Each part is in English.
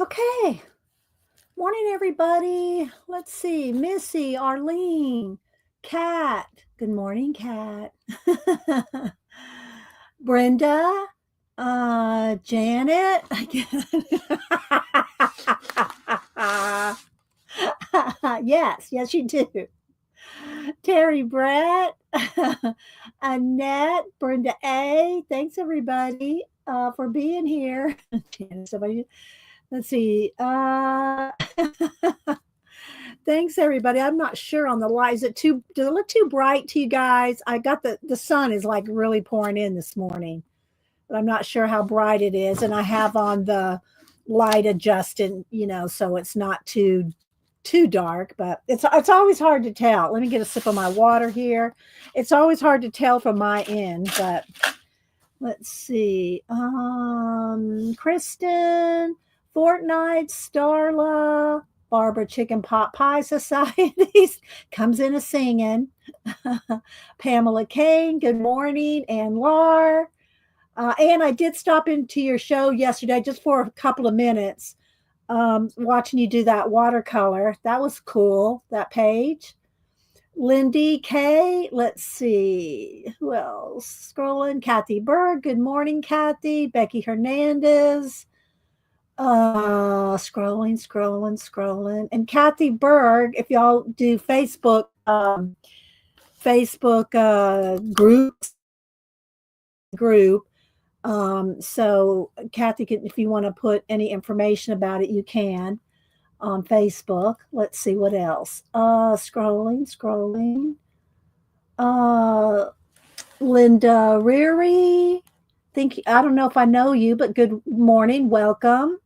Okay. Morning, everybody. Let's see. Missy, Arlene, Kat. Good morning, Kat. Brenda, Janet. yes, you do. Terry Brett, Annette, Brenda A. Thanks, everybody, for being here. Janet, somebody. Let's see. Thanks, everybody. I'm not sure on the light. Is it too? Does it look too bright to you guys? I got the sun is like really pouring in this morning, but I'm not sure how bright it is. And I have on the light adjusted, so it's not too dark. But it's always hard to tell. Let me get a sip of my water here. It's always hard to tell from my end, but let's see. Kristen, Fortnite, Starla, Barbara Chicken Pot Pie Societies comes in a singing. Pamela Kane, good morning. And Lar. And I did stop into your show yesterday just for a couple of minutes, watching you do that watercolor. That was cool, that page. Lindy K. Let's see. Who else? Scrolling. Kathy Berg. Good morning, Kathy. Becky Hernandez. Scrolling. And Kathy Berg, if y'all do Facebook group. So Kathy can, if you want to put any information about it, you can on Facebook. Let's see what else. Scrolling. Linda Reary. I don't know if I know you, but good morning. Welcome.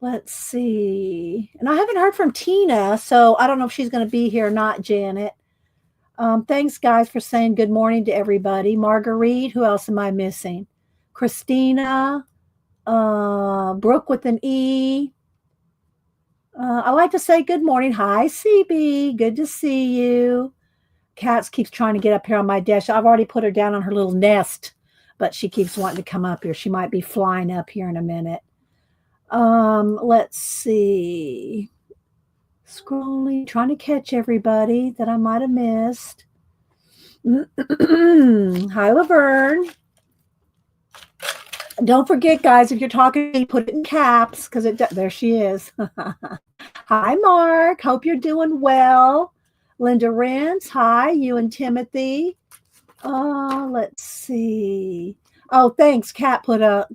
Let's see. And I haven't heard from Tina, so I don't know if she's going to be here or not, Janet. Thanks, guys, for saying good morning to everybody. Marguerite, who else am I missing? Christina, Brooke with an E. I like to say good morning. Hi, CB. Good to see you. Katz keeps trying to get up here on my desk. I've already put her down on her little nest, but she keeps wanting to come up here. She might be flying up here in a minute. Let's see. Scrolling, trying to catch everybody that I might have missed. Hi, Laverne. Don't forget, guys, if you're talking, put it in caps because there she is. Hi, Mark. Hope you're doing well. Linda Rentz. Hi, you and Timothy. Let's see. Oh, thanks. Kat put a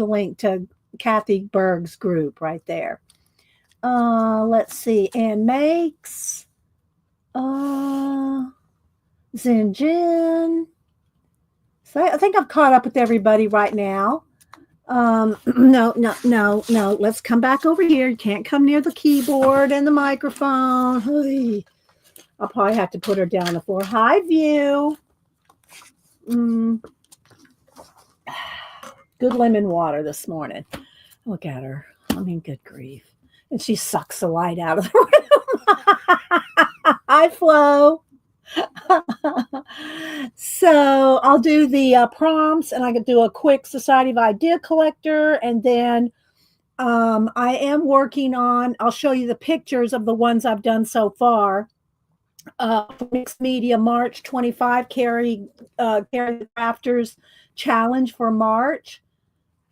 link to Kathy Berg's group right there. Let's see. Ann Makes. Zinjin. So I think I've caught up with everybody right now. No. Let's come back over here. You can't come near the keyboard and the microphone. I'll probably have to put her down the floor. Hi, View. Good lemon water this morning. Look at her. I mean, good grief. And she sucks the light out of the room. Hi, Flo. So I'll do the prompts, and I could do a quick Society of Idea Collector, and then I am working on, I'll show you the pictures of the ones I've done so far. Mixed Media March 25, CeriTheCrafter's challenge for March.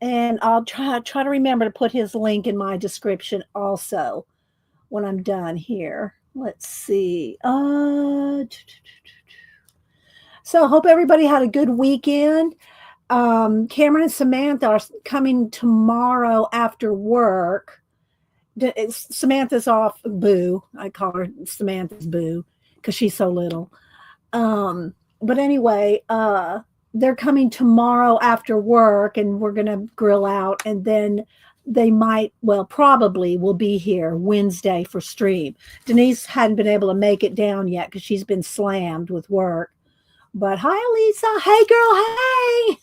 And I'll try to remember to put his link in my description also when I'm done here. Let's see. So I hope everybody had a good weekend. Cameron and Samantha are coming tomorrow after work. Samantha's off. Boo. I call her Samantha's Boo because she's so little. But anyway, they're coming tomorrow after work, and we're going to grill out, and then they probably will be here Wednesday for stream. Denise hadn't been able to make it down yet because she's been slammed with work. But hi, Lisa. Hey, girl. Hey.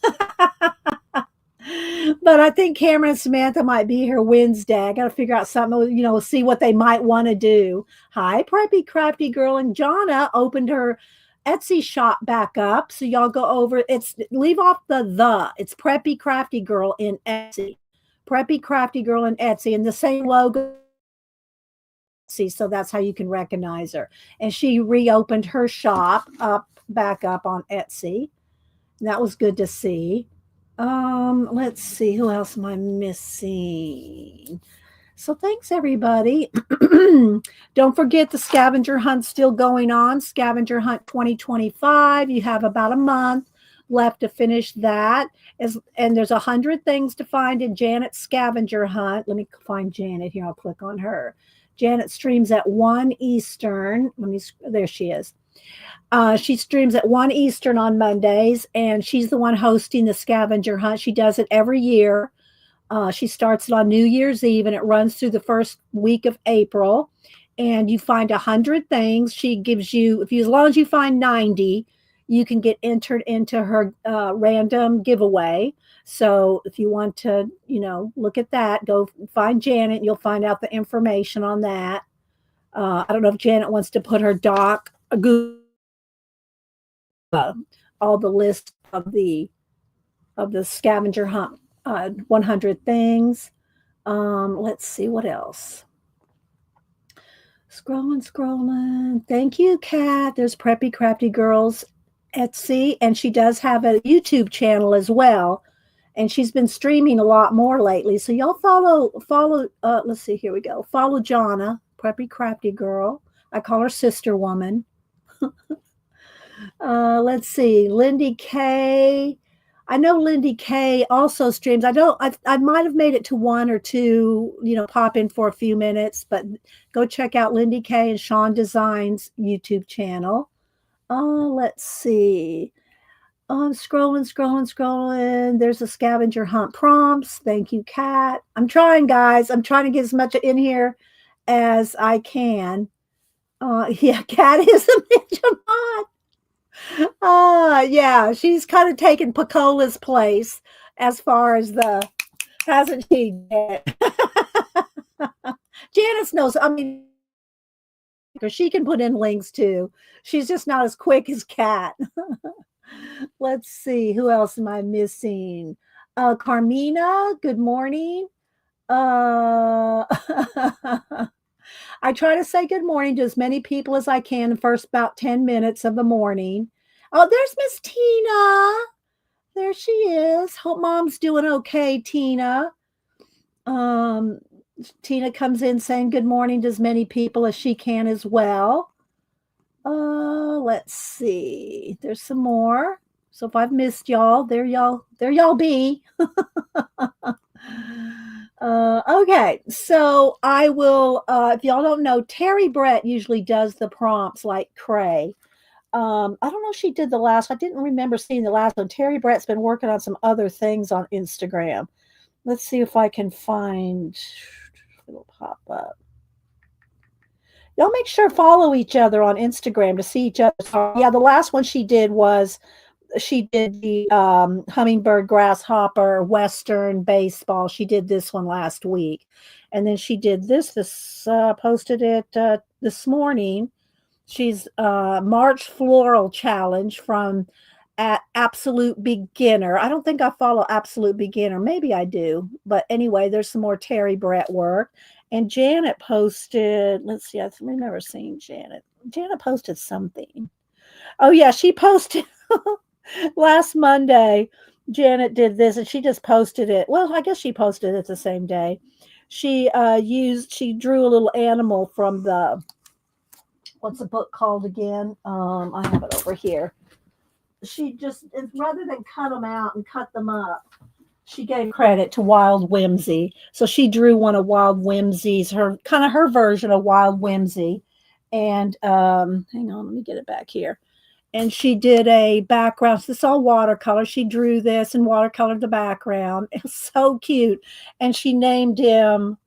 But I think Cameron and Samantha might be here Wednesday. I got to figure out something, see what they might want to do. Hi, Preppy Crafty Girl. And Jonna opened her Etsy shop back up. So y'all go over. Leave off the. It's Preppy Crafty Girl in Etsy. Preppy Crafty Girl in Etsy, and the same logo. See, so that's how you can recognize her. And she reopened her shop back up on Etsy. That was good to see. Let's see, who else am I missing? So thanks everybody. Don't forget the scavenger hunt still going on. Scavenger hunt 2025. You have about a month left to finish that. And there's 100 things to find in Janet's scavenger hunt. Let me find Janet here. I'll click on her. Janet streams at 1 Eastern. There she is. She streams at 1 Eastern on Mondays, and she's the one hosting the scavenger hunt. She does it every year. She starts it on New Year's Eve, and it runs through the first week of April. And you find 100 things. She gives you, as long as you find 90, you can get entered into her random giveaway. So if you want to, look at that, go find Janet. And you'll find out the information on that. I don't know if Janet wants to put her Google all the list of the scavenger hunt 100 things. Let's see what else. Scrolling. Thank you, Kat. There's Preppy Crafty Girls Etsy, and she does have a YouTube channel as well, and she's been streaming a lot more lately. So y'all follow. Let's see. Here we go. Follow Jonna, Preppy Crafty Girl. I call her Sister Woman. Let's see. Lindy K. I know Lindy K also streams. I might have made it to 1 or 2, pop in for a few minutes, but go check out Lindy K and Sean Designs YouTube channel. Let's see. I'm scrolling. There's a scavenger hunt prompts. Thank you, Kat. I'm trying, guys. I'm trying to get as much in here as I can. Yeah, Kat is a ninja mod. Yeah, she's kind of taken Pacola's place as far as hasn't she? Janice knows. I mean, because she can put in links too. She's just not as quick as Kat. Let's see, who else am I missing? Carmina, good morning. I try to say good morning to as many people as I can in the first about 10 minutes of the morning. Oh, there's Miss Tina. There she is. Hope mom's doing okay, Tina. Tina comes in saying good morning to as many people as she can as well. Let's see. There's some more. So if I've missed y'all, there y'all be. Okay, so I will, if y'all don't know, Terry Brett usually does the prompts like cray. I don't know if she did the last. I didn't remember seeing the last one. Terry Brett's been working on some other things on Instagram. Let's see if I can find. It'll pop up. Y'all make sure follow each other on Instagram to see each other. Yeah, the last one she did the hummingbird, grasshopper, Western baseball. She did this one last week. And then she did this posted it this morning. She's March Floral Challenge from at Absolute Beginner. I don't think I follow Absolute Beginner. Maybe I do. But anyway, there's some more Terry Brett work. And Janet posted, let's see, I remember seeing Janet. Janet posted something. Oh, yeah, she posted last Monday. Janet did this, and she just posted it. Well, I guess she posted it the same day. She drew a little animal from what's the book called again? I have it over here. She just, rather than cut them out and cut them up, she gave credit to Wild Whimsy. So she drew one of Wild Whimsy's, her version of Wild Whimsy. And hang on, let me get it back here. And she did a background. So this is all watercolor. She drew this and watercolored the background. It's so cute. And she named him.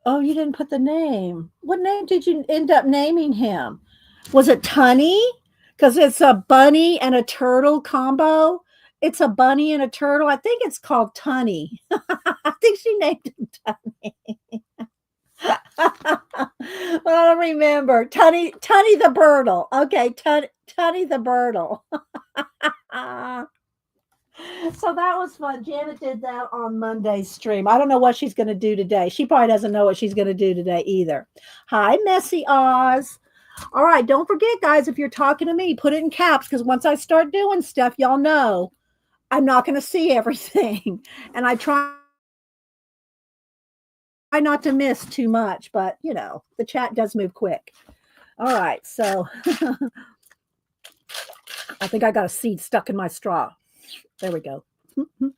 Oh, you didn't put the name. What name did you end up naming him? Was it Tunny? Because it's a bunny and a turtle combo. It's a bunny and a turtle. I think it's called Tunny. I think she named him Tunny. Well, I don't remember. Tunny the Birdle. Okay, Tunny the Birdle. So that was fun. Janet did that on Monday's stream. I don't know what she's going to do today. She probably doesn't know what she's going to do today either. Hi, Messy Oz. All right, don't forget, guys, if you're talking to me, put it in caps because once I start doing stuff, y'all know I'm not going to see everything. And I try not to miss too much, but the chat does move quick. All right, so I think I got a seed stuck in my straw. There we go. And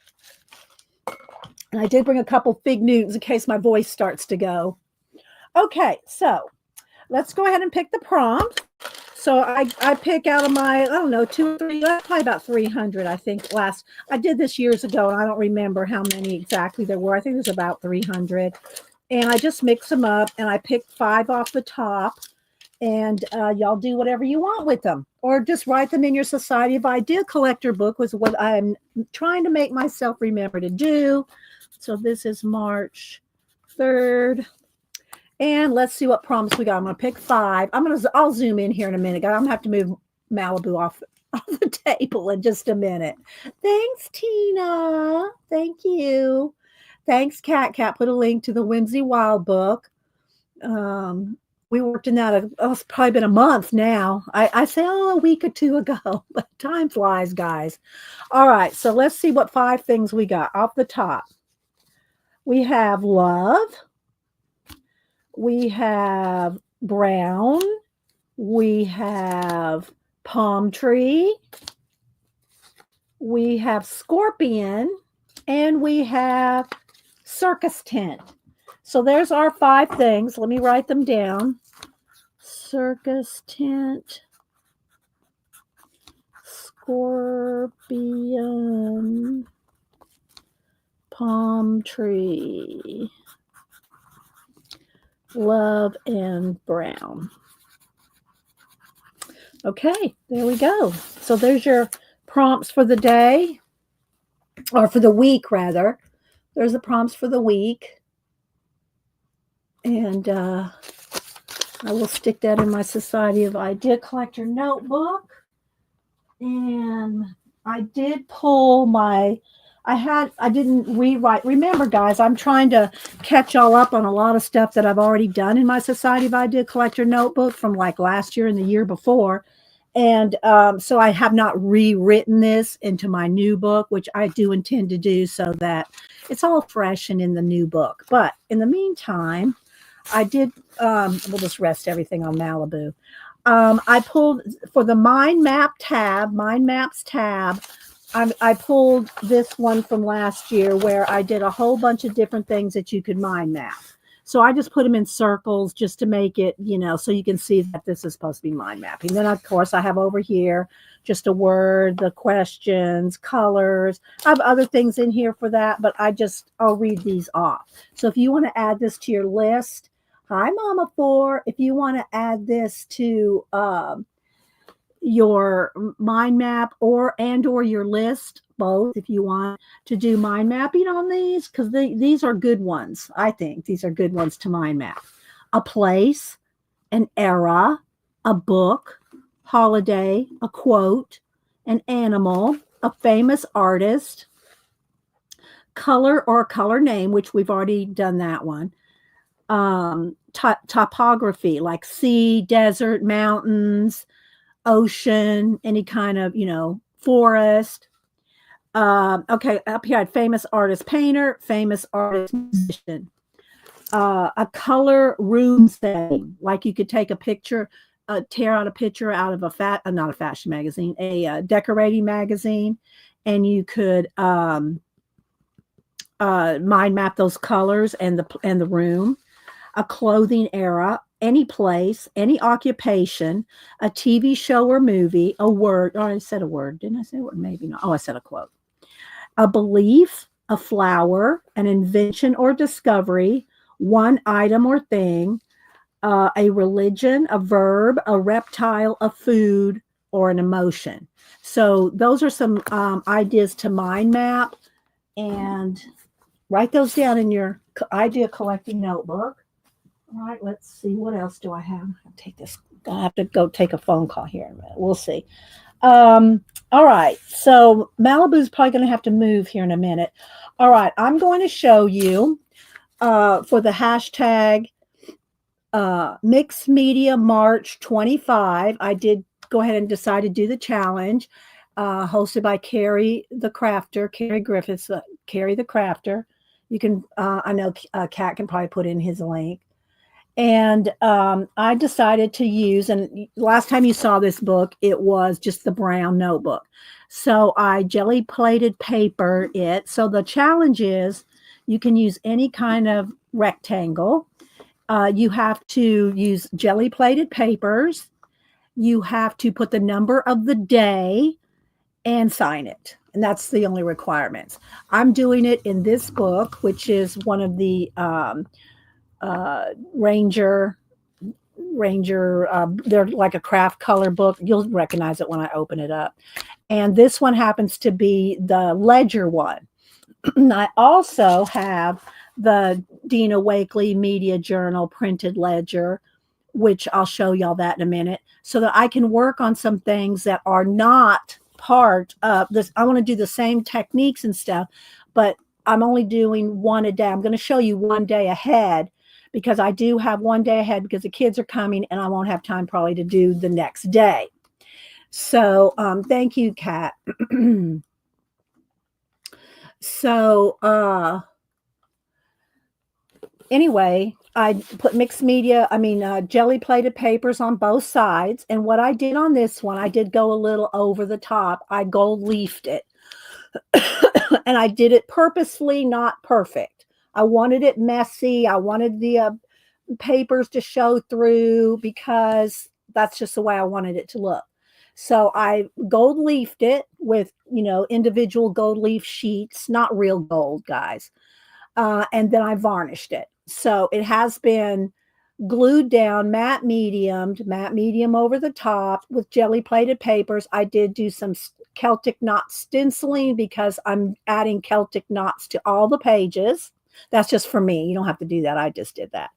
I did bring a couple fig Newtons in case my voice starts to go. Okay, so let's go ahead and pick the prompt. So I pick out of my, I don't know, 2 or 3, probably about 300, I think. I did this years ago, and I don't remember how many exactly there were. I think there's about 300. And I just mix them up, and I pick 5 off the top. And y'all do whatever you want with them. Or just write them in your Society of Idea Collector book was what I'm trying to make myself remember to do. So this is March 3rd. And let's see what prompts we got. I'm going to pick 5. I'll zoom in here in a minute. I'm going to have to move Malibu off the table in just a minute. Thanks, Tina. Thank you. Thanks, Cat. Cat put a link to the Whimsy Wild book. We worked in that. It's probably been a month now. I say, a week or 2 ago, but time flies, guys. All right, so let's see what 5 things we got off the top. We have love. We have brown. We have palm tree. We have scorpion. And we have circus tent. So there's our 5 things. Let me write them down. Circus tent, scorpion, palm tree, love, and brown. Okay, there we go. So there's your prompts for the day, or for the week, rather. There's the prompts for the week. And I will stick that in my Society of Idea Collector notebook. And I did pull I didn't rewrite. Remember, guys, I'm trying to catch all up on a lot of stuff that I've already done in my Society of Idea Collector notebook from like last year and the year before. And so I have not rewritten this into my new book, which I do intend to do so that it's all fresh and in the new book. But in the meantime, I did, we'll just rest everything on Malibu. I pulled for the Mind Maps tab. I pulled this one from last year where I did a whole bunch of different things that you could mind map. So I just put them in circles just to make it, so you can see that this is supposed to be mind mapping. Then, of course, I have over here just a word, the questions, colors. I have other things in here for that, but I'll read these off. So if you want to add this to your list, hi, Mama 4. If you want to add this to your mind map or your list, both, if you want to do mind mapping on these, because these are good ones. I think these are good ones to mind map. A place, an era, a book, holiday, a quote, an animal, a famous artist, color or color name, which we've already done that one. Topography, like sea, desert, mountains, ocean, any kind of, forest. Okay, up here I had famous artist, painter, famous artist, musician. A color room setting, like you could take a picture, tear out a picture out of not a fashion magazine, a decorating magazine, and you could mind map those colors and the room. A clothing era, any place, any occupation, a TV show or movie, a word. Oh, I said a word. Didn't I say a word? Maybe not. Oh, I said a quote. A belief, a flower, an invention or discovery, one item or thing, a religion, a verb, a reptile, a food, or an emotion. So those are some ideas to mind map, and write those down in your idea collecting notebook. All right, let's see. What else do I have? I have to go take a phone call here in a minute. We'll see. All right. So Malibu's probably going to have to move here in a minute. All right. I'm going to show you for the hashtag Mixed Media March 25. I did go ahead and decide to do the challenge hosted by Carrie Griffiths, Carrie the Crafter. You can, I know Kat can probably put in his link. And I decided to use, and last time you saw this book, it was just the brown notebook. So I jelly plated paper it. So the challenge is you can use any kind of rectangle. You have to use jelly plated papers. You have to put the number of the day and sign it. And that's the only requirements. I'm doing it in this book, which is one of the Ranger, they're like a craft color book. You'll recognize it when I open it up. And this one happens to be the ledger one. I also have the Dina Wakley Media Journal printed ledger, which I'll show y'all that in a minute, so that I can work on some things that are not part of this. I want to do the same techniques and stuff, but I'm only doing one a day. I'm going to show you one day ahead because I do have one day ahead because the kids are coming and I won't have time probably to do the next day. So thank you, Kat. So anyway, I put jelly plated papers on both sides. And what I did on this one, I did go a little over the top. I gold leafed it. And I did it purposely not perfect. I wanted it messy. I wanted the papers to show through because that's just the way I wanted it to look. So I gold leafed it with, individual gold leaf sheets, not real gold, guys. And then I varnished it. So it has been glued down, matte medium over the top with jelly plated papers. I did do some Celtic knot stenciling because I'm adding Celtic knots to all the pages. That's just for me. You don't have to do that. I just did that.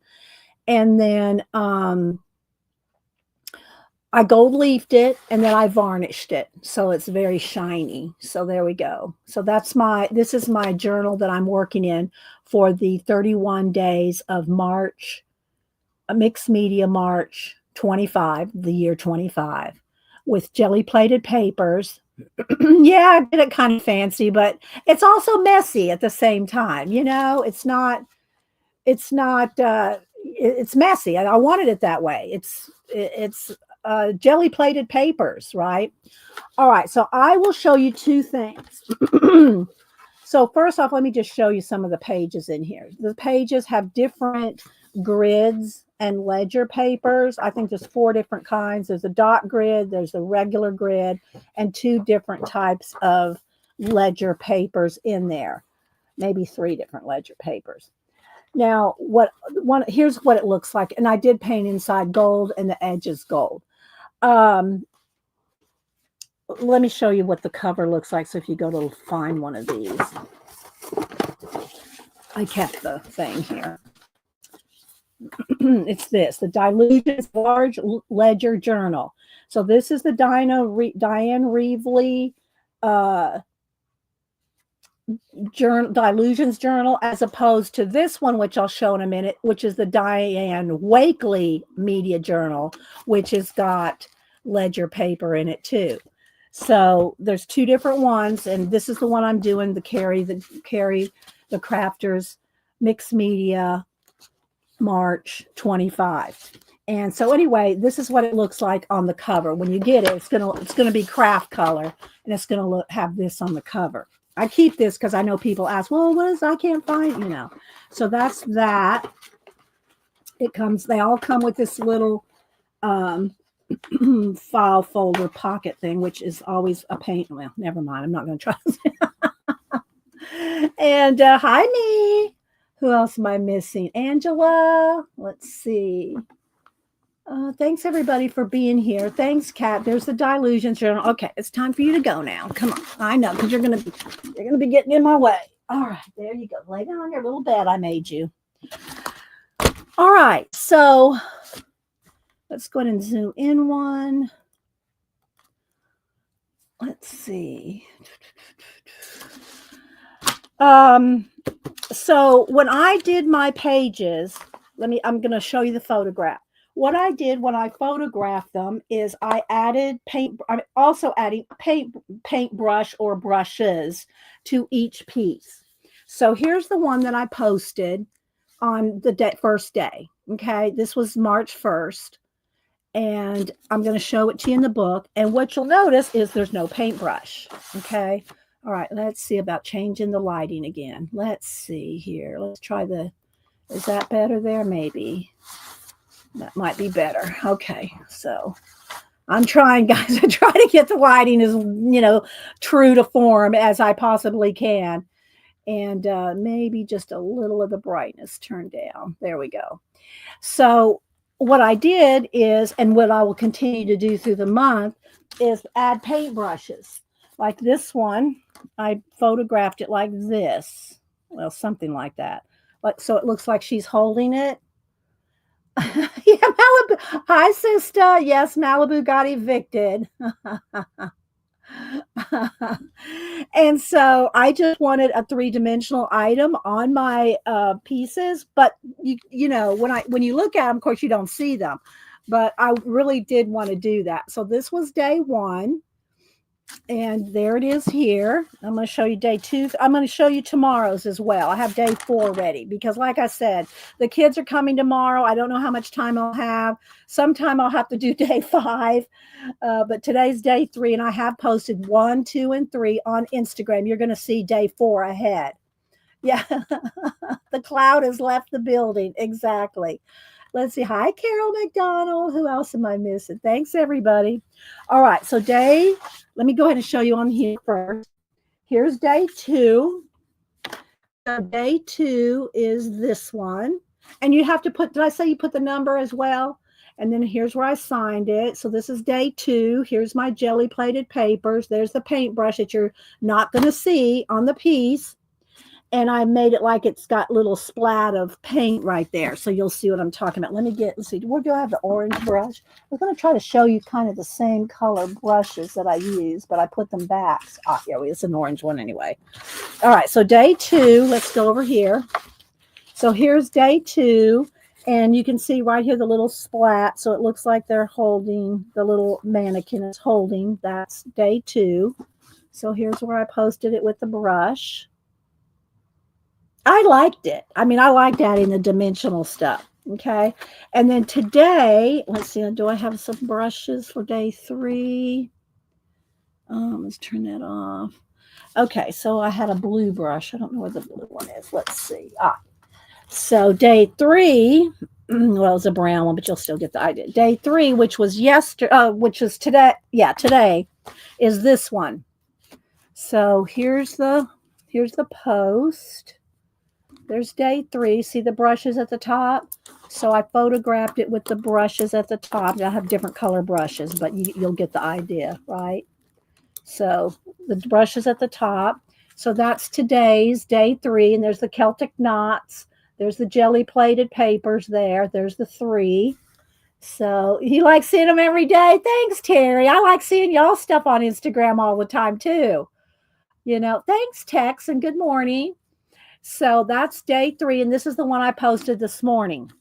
And then I gold leafed it and then I varnished it. So it's very shiny. So there we go. So this is my journal that I'm working in for the 31 days of March, Mixed Media March 25, the year 25, with jelly plated papers. Yeah, I did it kind of fancy, but it's also messy at the same time. It's messy. I wanted it that way. It's jelly plated papers, right? All right, so I will show you two things. So first off, let me just show you some of the pages in here. The pages have different grids and ledger papers. I think there's 4 different kinds. There's a dot grid, there's a regular grid, and 2 different types of ledger papers in there. Maybe 3 different ledger papers. Now, here's what it looks like. And I did paint inside gold and the edges gold. Let me show you what the cover looks like. So if you go to find one of these, I kept the thing here. It's the Dilutions Large Ledger Journal. So this is the Diane Reevely Dilutions Journal, as opposed to this one, which I'll show in a minute, which is the Diane Wakley Media Journal, which has got ledger paper in it too. So there's 2 different ones, and this is the one I'm doing, the Carrie the Crafters Mixed Media March 25. And so anyway, this is what it looks like on the cover. When you get it, it's gonna be craft color, and it's gonna have this on the cover. I keep this because I know people ask, well, what is, I can't find, So that's that. They all come with this little file folder pocket thing, which is always a pain. Well, never mind. I'm not going to try this. And hi, me. Who else am I missing? Angela. Let's see. Thanks everybody for being here. Thanks, Kat. There's the Dilutions Journal. Okay, it's time for you to go now. Come on. I know, because you're gonna be getting in my way. All right, there you go. Lay down on your little bed I made you. All right, so let's go ahead and zoom in one. let's see. So when I did my pages, I'm going to show you the photograph. What I did when I photographed them is I added paint. I'm also adding paintbrush or brushes to each piece. So here's the one that I posted on the first day. Okay, this was March 1st, and I'm going to show it to you in the book. And what you'll notice is there's no paintbrush. Okay, all right, let's see about changing the lighting again. Let's see here. Let's try is that better there? Maybe. That might be better. Okay, so I'm trying, guys. I try to get the lighting as, true to form as I possibly can. And maybe just a little of the brightness turned down. There we go. So what I did is, and what I will continue to do through the month, is add paintbrushes. Like this one, I photographed it like this. Well, something like that. Like, so it looks like she's holding it. Yeah, Malibu. Hi, sister. Yes, Malibu got evicted. And so I just wanted a three-dimensional item on my pieces, but when you look at them, of course you don't see them, but I really did want to do that. So this was day 1, and there it is here. I'm going to show you day 2. I'm going to show you tomorrow's as well. I have day 4 ready because, like I said, the kids are coming tomorrow. I don't know how much time I'll have. Sometime I'll have to do day 5, but today's day 3, and I have posted 1, 2, and 3 on Instagram. You're going to see day 4 ahead. Yeah, the cloud has left the building. Exactly. Let's see. Hi, Carol McDonald. Who else am I missing? Thanks, everybody. All right. So let me go ahead and show you on here first. Here's day 2. So day 2 is this one. And you have to did I say you put the number as well? And then here's where I signed it. So this is day 2. Here's my jelly plated papers. There's the paintbrush that you're not going to see on the piece. And I made it like it's got little splat of paint right there. So you'll see what I'm talking about. Let's see, where do I have the orange brush? I'm going to try to show you kind of the same color brushes that I use, but I put them back. Yeah, it's an orange one anyway. All right, so day 2, let's go over here. So here's day 2, and you can see right here the little splat. So it looks like they're holding, the little mannequin is holding. That's day 2. So here's where I posted it with the brush. I liked it. I mean, I liked adding the dimensional stuff. Okay. And then today, let's see, do I have some brushes for day 3? Let's turn that off. Okay. So I had a blue brush. I don't know where the blue one is. Let's see. So day 3, well, it's a brown one, but you'll still get the idea. Day 3, which was which was today. Yeah, today is this one. So here's the post. There's day 3. See the brushes at the top? So I photographed it with the brushes at the top. I have different color brushes, but you'll get the idea, right? So the brushes at the top. So that's today's day 3. And there's the Celtic knots. There's the jelly plated papers there. There's the 3. So you like seeing them every day? Thanks, Terry. I like seeing y'all stuff on Instagram all the time, too. Thanks, Tex, and good morning. So that's day 3, and this is the one I posted this morning.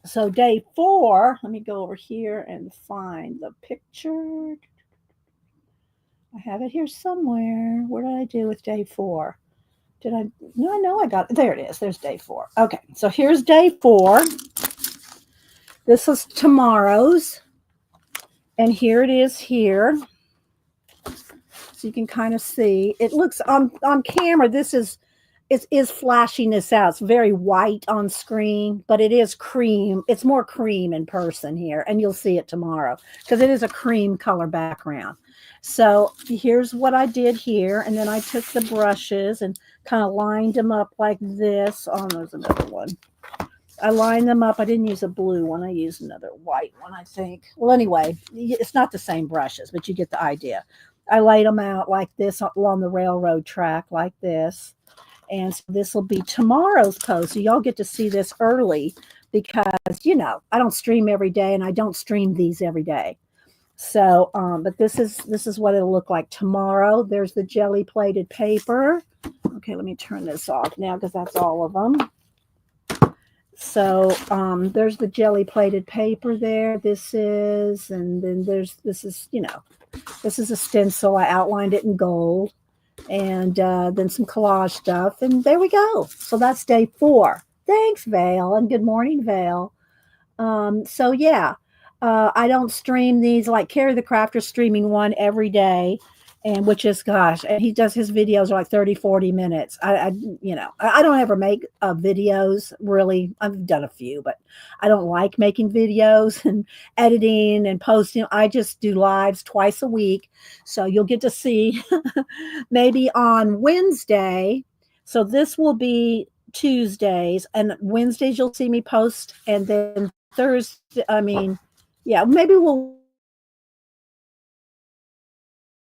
So day 4, let me go over here and find the picture. I have it here somewhere. What did I do with day 4? No, I know I got it. There it is. There's day 4. Okay, so here's day 4. This is tomorrow's, and here it is here. So you can kind of see. It looks on camera, it is flashing this out. It's very white on screen, but it is cream. It's more cream in person here, and you'll see it tomorrow because it is a cream color background. So here's what I did here, and then I took the brushes and kind of lined them up like this. Oh, there's another one. I lined them up. I didn't use a blue one. I used another white one, I think. Well, anyway, it's not the same brushes, but you get the idea. I laid them out like this along the railroad track like this. And so this will be tomorrow's post. So y'all get to see this early because, I don't stream every day and I don't stream these every day. So, but this is what it'll look like tomorrow. There's the jelly plated paper. Okay, let me turn this off now because that's all of them. So there's the jelly plated paper there. This is, and then this is, this is a stencil. I outlined it in gold, and then some collage stuff. And there we go. So that's day 4. Thanks, Vale, and good morning, Vale. So yeah, I don't stream these like Carrie the Crafter streaming one every day, and which is gosh, and he does his videos are like 30, 40 minutes. I don't ever make videos really. I've done a few, but I don't like making videos and editing and posting. I just do lives twice a week, so you'll get to see maybe on Wednesday. So this will be Tuesdays, and Wednesdays you'll see me post, and then Thursday, yeah, maybe we'll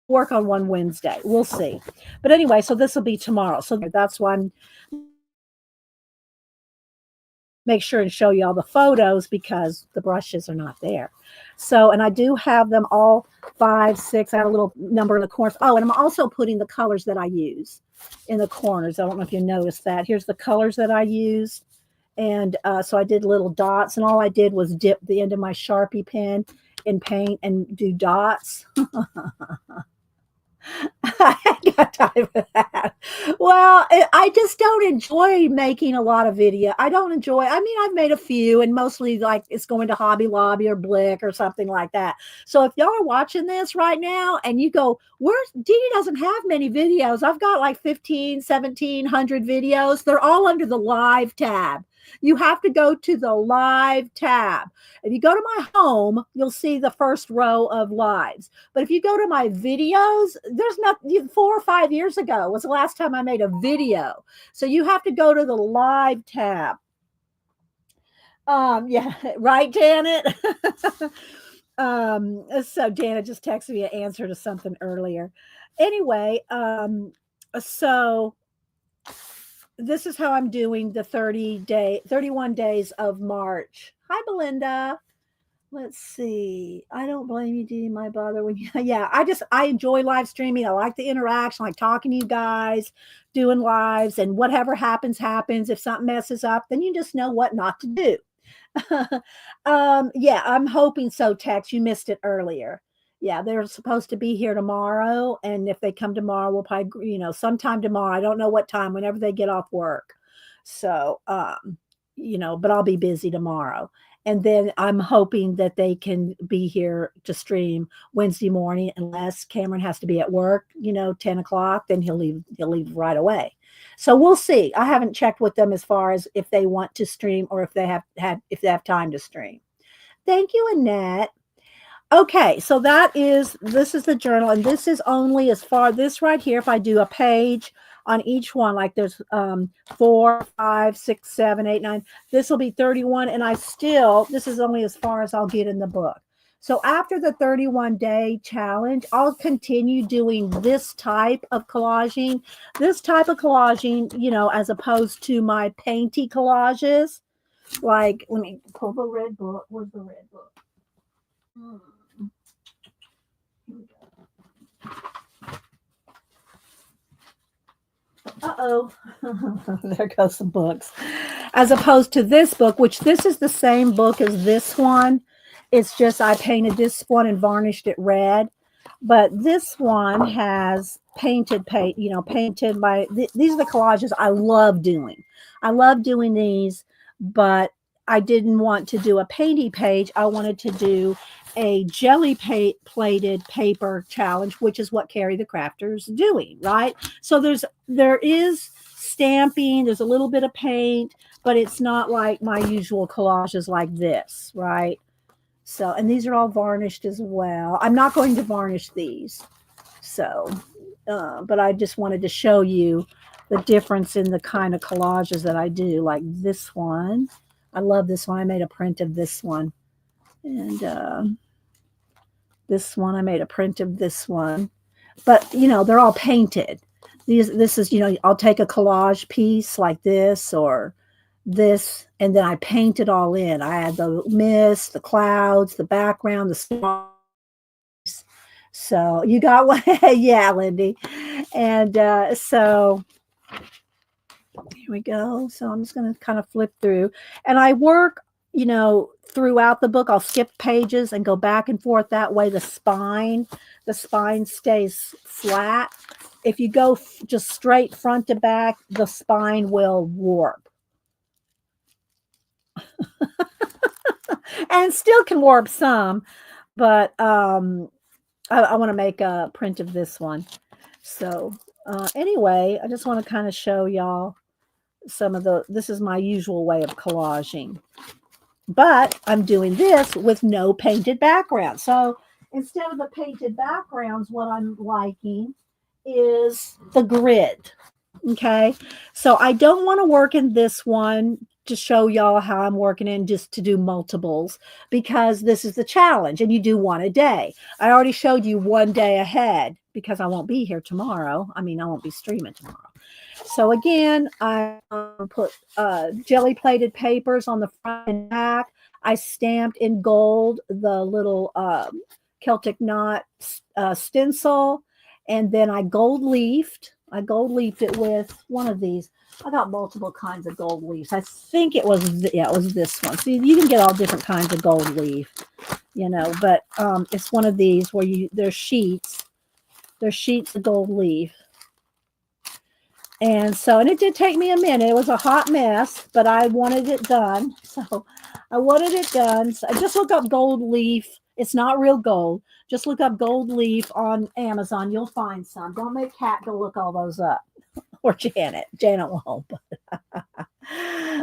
work on one Wednesday. We'll see. But anyway, so this will be tomorrow. So that's why I'm make sure and show you all the photos because the brushes are not there. So, and I do have them all 5, 6. I have a little number in the corners. Oh, and I'm also putting the colors that I use in the corners. I don't know if you noticed that. Here's the colors that I use. And so I did little dots, and all I did was dip the end of my Sharpie pen in paint and do dots. I ain't got time for that. Well, I just don't enjoy making a lot of video. I don't enjoy, I've made a few, and mostly like it's going to Hobby Lobby or Blick or something like that. So if y'all are watching this right now and you go, where's Dee doesn't have many videos. I've got like 15, 1,700 videos. They're all under the live tab. You have to go to the live tab. If you go to my home, you'll see the first row of lives. But if you go to my videos, there's not 4 or 5 years ago was the last time I made a video. So you have to go to the live tab. Yeah, right, Janet. So Janet just texted me an answer to something earlier. Anyway, so this is how I'm doing the 31 days of March. Hi, Belinda. Let's see. I don't blame you, Dee. My bother when you, yeah, I enjoy live streaming. I like the interaction, I like talking to you guys, doing lives, and whatever happens, happens. If something messes up, then you just know what not to do. Yeah, I'm hoping so, Tex. You missed it earlier. Yeah, they're supposed to be here tomorrow, and if they come tomorrow, we'll probably, sometime tomorrow. I don't know what time, whenever they get off work. So, but I'll be busy tomorrow. And then I'm hoping that they can be here to stream Wednesday morning, unless Cameron has to be at work, 10 o'clock, then he'll leave right away. So we'll see. I haven't checked with them as far as if they want to stream or if they have time to stream. Thank you, Annette. Okay, so this is the journal, and this is only as far this right here. If I do a page on each one, like there's 4, 5, 6, 7, 8, 9. This will be 31, and this is only as far as I'll get in the book. So after the 31-day challenge, I'll continue doing this type of collaging. This type of collaging, as opposed to my painty collages. Like, let me pull the red book. Where's the red book? Uh-oh. There goes the books. As opposed to this book, which this is the same book as this one. It's just I painted this one and varnished it red. But this one has painted by, these are the collages I love doing. I love doing these, but I didn't want to do a painty page. I wanted to do a plated paper challenge, which is what Carrie the Crafter is doing, right? So there is stamping, there's a little bit of paint, but it's not like my usual collages like this, right? So, and these are all varnished as well. I'm not going to varnish these. So, but I just wanted to show you the difference in the kind of collages that I do, like this one. I love this one. I made a print of this one. And this one, I made a print of this one. But, they're all painted. This is, I'll take a collage piece like this or this, and then I paint it all in. I add the mist, the clouds, the background, the star. So you got one. Yeah, Lindy. And so here we go. So I'm just going to kind of flip through. And I work, throughout the book. I'll skip pages and go back and forth. That way the spine stays flat. If you go just straight front to back, the spine will warp. And still can warp some, but I want to make a print of this one. So anyway, I just want to kind of show y'all this is my usual way of collaging. But I'm doing this with no painted background. So instead of the painted backgrounds, what I'm liking is the grid. Okay. So I don't want to work in this one to show y'all how I'm working in just to do multiples, because this is the challenge and you do one a day. I already showed you one day ahead because I won't be here tomorrow. I mean, I won't be streaming tomorrow. So again, I put jelly plated papers on the front and back. I stamped in gold the little Celtic knot stencil, and then I gold leafed. I gold leafed it with one of these. I got multiple kinds of gold leaves. I think it was this one. So you can get all different kinds of gold leaf, but it's one of these where there's sheets of gold leaf. And it did take me a minute. It was a hot mess, but I wanted it done. So I wanted it done. So I just look up gold leaf. It's not real gold. Just look up gold leaf on Amazon. You'll find some. Don't make Kat go look all those up. Or Janet. Janet won't.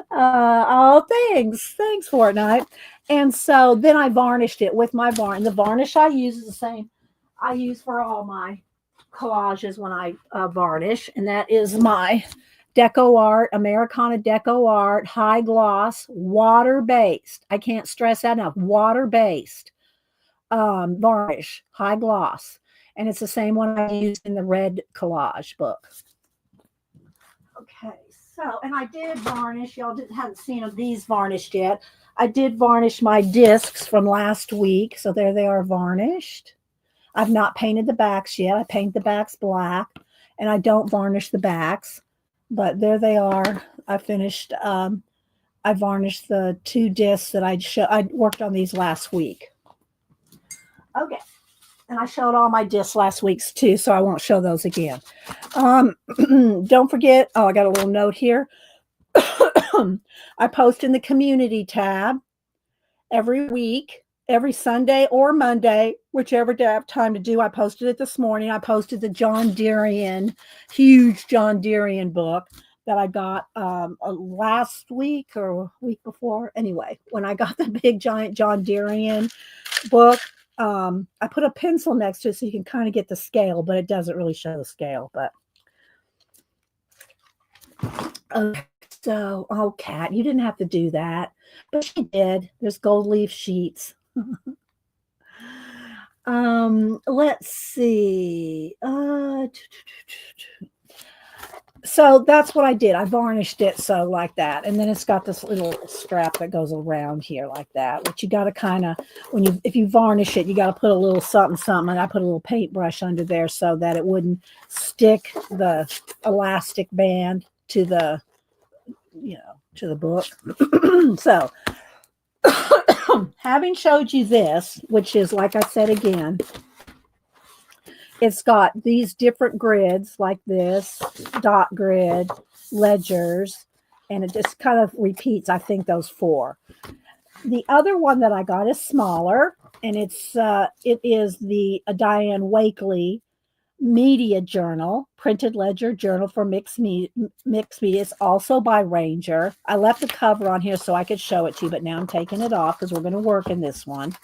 Oh, thanks. Thanks, Fortnite. And so then I varnished it with my varnish. The varnish I use is the same I use for all my collages when I varnish, and that is my Deco Art, Americana Deco Art, high gloss, water-based. I can't stress that enough. Water-based varnish, high gloss. And it's the same one I used in the red collage book. Okay, so, and I did varnish. Y'all haven't seen these varnished yet. I did varnish my discs from last week. So there they are varnished. I've not painted the backs yet. I paint the backs black, and I don't varnish the backs. But there they are. I finished. I varnished the 2 discs that I worked on these last week. Okay, and I showed all my discs last week's too, so I won't show those again. Don't forget. Oh, I got a little note here. I post in the community tab every week. Every Sunday or Monday, whichever day I have time to do. I posted it this morning. I posted the huge John Deerian book that I got last week or week before. Anyway, when I got the big giant John Deerian book, I put a pencil next to it so you can kind of get the scale, but it doesn't really show the scale. But okay. So, oh, Kat, you didn't have to do that, but she did. There's gold leaf sheets. Let's see. So that's what I did. I varnished it so like that, and then it's got this little strap that goes around here like that. Which you got to kind of if you varnish it, you got to put a little something. And I put a little paintbrush under there so that it wouldn't stick the elastic band to the to the book. So having showed you this, which is, like I said again, it's got these different grids like this, dot grid, ledgers, and it just kind of repeats, I think, those 4. The other one that I got is smaller, and it is the Diane Wakely Media Journal, printed ledger journal for mixed media. It's also by Ranger. I left the cover on here so I could show it to you, but now I'm taking it off because we're going to work in this one.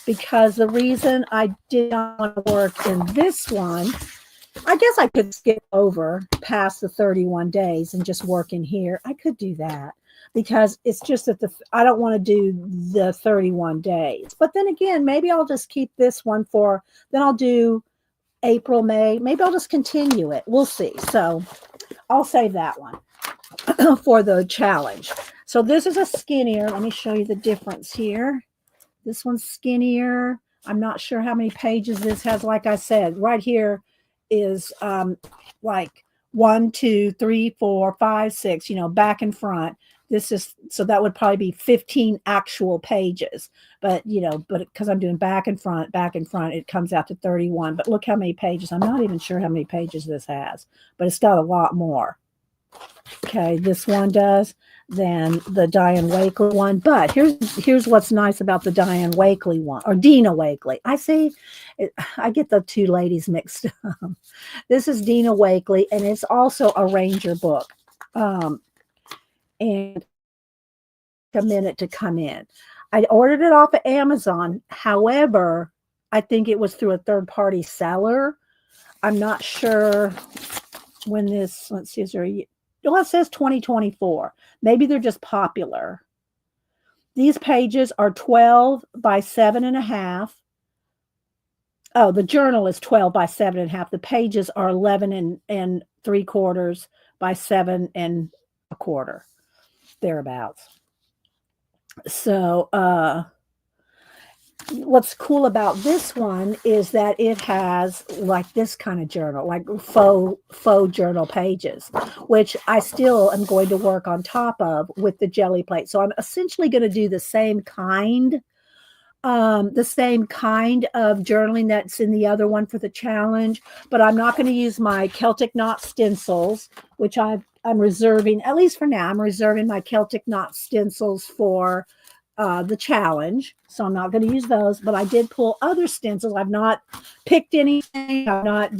Because the reason I did not want to work in this one, I guess I could skip over past the 31 days and just work in here. I could do that because it's just that I don't want to do the 31 days. But then again, maybe I'll just keep this one then I'll do April, May. Maybe I'll just continue it. We'll see. So I'll save that one for the challenge. So this is a skinnier. Let me show you the difference here. This one's skinnier. I'm not sure how many pages this has. Like I said, right here is like 1, 2, 3, 4, 5, 6, you know, back and front. This is, so that would probably be 15 actual pages. But, you know, but because I'm doing back and front, it comes out to 31. But look how many pages. I'm not even sure how many pages this has, but it's got a lot more. Okay, this one does than the Diane Wakely one. But here's what's nice about the Diane Wakely one, or Dina Wakely. I get the two ladies mixed up. This is Dina Wakely, and it's also a Ranger book. And a minute to come in. I ordered it off of Amazon. However, I think it was through a third-party seller. I'm not sure when this, let's see, is there a, well, it says 2024. Maybe they're just popular. These pages are 12 by 7.5. Oh, the journal is 12 by 7.5. The pages are 11 and 3/4 by 7 1/4, thereabouts. So, what's cool about this one is that it has like this kind of journal, like faux journal pages, which I still am going to work on top of with the Gelliplate. So I'm essentially going to do the same kind of journaling that's in the other one for the challenge, but I'm not going to use my Celtic Knot stencils, which I'm reserving, at least for now, I'm reserving my Celtic Knot stencils for the challenge. So I'm not going to use those, but I did pull other stencils. I've not picked anything. I've not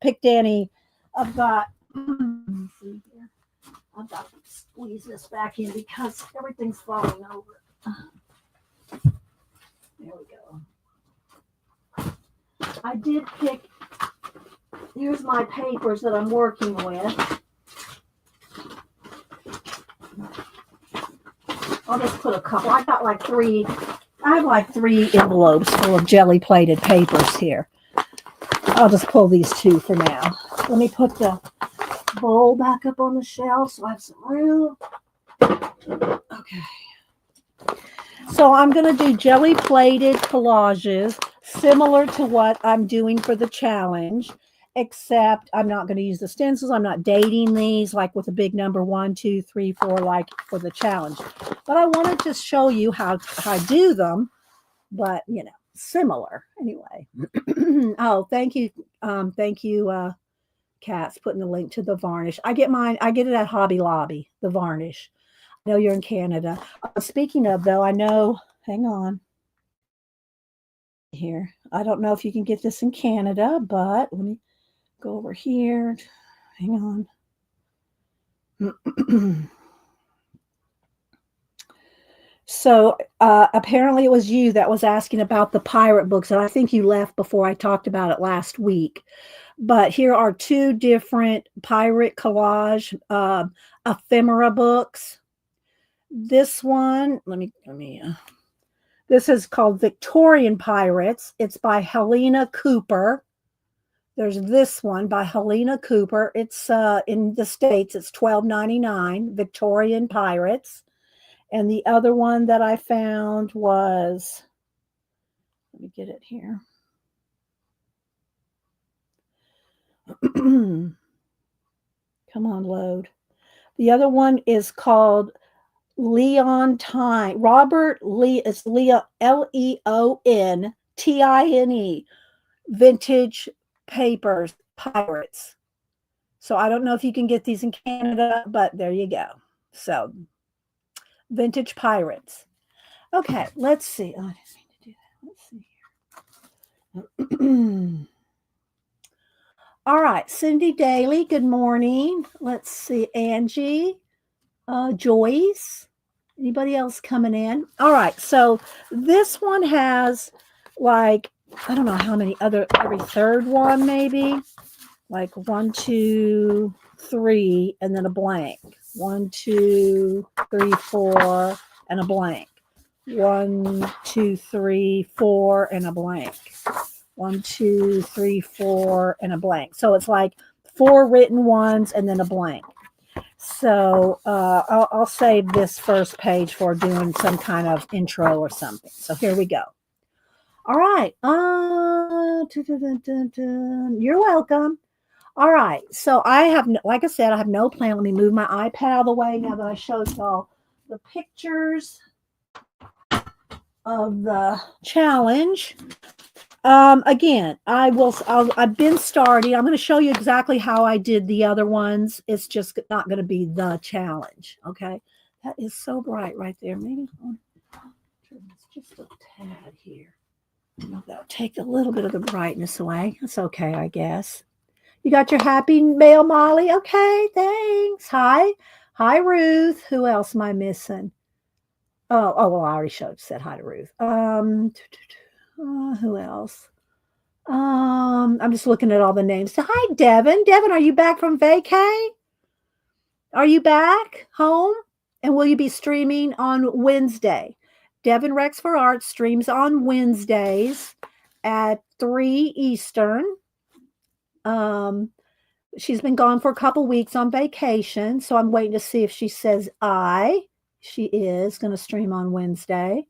picked any. I've got, let me see here. I've got to squeeze this back in because everything's falling over. There we go. I did pick, here's my papers that I'm working with. I'll just put a couple. I got like three. I have like 3 envelopes full of jelly-plated papers here. I'll just pull these 2 for now. Let me put the bowl back up on the shelf so I have some room. Okay. So I'm going to do jelly-plated collages similar to what I'm doing for the challenge, except I'm not going to use the stencils. I'm not dating these like with a big number 1, 2, 3, 4 like for the challenge. But I wanted to show you how I do them, but, you know, similar anyway. Oh, thank you. Thank you, Kat's putting the link to the varnish. I get it at Hobby Lobby, the varnish. I know you're in Canada. Speaking of, though, I know, hang on here. I don't know if you can get this in Canada, but let me go over here. Hang on. So apparently it was you that was asking about the pirate books, and I think you left before I talked about it last week. But here are 2 different pirate collage ephemera books. This one, this is called Victorian Pirates. It's by Helena Cooper. There's this one by Helena Cooper. It's in the States, it's $12.99, Victorian Pirates. And the other one that I found was, let me get it here. Come on, load. The other one is called Leontine. Robert Lee, it's Leon, Leontine, Vintage Papers, Pirates. So I don't know if you can get these in Canada, but there you go. So Vintage Pirates. Okay, let's see. Oh, I didn't mean to do that. Let's see here. All right, Cindy Daly, good morning. Let's see, Angie, Joyce, anybody else coming in? All right, so this one has like, I don't know how many every third one maybe, like 1, 2, 3, and then a blank. 1, 2, 3, 4, and a blank. 1, 2, 3, 4, and a blank. 1, 2, 3, 4, and a blank. So it's like 4 written ones and then a blank. So I'll save this first page for doing some kind of intro or something. So here we go. All right. You're welcome. All right. So I have, like I said, I have no plan. Let me move my iPad out of the way now that I showed y'all the pictures of the challenge. Again, I've been starting. I'm going to show you exactly how I did the other ones. It's just not going to be the challenge. Okay. That is so bright right there. Maybe it's just a tad here. I'll take a little bit of the brightness away. That's okay, I guess. You got your happy mail, Molly? Okay, thanks. Hi. Hi, Ruth. Who else am I missing? Oh, well, I already said hi to Ruth. Who else? I'm just looking at all the names. So, hi, Devin. Devin, are you back from vacay? Are you back home? And will you be streaming on Wednesday? Devin Rex for Art streams on Wednesdays at 3 Eastern. She's been gone for a couple weeks on vacation, so I'm waiting to see if she says I. She is going to stream on Wednesday.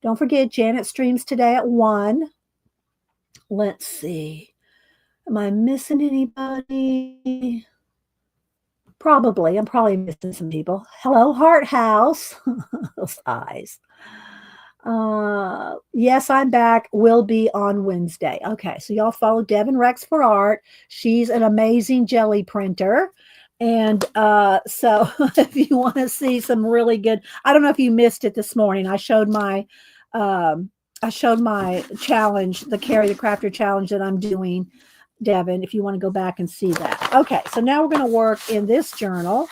Don't forget, Janet streams today at 1. Let's see. Am I missing anybody? Probably. I'm probably missing some people. Hello, Heart House. Those eyes. Yes, I'm back. Will be on Wednesday. Okay, so y'all follow Devin Rex for Art. She's an amazing jelly printer. And so if you want to see some really good, I don't know if you missed it this morning. I showed my challenge, the Carry the Crafter challenge that I'm doing, Devin, if you want to go back and see that. Okay, so now we're going to work in this journal.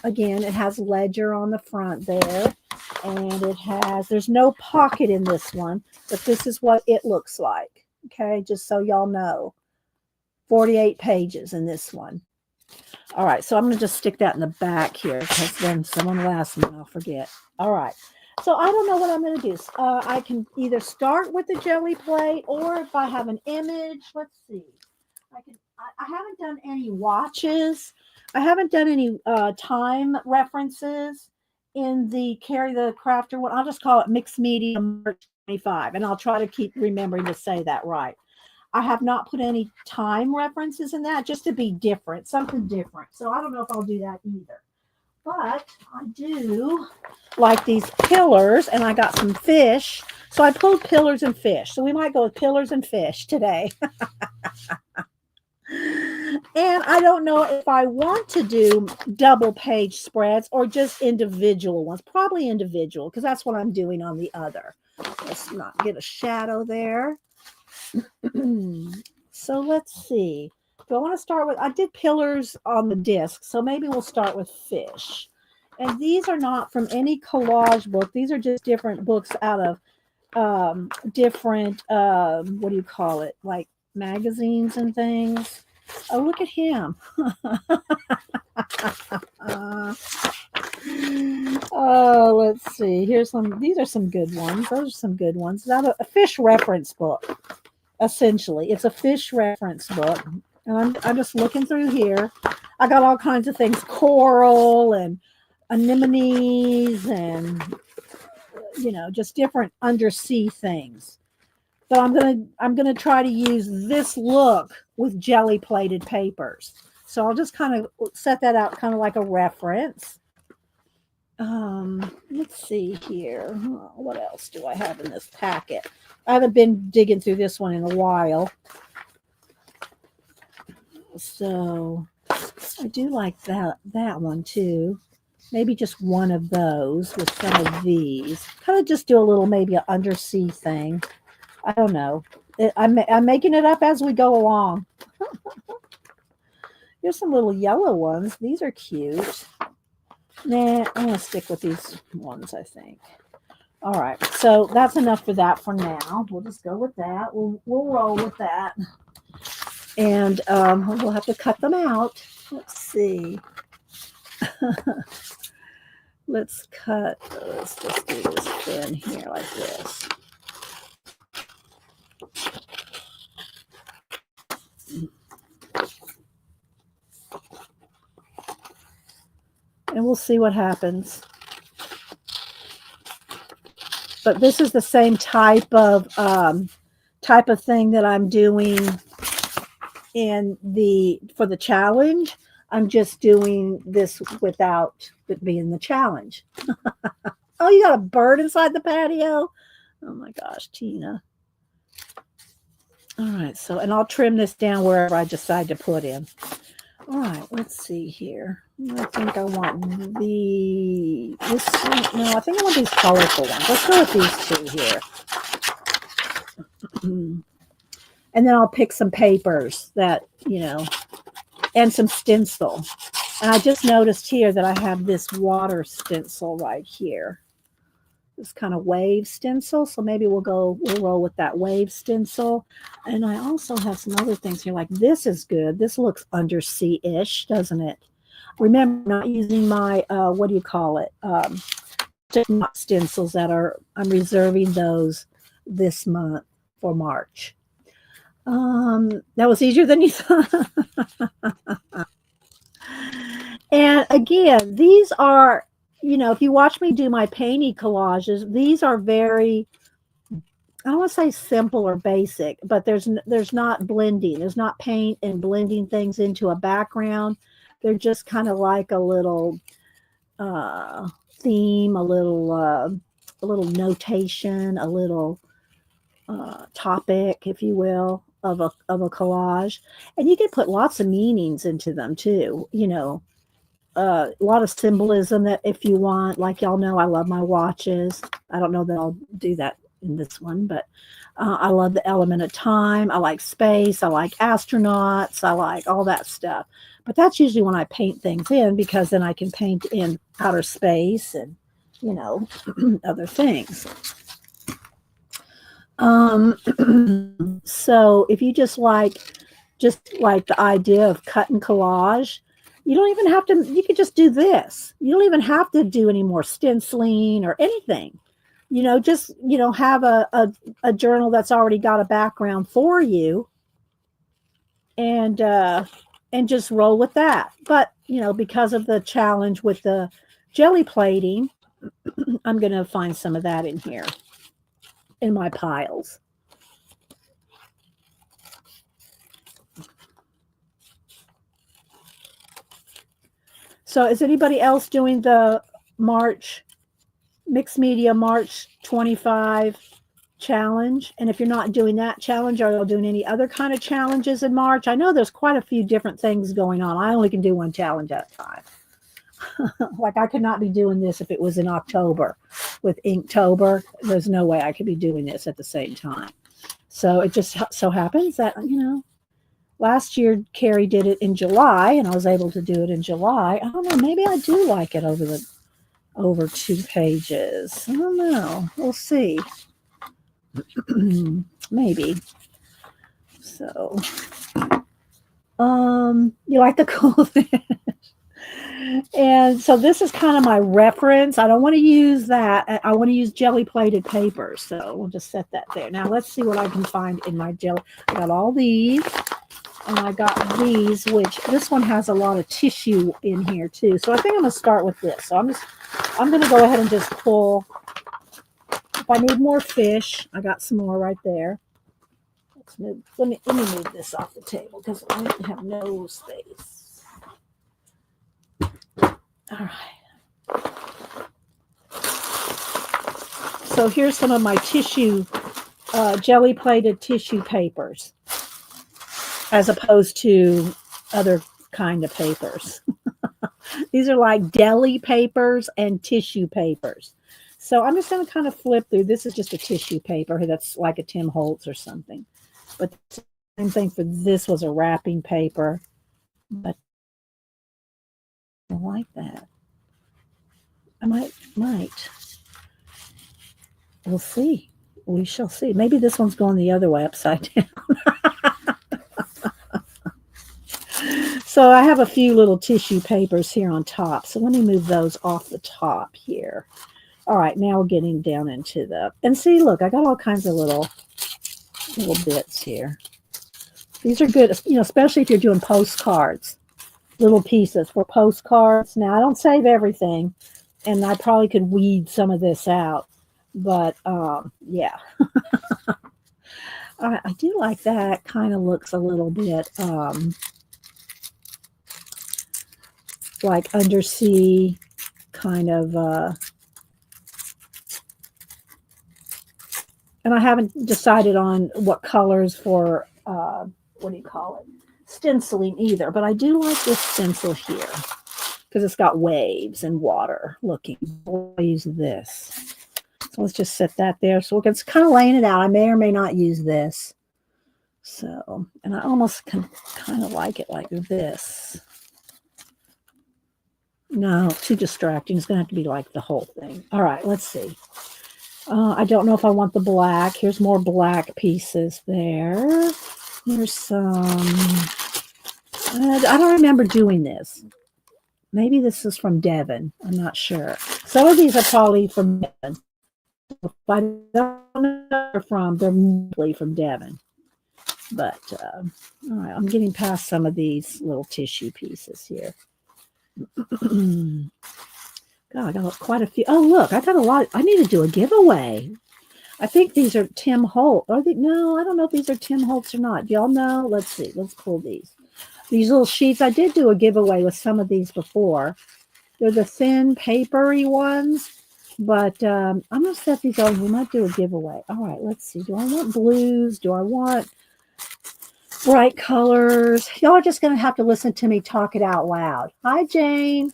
Again, it has ledger on the front there. And there's no pocket in this one, but this is what it looks like. Okay, just so y'all know. 48 pages in this one. All right, so I'm going to just stick that in the back here because then someone will ask me and I'll forget. All right, so I don't know what I'm going to do. I can either start with the Gelliplate, or if I have an image, let's see. I haven't done any watches. I haven't done any time references in the Carry the Crafter one. I'll just call it Mixed Media March 25, and I'll try to keep remembering to say that right. I have not put any time references in that, just to be different, something different. So I don't know if I'll do that either. But I do like these pillars, and I got some fish. So I pulled pillars and fish. So we might go with pillars and fish today. And I don't know if I want to do double page spreads or just individual ones. Probably individual, because that's what I'm doing on the other. Let's not get a shadow there. So let's see. Do I want to start with, I did pillars on the disc, so maybe we'll start with fish. And these are not from any collage book. These are just different books out of different, what do you call it? Like magazines and things. Oh, look at him. Oh, let's see. These are some good ones. Those are some good ones. It's a fish reference book, essentially. It's a fish reference book. And I'm just looking through here. I got all kinds of things, coral and anemones and, just different undersea things. But I'm gonna try to use this look with jelly plated papers. So I'll just kind of set that out kind of like a reference. Let's see here. What else do I have in this packet? I haven't been digging through this one in a while. So I do like that one too. Maybe just one of those with some of these. Kind of just do a little, maybe an undersea thing. I don't know. I'm making it up as we go along. Here's some little yellow ones. These are cute. Nah, I'm going to stick with these ones, I think. All right. So that's enough for that for now. We'll just go with that. We'll roll with that. And we'll have to cut them out. Let's see. Let's just do this thin here like this. And we'll see what happens. But this is the same type of type of thing that I'm doing for the challenge. I'm just doing this without it being the challenge. Oh, you got a bird inside the patio? Oh my gosh, Tina. All right, so, and I'll trim this down wherever I decide to put in. All right, let's see here. I think I want no, I think I want these colorful ones. Let's go with these two here. And then I'll pick some papers that, and some stencil. And I just noticed here that I have this water stencil right here. This kind of wave stencil. So maybe we'll roll with that wave stencil. And I also have some other things here. Like this is good. This looks undersea-ish, doesn't it? Remember, I'm not using my, what do you call it? Not stencils I'm reserving those this month for March. That was easier than you thought. And again, these are, if you watch me do my painting collages, these are very, I don't want to say simple or basic, but there's not blending. There's not paint and blending things into a background. They're just kind of like a little theme, a little notation, a little topic, if you will, of a collage. And you can put lots of meanings into them too, a lot of symbolism that if you want, like y'all know, I love my watches. I don't know that I'll do that in this one, but I love the element of time. I like space. I like astronauts. I like all that stuff. But that's usually when I paint things in, because then I can paint in outer space and, other things. So if you just like the idea of cut and collage, you don't even have to, you could just do this. You don't even have to do any more stenciling or anything. Just, have a journal that's already got a background for you and just roll with that. But, because of the challenge with the jelly plating, I'm going to find some of that in here in my piles. So is anybody else doing the Mixed Media March 25 challenge? And if you're not doing that challenge, are you doing any other kind of challenges in March? I know there's quite a few different things going on. I only can do one challenge at a time. Like I could not be doing this if it was in October with Inktober. There's no way I could be doing this at the same time. So it just so happens that, last year Carrie did it in July and I was able to do it in July. I don't know, maybe I do like it over 2 pages. I don't know. We'll see. Maybe. So you like the cool fish? And so this is kind of my reference. I don't want to use that. I want to use jelly plated paper. So we'll just set that there. Now let's see what I can find in my jelly. I got all these. And I got these, which this one has a lot of tissue in here too. So I think I'm going to start with this. So I'm going to go ahead and just pull. If I need more fish, I got some more right there. Let me move this off the table because I have no space. All right. So here's some of my tissue, jelly plated tissue papers, as opposed to other kind of papers. These are like deli papers and tissue papers. So I'm just going to kind of flip through. This is just a tissue paper that's like a Tim Holtz or something. But the same thing for this was a wrapping paper. But I like that. I might. We'll see. We shall see. Maybe this one's going the other way, upside down. So I have a few little tissue papers here on top. So let me move those off the top here. All right, now we're getting down into and see, look, I got all kinds of little bits here. These are good, especially if you're doing postcards, little pieces for postcards. Now, I don't save everything, and I probably could weed some of this out, but yeah. I do like that. Kind of looks a little bit like Undersea, kind of. And I haven't decided on what colors for, what do you call it? Stenciling either. But I do like this stencil here because it's got waves and water looking. I'll use this. So let's just set that there. So it's kind of laying it out. I may or may not use this. So, and I almost can kind of like it like this. No, too distracting. It's going to have to be like the whole thing. All right, let's see. I don't know if I want the black. Here's more black pieces there. Here's some. I don't remember doing this. Maybe this is from Devon. I'm not sure. Some of these are probably from Devon. If I don't know where they're from, they're mostly from Devon. But, all right, I'm getting past some of these little tissue pieces here. God, I got quite a few. Oh, look, I got a lot. I need to do a giveaway. I think these are Tim Holt. Are they? No, I don't know if these are Tim Holtz or not. Do y'all know? Let's see. Let's pull these. These little sheets. I did do a giveaway with some of these before. They're the thin, papery ones. But I'm going to set these on. We might do a giveaway. All right, let's see. Do I want blues? Do I want bright colors? Y'all are just going to have to listen to me talk it out loud. Hi, Jane.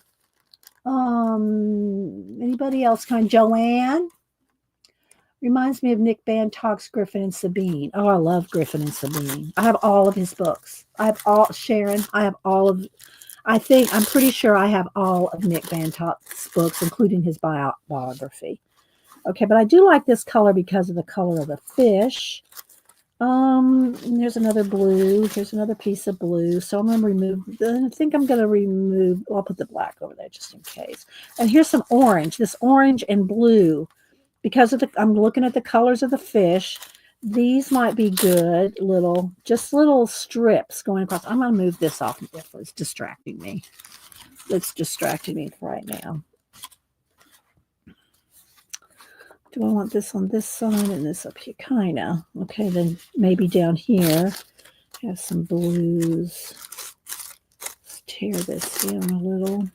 Anybody else? Joanne? Reminds me of Nick Bantock's Griffin and Sabine. Oh, I love Griffin and Sabine. I have all of his books. I have all, Sharon, I have all of, I'm pretty sure I have all of Nick Bantock's books, including his biography. Okay, but I do like this color because of the color of the fish. There's another blue. Here's another piece of blue. So I'm going to remove, I think I'm going to remove, I'll put the black over there just in case. And here's some orange, this orange and blue. Because of I'm looking at the colors of the fish. These might be good just little strips going across. I'm going to move this off. It's distracting me. It's distracting me right now. Do I want this on this side and this up here? Kind of. Okay, then maybe down here have some blues. Let's tear this down a little.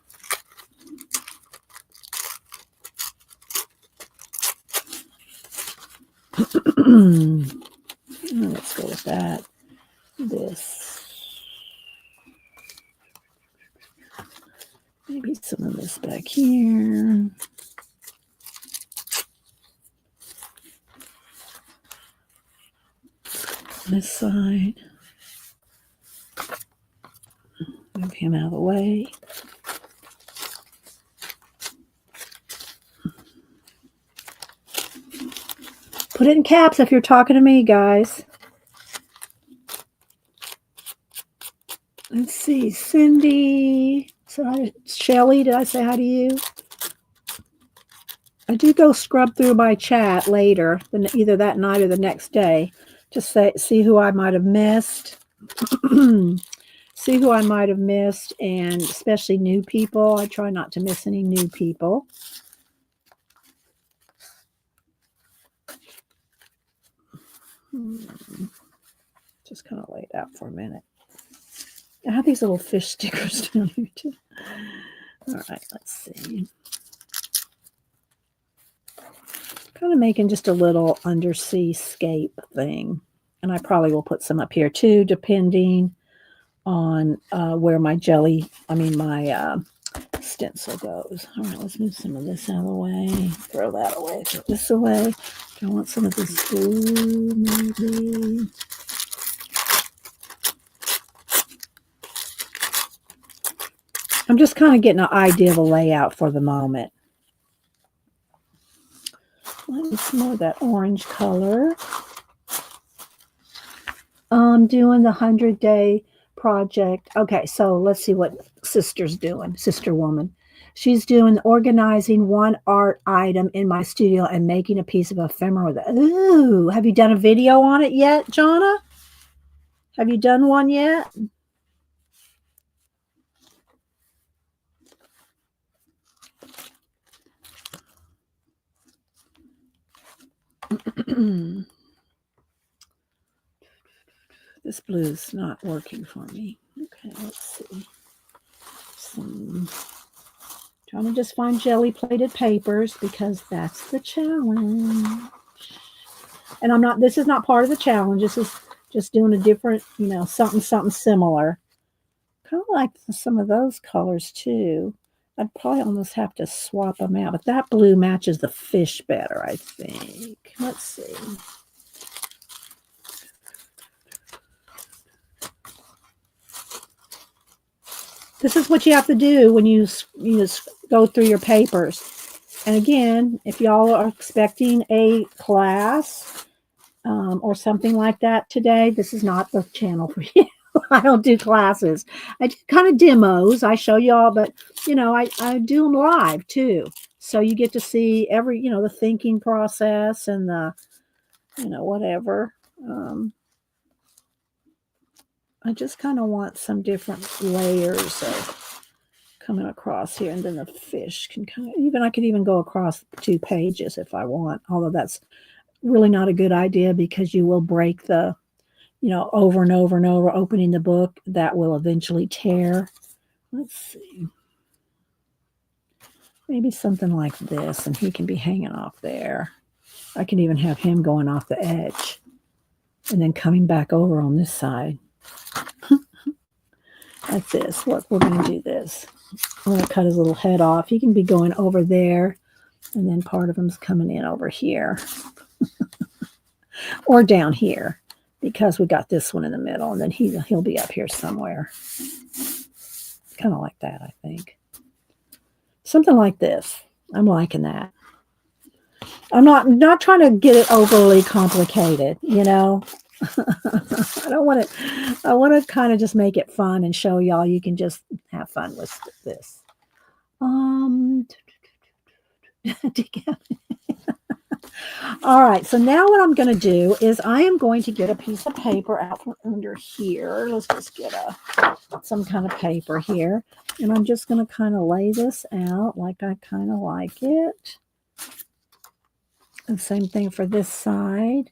Let's go with that. This. Maybe some of this back here. This side. Move him out of the way. Put it in caps if you're talking to me, guys. Let's see. Cindy. Shelly, did I say hi to you? I do go scrub through my chat later, either that night or the next day, to see who I might have missed. See who I might have missed, and especially new people. I try not to miss any new people. Just kind of lay it out for a minute. I have these little fish stickers down here too. All right, let's see. Kind of making just a little undersea scape thing. And I probably will put some up here too, depending on where my stencil goes. All right, let's move some of this out of the way. Throw that away. Throw this away. Do I want some of this blue, maybe? I'm just kind of getting an idea of a layout for the moment. Let me some more of that orange color. I'm doing the 100-day project. Okay, so let's see what Sister's doing, Sister Woman. She's doing organizing one art item in my studio and making a piece of ephemera with it. Ooh, have you done a video on it yet, Jonna? Have you done one yet? This blue's not working for me. Okay, let's see. Trying to just find jelly plated papers because that's the challenge. And I'm not, this is not part of the challenge. This is just doing a different, you know, something similar. Kind of like some of those colors too. I'd probably almost have to swap them out, but that blue matches the fish better, I think. Let's see. This is what you have to do when you just go through your papers. And again, if y'all are expecting a class or something like that today, this is not the channel for you. I don't do classes. I do kind of demos. I show y'all, but, you know, I do them live too. So you get to see every, you know, the thinking process and the, you know, whatever. I just kind of want some different layers of coming across here, and then the fish can kind of, even I could even go across 2 pages if I want, although that's really not a good idea because you will break the, you know, over and over and over opening the book. That will eventually tear. Let's see. Maybe something like this, and he can be hanging off there. I can even have him going off the edge and then coming back over on this side. Like this. Look, we're going to do this. I'm going to cut his little head off. He can be going over there, and then part of him's coming in over here. Or down here, because we got this one in the middle, and then he'll be up here somewhere. Kind of like that, I think. Something like this. I'm liking that. I'm not trying to get it overly complicated, you know. I don't want it. I want to kind of just make it fun and show y'all you can just have fun with this. All right, so now what I'm going to do is I am going to get a piece of paper out from under here. Let's just get some kind of paper here, and I'm just going to kind of lay this out like I kind of like it. And same thing for this side.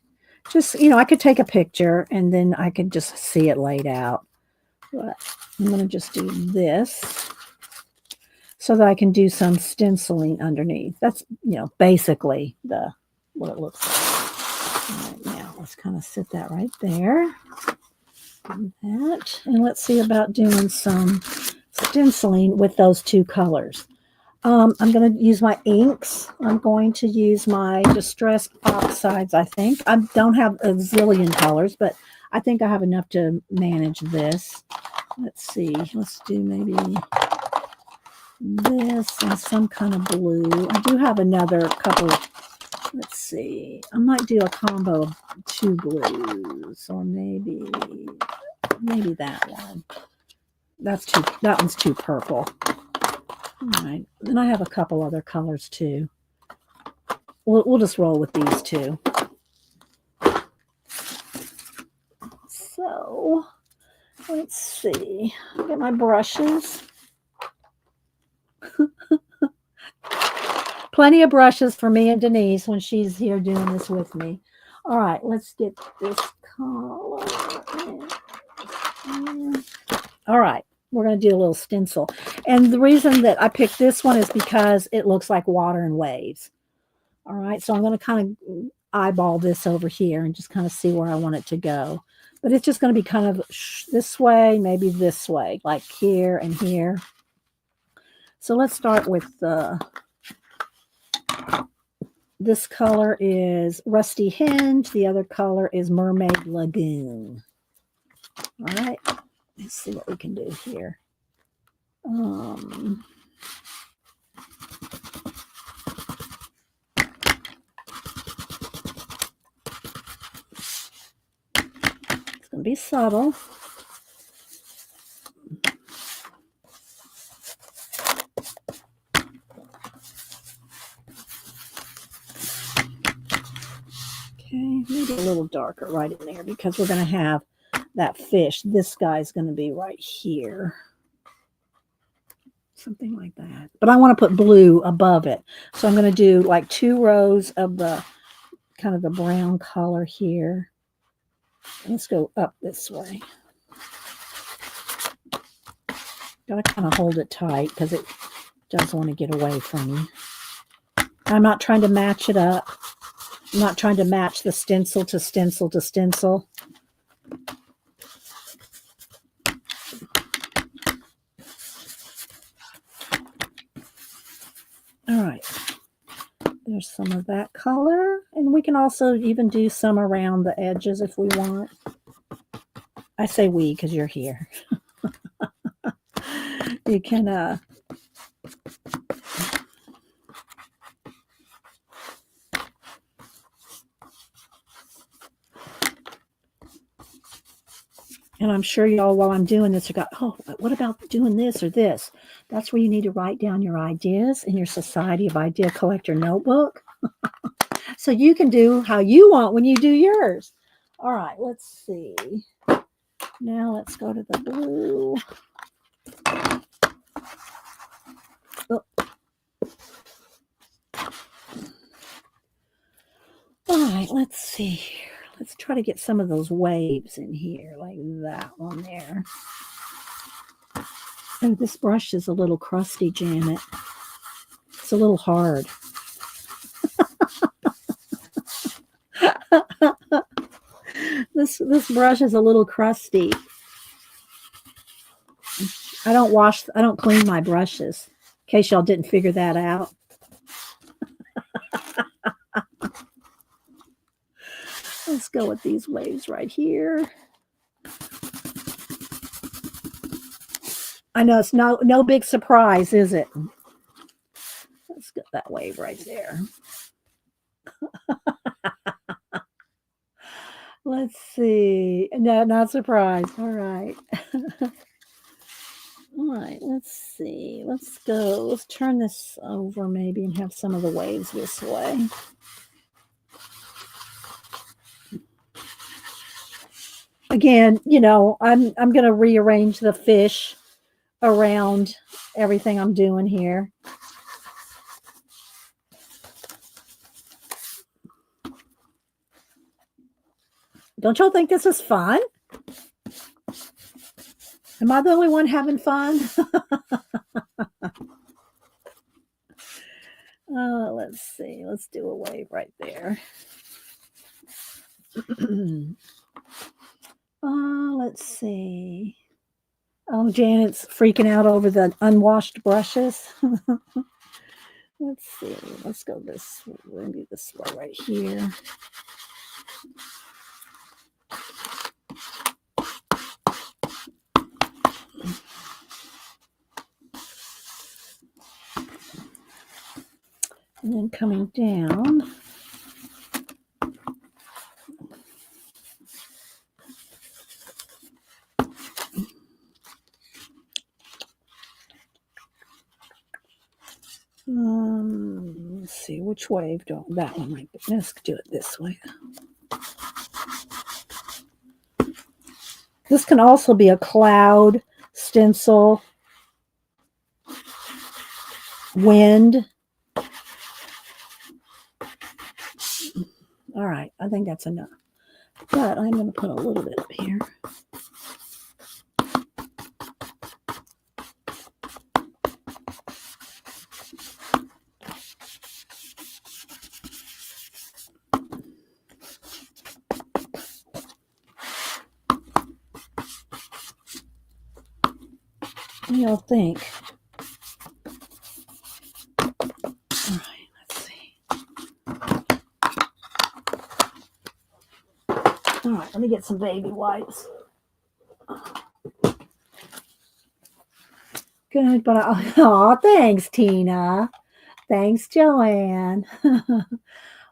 Just, you know, I could take a picture and then I could just see it laid out. But I'm going to just do this so that I can do some stenciling underneath. That's, you know, basically what it looks like. All right, now let's kind of sit that right there. Do that. And let's see about doing some stenciling with those 2 colors. I'm going to use my inks. I'm going to use my Distress Oxides, I think. I don't have a zillion colors, but I think I have enough to manage this. Let's see. Let's do maybe this and some kind of blue. I do have another couple. Let's see. I might do a combo of 2 blues, or maybe that one. That one's too purple. All right, then I have a couple other colors too. We'll just roll with these 2. So let's see. Get my brushes. Plenty of brushes for me and Denise when she's here doing this with me. All right, let's get this color. All right. We're going to do a little stencil. And the reason that I picked this one is because it looks like water and waves. All right. So I'm going to kind of eyeball this over here and just kind of see where I want it to go. But it's just going to be kind of this way, maybe this way, like here and here. So let's start with this color is Rusty Hinge. The other color is Mermaid Lagoon. All right. Let's see what we can do here. It's going to be subtle. Okay, maybe a little darker right in there because we're going to have that fish. This guy's going to be right here. Something like that. But I want to put blue above it. So I'm going to do like 2 rows of the kind of the brown color here. Let's go up this way. Gotta kind of hold it tight because it does want to get away from me. I'm not trying to match it up. I'm not trying to match the stencil to stencil to stencil. All right. There's some of that color. And we can also even do some around the edges if we want. I say we because you're here. You can and I'm sure y'all, while I'm doing this, you got, oh, what about doing this or this? That's where you need to write down your ideas in your Society of Idea Collector notebook. So you can do how you want when you do yours. All right, let's see. Now let's go to the blue. Oh. All right, let's see here. Let's try to get some of those waves in here, like that one there. Oh, this brush is a little crusty, Janet. It's a little hard. This brush is a little crusty. I don't clean my brushes, in case y'all didn't figure that out. Let's go with these waves right here. I know it's no big surprise, is it? Let's get that wave right there. Let's see. No, not surprised. All right. All right, let's see. Let's go. Let's turn this over maybe and have some of the waves this way. Again, you know, I'm going to rearrange the fish around everything I'm doing here. Don't y'all think this is fun? Am I the only one having fun? Let's see. Let's do a wave right there. Let's see. Oh, Janet's freaking out over the unwashed brushes. Let's see. Let's go this way. Maybe this way right here. And then coming down. Let's see, which wave do that one might be. Let's do it this way. This can also be a cloud, stencil, wind. All right, I think that's enough. But I'm going to put a little bit up here. What do y'all think? All right, let's see. All right, let me get some baby wipes. Good, but oh, thanks, Tina. Thanks, Joanne.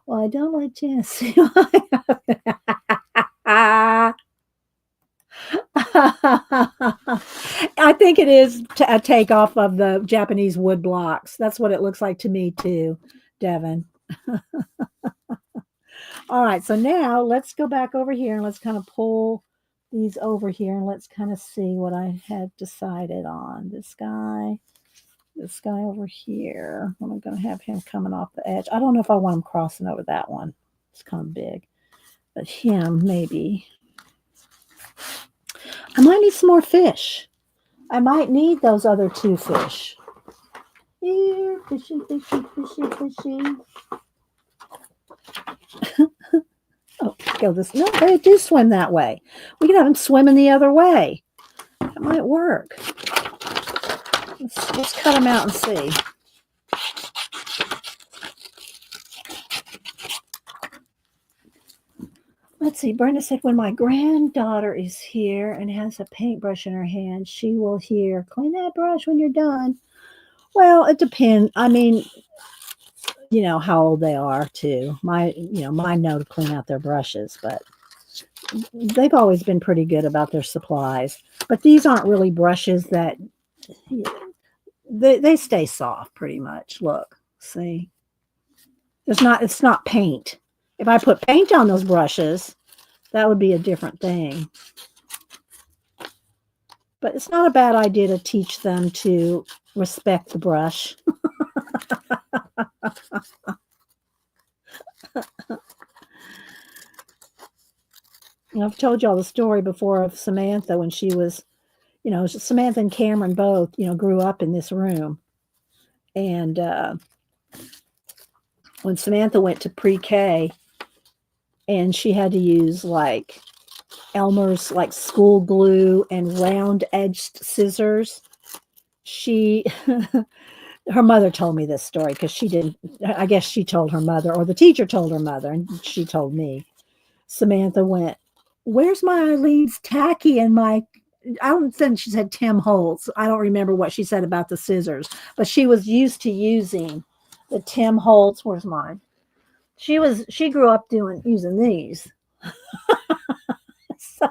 Well, I don't like Jesse. I think it is a takeoff of the Japanese wood blocks. That's what it looks like to me too, Devin. All right, so now let's go back over here and let's kind of pull these over here and let's kind of see what I had decided on. This guy over here. I'm going to have him coming off the edge. I don't know if I want him crossing over that one. It's kind of big. But him, maybe. I might need some more fish. I might need those other 2 fish. Here, fishy, fishy, fishy, fishy. Oh, go this. No, they do swim that way. We can have them swimming the other way. That might work. Let's cut them out and see. Let's see. Brenda said, when my granddaughter is here and has a paintbrush in her hand, she will hear, clean that brush when you're done. Well, it depends. I mean, you know how old they are too. Mine know to clean out their brushes, but they've always been pretty good about their supplies. But these aren't really brushes that they stay soft pretty much. Look, see, it's not paint. If I put paint on those brushes, that would be a different thing. But it's not a bad idea to teach them to respect the brush. I've told y'all the story before of Samantha when she was, Samantha and Cameron both, grew up in this room. And when Samantha went to pre-K and she had to use like Elmer's like school glue and round edged scissors, her mother told me this story because she didn't, I guess she told her mother or the teacher told her mother and she told me. Samantha went, where's my Eileen's tacky and my, I don't think she said Tim Holtz. I don't remember what she said about the scissors, but she was used to using the Tim Holtz. Where's mine? She grew up using these. So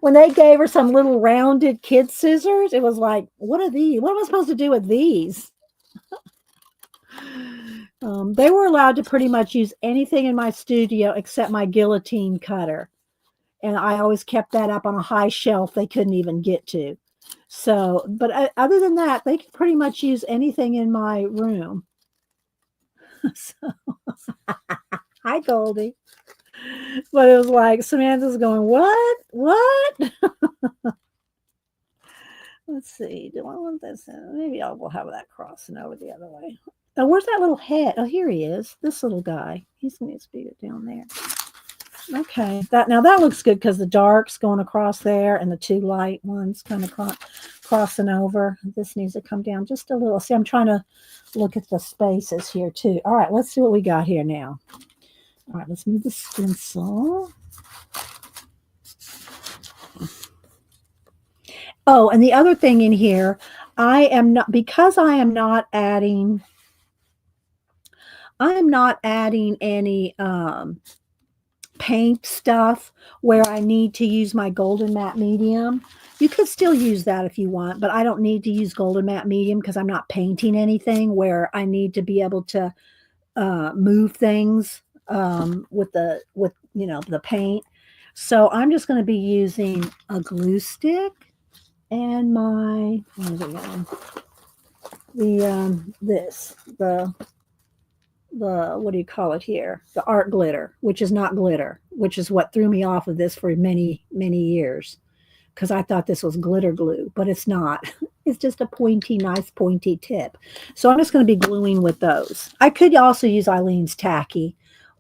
when they gave her some little rounded kid scissors, it was like, what are these? What am I supposed to do with these? They were allowed to pretty much use anything in my studio except my guillotine cutter. And I always kept that up on a high shelf they couldn't even get to. So, but other than that, they could pretty much use anything in my room. So, hi, Goldie. But it was like Samantha's going, what? Let's see. Do I want this? Maybe I will have that crossing over the other way. Oh, where's that little head? Oh, here he is. This little guy. He's going to be down there. Okay. That looks good because the dark's going across there and the 2 light ones kind of crossing over. This needs to come down just a little. See, I'm trying to look at the spaces here too. All right. Let's see what we got here now. All right. Let's move the stencil. Oh, and the other thing in here, I am not adding any paint stuff where I need to use my golden matte medium. You could still use that if you want, but I don't need to use golden matte medium because I'm not painting anything where I need to be able to move things with the paint. So I'm just going to be using a glue stick and my the what do you call it here? The art glitter, which is not glitter, which is what threw me off of this for many, many years. Because I thought this was glitter glue, but it's not. It's just a nice pointy tip. So I'm just going to be gluing with those. I could also use Eileen's tacky.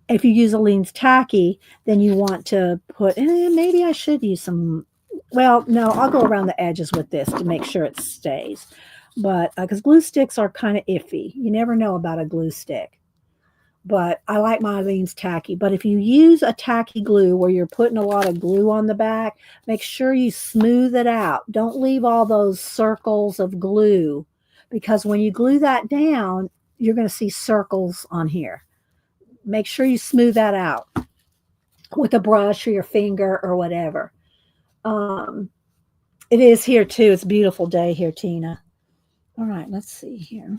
If you use Eileen's tacky, then you want to put, maybe I should use some, well, no, I'll go around the edges with this to make sure it stays. But because glue sticks are kind of iffy. You never know about a glue stick. But I like my Eileen's tacky. But if you use a tacky glue where you're putting a lot of glue on the back, make sure you smooth it out. Don't leave all those circles of glue because when you glue that down, you're going to see circles on here. Make sure you smooth that out with a brush or your finger or whatever. It is here too. It's a beautiful day here, Tina. All right, let's see here.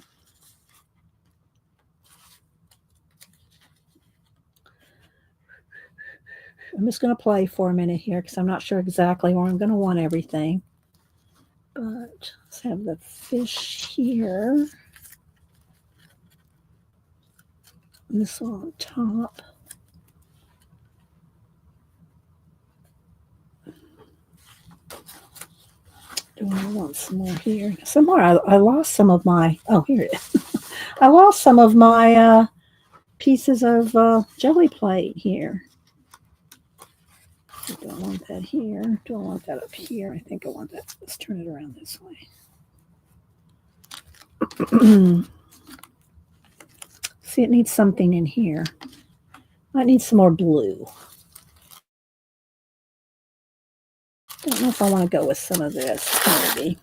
I'm just going to play for a minute here because I'm not sure exactly where I'm going to want everything. But let's have the fish here. This one on top. I want some more here. Somewhere I lost some of my, oh, here it is. I lost some of my pieces of Gelliplate here. Do I want that here? Do I want that up here? I think I want that. Let's turn it around this way. See, it needs something in here. I need some more blue. Don't know if I want to go with some of this, maybe.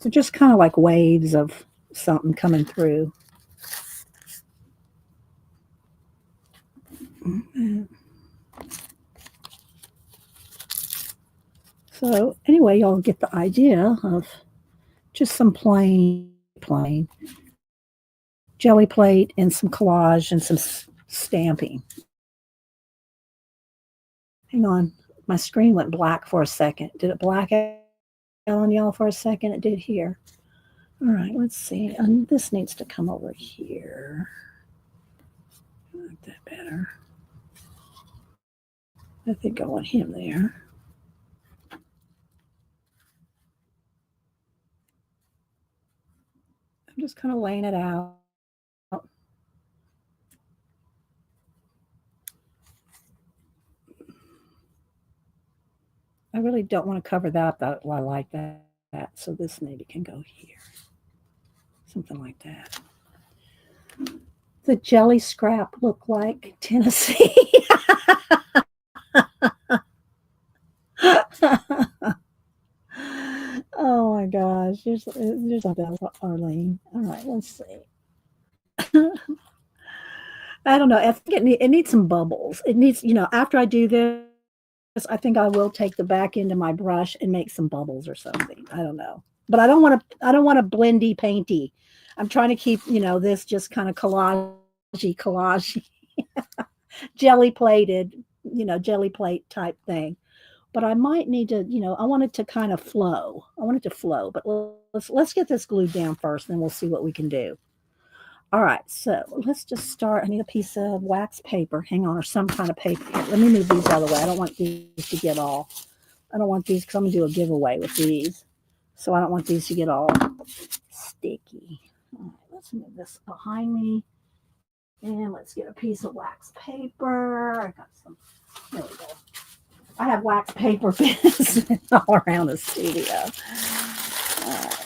So just kind of like waves of something coming through. So anyway, y'all get the idea of just some plain Gelliplate and some collage and some stamping. Hang on, my screen went black for a second. Did it black out on y'all for a second? It did here. All right, let's see. And this needs to come over here. I like that better. I think I want him there. I'm just kind of laying it out. I really don't want to cover that. I like that. So this maybe can go here. Something like that. The jelly scrap look like Tennessee. Oh my gosh. There's a bell, Arlene. All right, let's see. I don't know. I think it needs some bubbles. It needs, after I do this, I think I will take the back end of my brush and make some bubbles or something. I don't know. But I don't want to blendy painty. I'm trying to keep, this just kind of collage jelly plated, jelly plate type thing. But I might need to, I want it to kind of flow. I want it to flow. But let's get this glued down first, and then we'll see what we can do. All right, so let's just start. I need a piece of wax paper. Hang on, or some kind of paper. Here, let me move these out of the way. I don't want these to get all. I don't want these because I'm going to do a giveaway with these. So I don't want these to get all sticky. All right, let's move this behind me. And let's get a piece of wax paper. I got some. There we go. I have wax paper pins all around the studio. All right.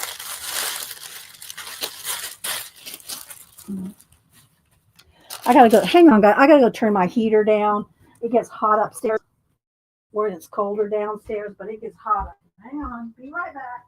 I gotta go. Hang on, guys. I gotta go turn my heater down. It gets hot upstairs, where it's colder downstairs, but it gets hot. Hang on. Be right back.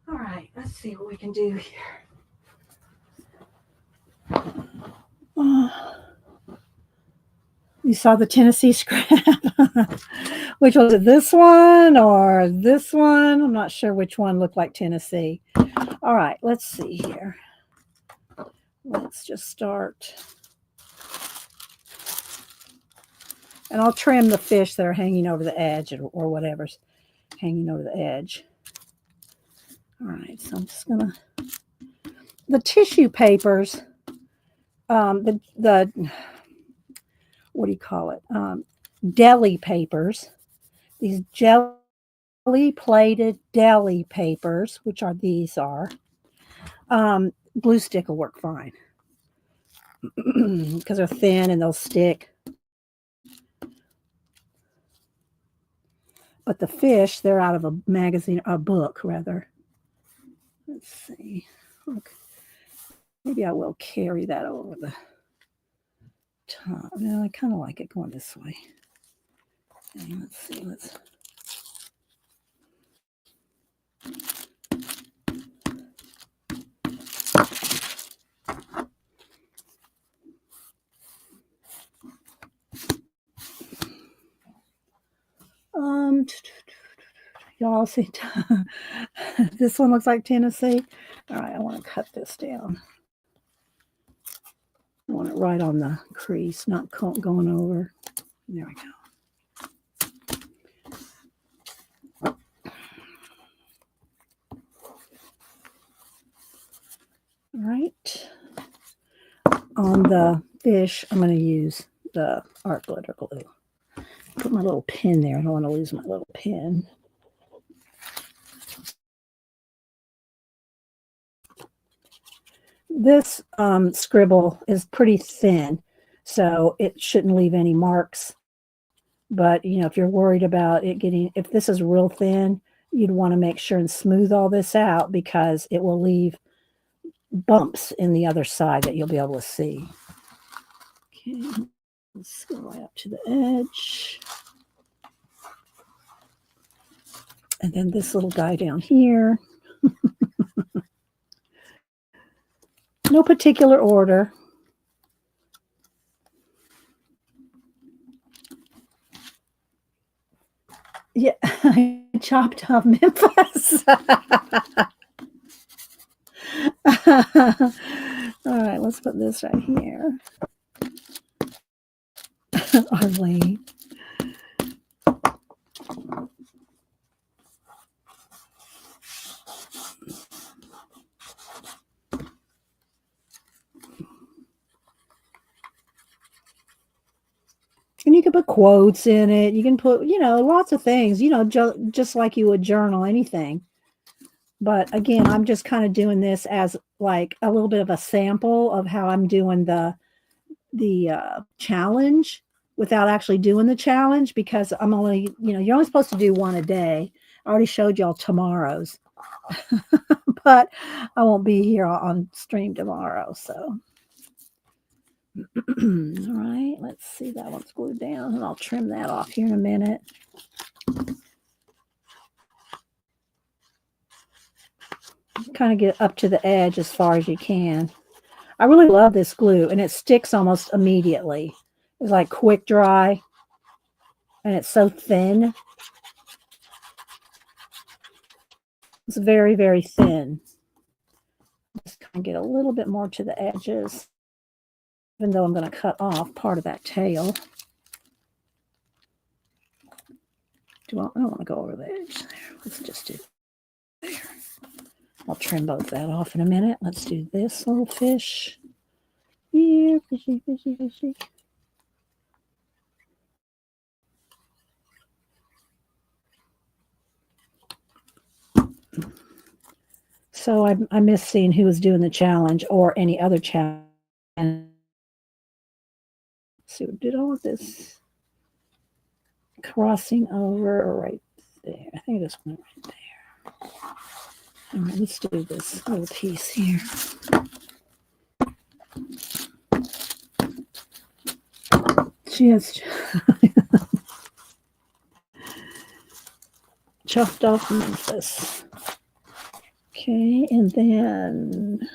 All right, let's see what we can do here. You saw the Tennessee scrap. Which was it, this one or this one? I'm not sure which one looked like Tennessee. All right, let's see here. Let's just start. And I'll trim the fish that are hanging over the edge or whatever's hanging over the edge. All right, so I'm just gonna, the tissue papers, the what do you call it? Deli papers, these jelly plated deli papers, which are these are, glue stick will work fine because they're thin and they'll stick. But the fish, they're out of a magazine, a book rather. Let's see. Okay. Maybe I will carry that over the top. No, I kind of like it going this way. Okay, let's see. Y'all see, this one looks like Tennessee. All right, I want to cut this down. I want it right on the crease, not going over. There we go. All right. On the fish, I'm going to use the art glitter glue. Put my little pin there. I don't want to lose my little pin. This scribble is pretty thin, so it shouldn't leave any marks. But, you know, if you're worried about it getting, if this is real thin, you'd want to make sure and smooth all this out because it will leave bumps in the other side that you'll be able to see. Okay, let's go right up to the edge. And then this little guy down here. No particular order. Yeah, I chopped off Memphis. All right, let's put this right here. Arlene. And you can put quotes in it. You can put, you know, lots of things, you know, just like you would journal anything. But again, I'm just kind of doing this as like a little bit of a sample of how I'm doing the challenge without actually doing the challenge because I'm only, you know, you're only supposed to do one a day. I already showed y'all tomorrow's, but I won't be here on stream tomorrow. So, all right, let's see. That one's glued down and I'll trim that off here in a minute. Kind of get up to the edge as far as you can. I really love this glue and it sticks almost immediately. It's like quick dry and it's so thin. It's very, very thin. Just kind of get a little bit more to the edges, even though I'm going to cut off part of that tail. I don't want to go over the edge there. Let's just do there. I'll trim both that off in a minute. Let's do this little fish. Here, fishy, fishy, fishy. So I miss seeing who was doing the challenge or any other challenge. And see what did all of this crossing over right there. I think this went right there. All right, let's do this little piece here. Just chopped off Memphis. Okay, and then,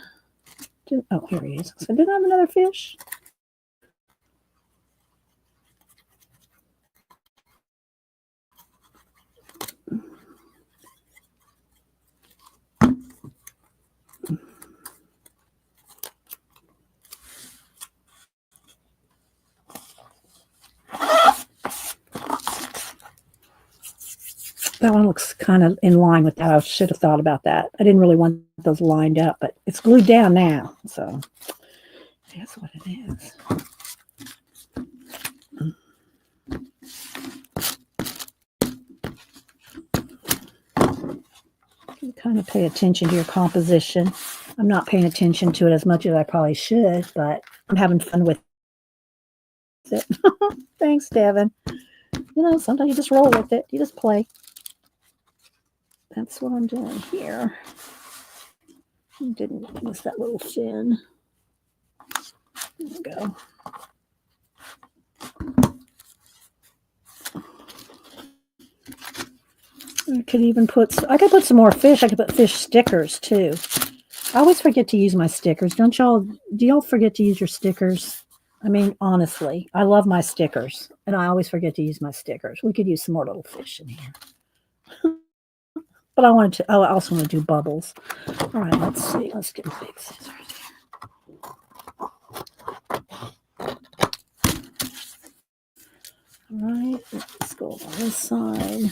oh, here he is. So did I have another fish? That one looks kind of in line with that. I should have thought about that. I didn't really want those lined up, but it's glued down now. So that's what it is. You kind of pay attention to your composition. I'm not paying attention to it as much as I probably should, but I'm having fun with it. Thanks, Devin. You know, sometimes you just roll with it. You just play. That's what I'm doing here. I didn't miss that little fin. There we go. I could even I could put some more fish. I could put fish stickers too. I always forget to use my stickers. Don't y'all? Do y'all forget to use your stickers? I mean, honestly, I love my stickers, and I always forget to use my stickers. We could use some more little fish in here. But I wanted to, oh, I also want to do bubbles. All right, let's see. Let's get big scissors. All right, let's go on this side.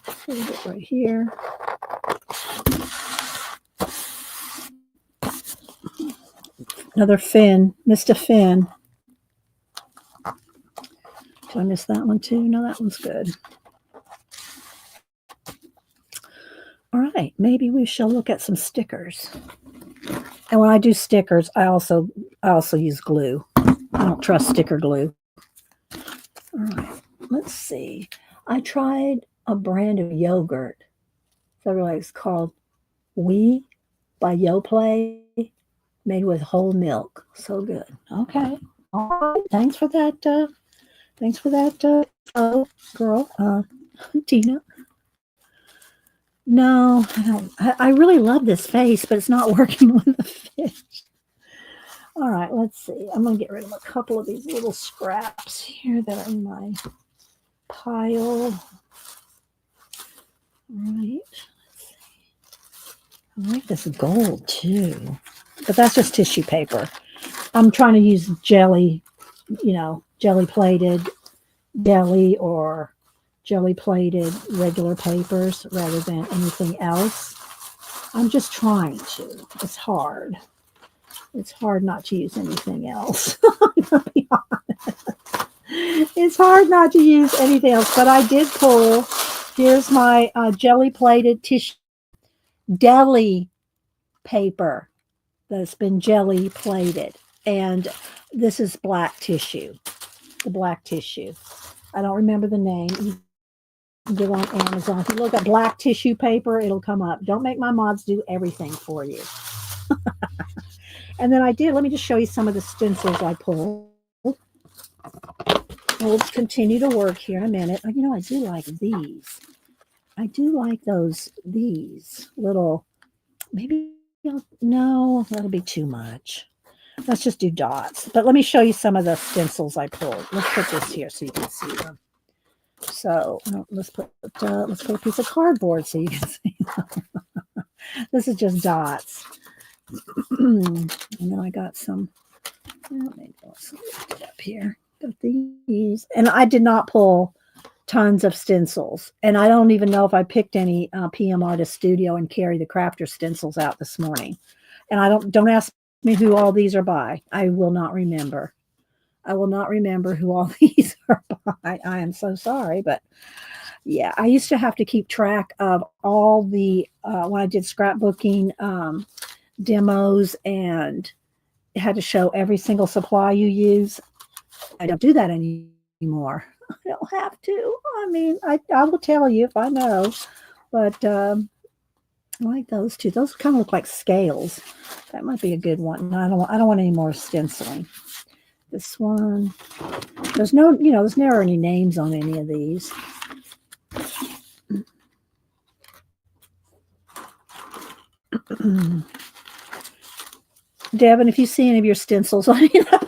Put it right here. Another fin. Missed a fin. Did I miss that one too? No, that one's good. All right, maybe we shall look at some stickers. And when I do stickers, I also use glue. I don't trust sticker glue. All right, let's see. I tried a brand of yogurt. So it's called We by Yoplait, made with whole milk. So good. Okay. All right. Thanks for that. Girl, Tina. No, I don't. I really love this face, but it's not working with the fish. All right, let's see. I'm going to get rid of a couple of these little scraps here that are in my pile. All right. Let's see. I like this gold too, but that's just tissue paper. I'm trying to use jelly, jelly plated deli or jelly plated regular papers rather than anything else. I'm just trying to. It's hard. It's hard not to use anything else. I'm gonna be honest. It's hard not to use anything else, but I did pull. Here's my jelly plated tissue deli paper that's been jelly plated, and this is black tissue. The black tissue. I don't remember the name. You can get on Amazon. If you look at black tissue paper, it'll come up. Don't make my mods do everything for you. And then I did. Let me just show you some of the stencils I pulled. We'll continue to work here in a minute. I do like these. I do like these little, maybe, no, that'll be too much. Let's just do dots. But let me show you some of the stencils I pulled. Let's put this here so you can see them. So let's put a piece of cardboard so you can see them. This is just dots. And then I got some, maybe let's get up here. Got these. And I did not pull tons of stencils. And I don't even know if I picked any PMArtistStudio and CeriTheCrafter stencils out this morning. And don't ask me who all these are by. I will not remember. I will not remember who all these are by. I am so sorry, but yeah, I used to have to keep track of all the when I did scrapbooking demos, and it had to show every single supply you use. I don't do that anymore. I don't have to. I mean, I will tell you if I know, but I like those two. Those kind of look like scales. That might be a good one. I don't want any more stenciling. This one. There's never any names on any of these. Devin, if you see any of your stencils, let me know.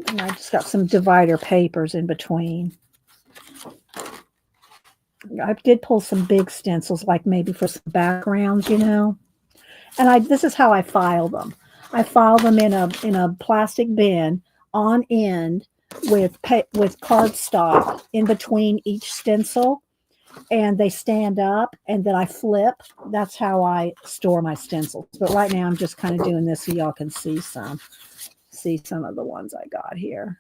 And I just got some divider papers in between. I did pull some big stencils, like maybe for some backgrounds, And this is how I file them. I file them in a plastic bin on end with cardstock in between each stencil, and they stand up, and then I flip. That's how I store my stencils. But right now I'm just kind of doing this so y'all can see some of the ones I got here.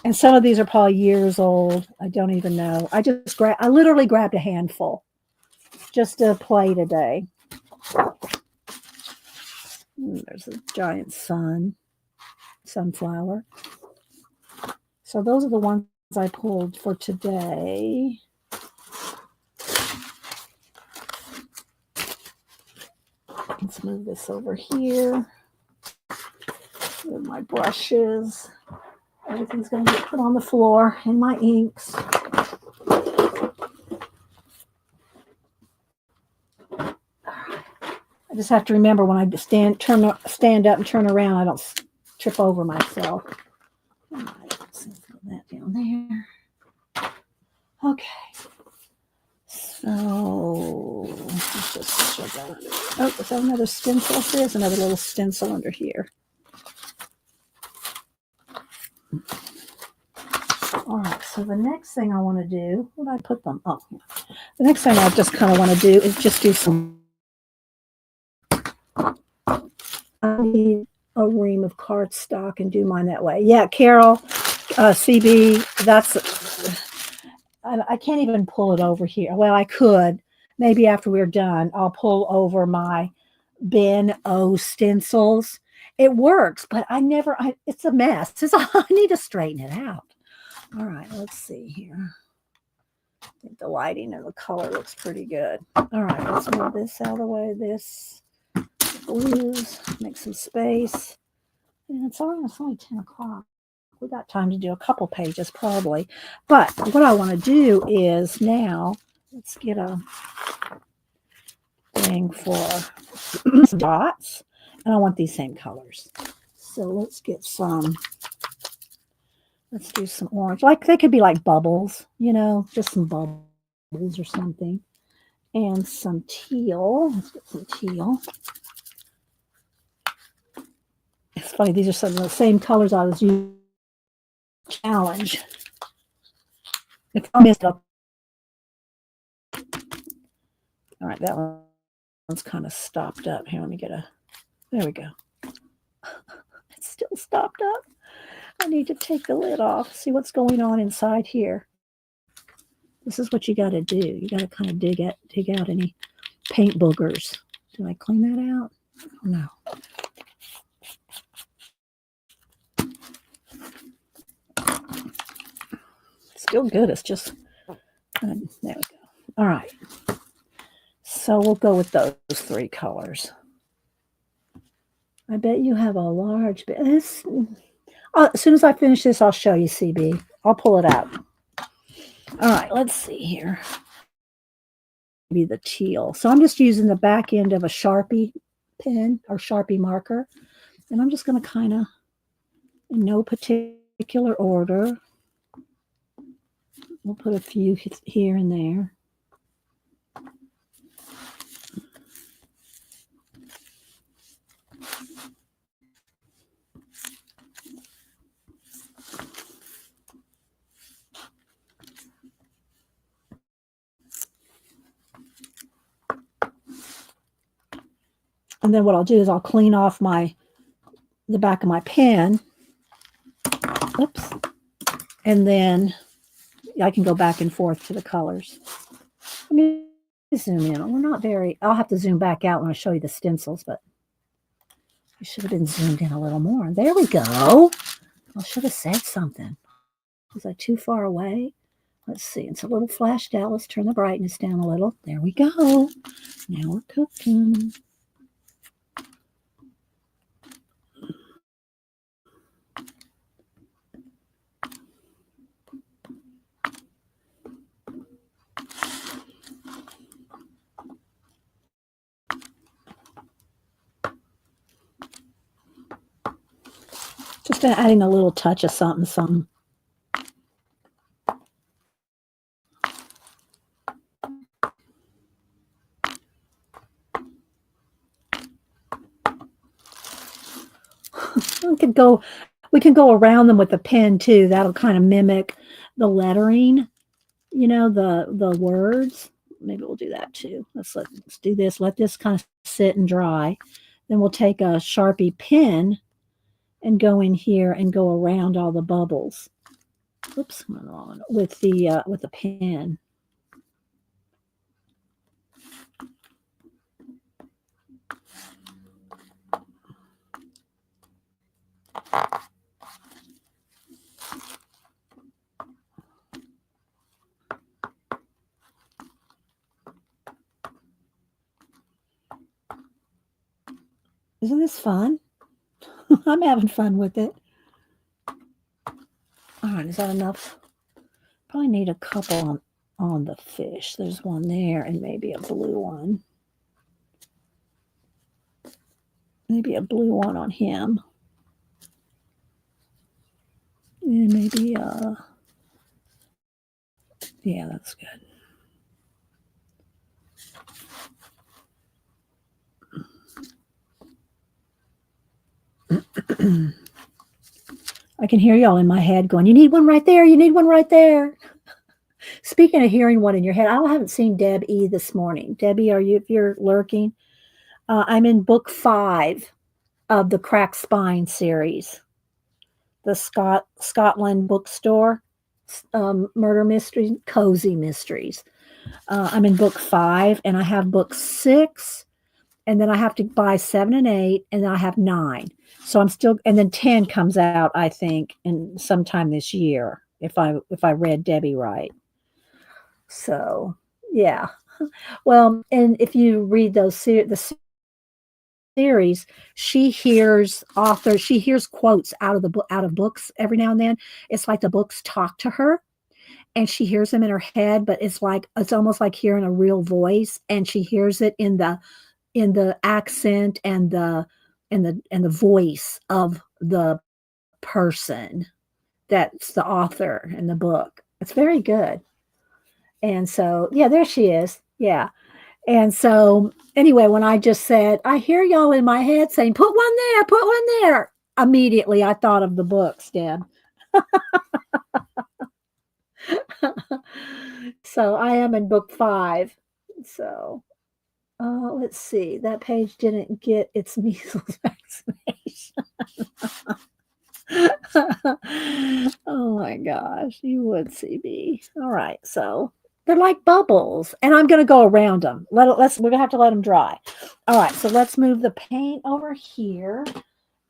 And some of these are probably years old. I don't even know. I literally grabbed a handful just to play today. There's a giant sunflower. So those are the ones I pulled for today. Let's move this over here with my brushes. Everything's going to get put on the floor, and my inks. I just have to remember when I stand up and turn around, I don't trip over myself. All right, let's put that down there. Okay. So let's just show that. Oh, is that another stencil? There's another little stencil under here. All right, so the next thing I want to do, where did I put them? Oh, the next thing I just kind of want to do is just do some. I need a ream of cardstock and do mine that way. Yeah, Carol, CB, I can't even pull it over here. Well, I could. Maybe after we're done, I'll pull over my bin O stencils. It works, but it's a mess. I need to straighten it out. All right, let's see here. I think the lighting and the color looks pretty good. All right, let's move this out of the way. This blues, make some space. And it's only 10 o'clock. We got time to do a couple pages probably. But what I want to do is now, let's get a thing for dots. And I want these same colors. So let's get some. Let's do some orange. Like they could be like bubbles, just some bubbles or something. And some teal. Let's get some teal. It's funny, these are some of the same colors I was using. Challenge. If I missed up. All right, that one's kind of stopped up. Here, let me get there we go. It's still stopped up. I need to take the lid off, see what's going on inside here. This is what you got to do. You got to kind of dig out any paint boogers. Did I clean that out? Oh, no. Still good. It's just, there we go. All right. So we'll go with those three colors. I bet you have a large bit. As soon as I finish this, I'll show you, CB. I'll pull it out. All right, let's see here. Maybe the teal. So I'm just using the back end of a Sharpie pen or Sharpie marker. And I'm just going to kind of, in no particular order, we'll put a few here and there. And then what I'll do is I'll clean off the back of my pen. Oops. And then I can go back and forth to the colors. Let me zoom in. We're not very, I'll have to zoom back out when I show you the stencils, but I should have been zoomed in a little more. There we go. I should have said something. Was I too far away? Let's see. It's a little flashed out. Let's turn the brightness down a little. There we go. Now we're cooking. Just adding a little touch of something. We can go around them with the pen too. That'll kind of mimic the lettering, the words. Maybe we'll do that too. Let's do this. Let this kind of sit and dry. Then we'll take a Sharpie pen and go in here and go around all the bubbles. Oops, went on with the pen. Isn't this fun? I'm having fun with it. All right, is that enough? Probably need a couple on the fish. There's one there and maybe a blue one. maybe a blue one on him. And maybe, yeah, that's good. I can hear y'all in my head going, you need one right there. You need one right there. Speaking of hearing one in your head, I haven't seen Deb E this morning. Debbie, if you're lurking? I'm in book 5 of the Cracked Spine series, the Scotland bookstore, murder mysteries, cozy mysteries. I'm in book 5, and I have book 6, and then I have to buy 7 and 8, and then I have 9. So I'm still, and then 10 comes out, I think, in sometime this year, if I read Debbie right. So yeah. Well, and if you read the series, she hears quotes out of books every now and then. It's like the books talk to her, and she hears them in her head, but it's almost like hearing a real voice, and she hears it in the accent and the voice of the person that's the author in the book. It's very good. And so, yeah, there she is. Yeah. And so, anyway, when I just said, I hear y'all in my head saying, put one there, immediately I thought of the books, Deb. So I am in book 5. So let's see. That page didn't get its measles vaccination. Oh my gosh, you would see me. All right, so they're like bubbles, and I'm going to go around them. We're going to have to let them dry. All right, so let's move the paint over here,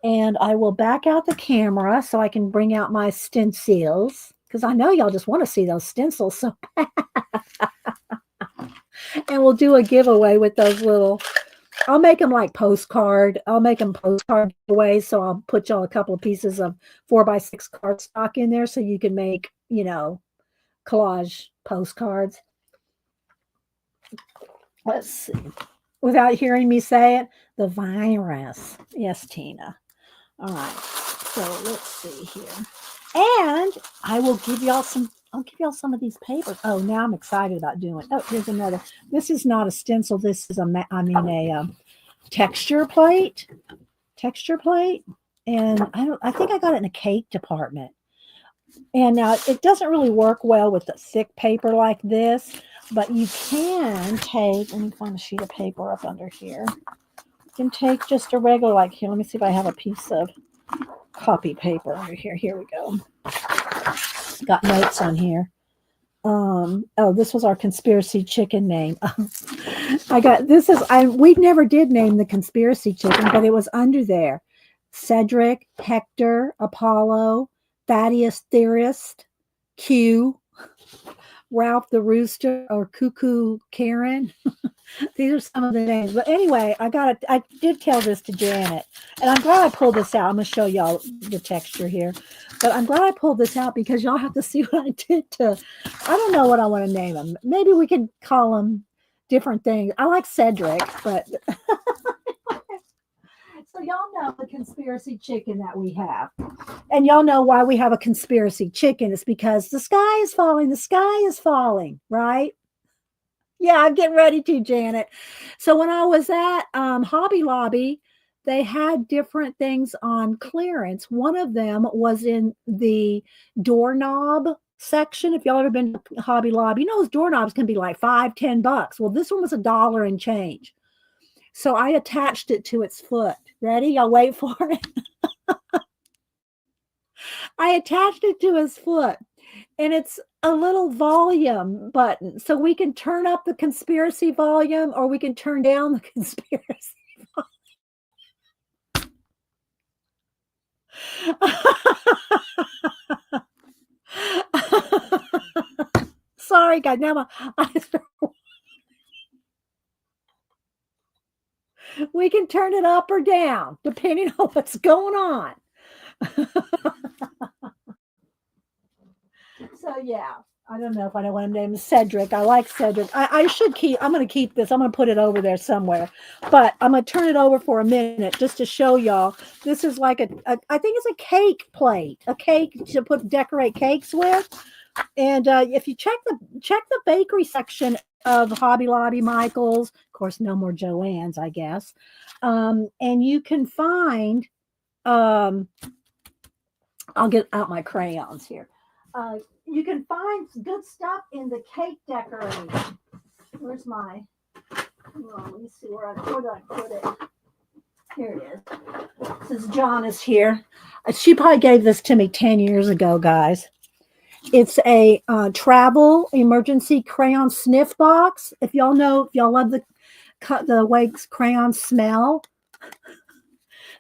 and I will back out the camera so I can bring out my stencils, because I know y'all just want to see those stencils so bad. And we'll do a giveaway with those little. I'll make them like postcard. I'll make them postcard giveaways. So I'll put y'all a couple of pieces of 4x6 cardstock in there so you can make, collage postcards. Let's see. Without hearing me say it, the virus. Yes, Tina. All right. So let's see here. And I'll give y'all some of these papers. Oh, now I'm excited about doing. Oh, here's another. This is not a stencil. This is a texture plate. And I think I got it in a cake department. And now it doesn't really work well with a thick paper like this, but you can take, let me find a sheet of paper up under here. You can take just a regular, like here, let me see if I have a piece of copy paper under here. Here we go. Got notes on here. This was our conspiracy chicken name. We never did name the conspiracy chicken, but it was under there. Cedric, Hector, Apollo, Thaddeus Theorist, Q, Ralph the Rooster, or Cuckoo Karen. These are some of the names. But anyway, I did tell this to Janet, and I'm glad I pulled this out. I'm going to show y'all the texture here. But I'm glad I pulled this out because y'all have to see what I did I don't know what I want to name them. Maybe we could call them different things. I like Cedric, but so y'all know the conspiracy chicken that we have. And y'all know why we have a conspiracy chicken. It's because the sky is falling, right? Yeah, I'm getting ready to, Janet. So when I was at Hobby Lobby, they had different things on clearance. One of them was in the doorknob section. If y'all ever been to Hobby Lobby, those doorknobs can be like $5-10. Well, this one was $1 and change. So I attached it to its foot. Ready? Y'all wait for it. I attached it to his foot, and it's a little volume button. So we can turn up the conspiracy volume, or we can turn down the conspiracy volume. Sorry, guys. Now my eyes are... We can turn it up or down, depending on what's going on. So, yeah. I don't know if I know what I'm named Cedric. I like Cedric. I should keep, I'm going to keep this. I'm going to put it over there somewhere, but I'm going to turn it over for a minute just to show y'all. This is like I think it's a cake plate, a cake to decorate cakes with. And if you check the bakery section of Hobby Lobby, Michael's, of course, no more Joann's, I guess. And you can find, I'll get out my crayons here. You can find good stuff in the cake decorating. Where's my, let me see where did I put it? Here it is. This is John is here. She probably gave this to me 10 years ago, guys. It's a travel emergency crayon sniff box. If y'all love the way crayons smell.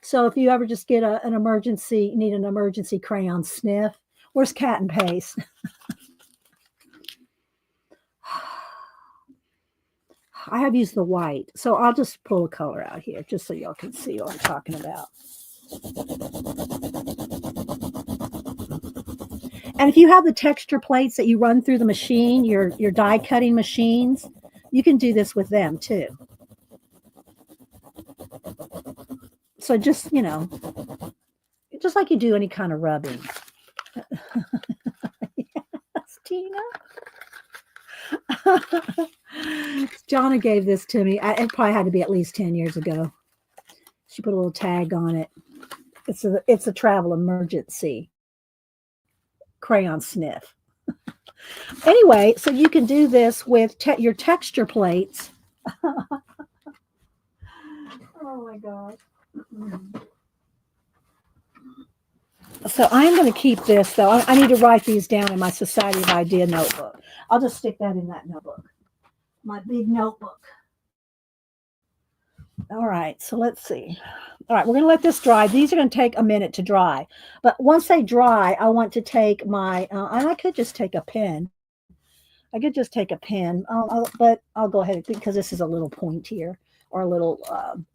So if you ever just get need an emergency crayon sniff. Where's Cat and Paste? I have used the white, so I'll just pull a color out here just so y'all can see what I'm talking about. And if you have the texture plates that you run through the machine, your die cutting machines, you can do this with them too. So just, just like you do any kind of rubbing. Yes, Tina. Jonna gave this to me. It probably had to be at least 10 years ago. She put a little tag on it. It's a travel emergency crayon sniff. Anyway, so you can do this with your texture plates. Oh my God. So I'm going to keep this, though. I need to write these down in my Society of Idea notebook. I'll just stick that in that notebook, my big notebook. All right, so let's see. All right, we're going to let this dry. These are going to take a minute to dry. But once they dry, I want to take my, and I could just take a pen. I could just take a pen, but I'll go ahead because this is a little pointier or a little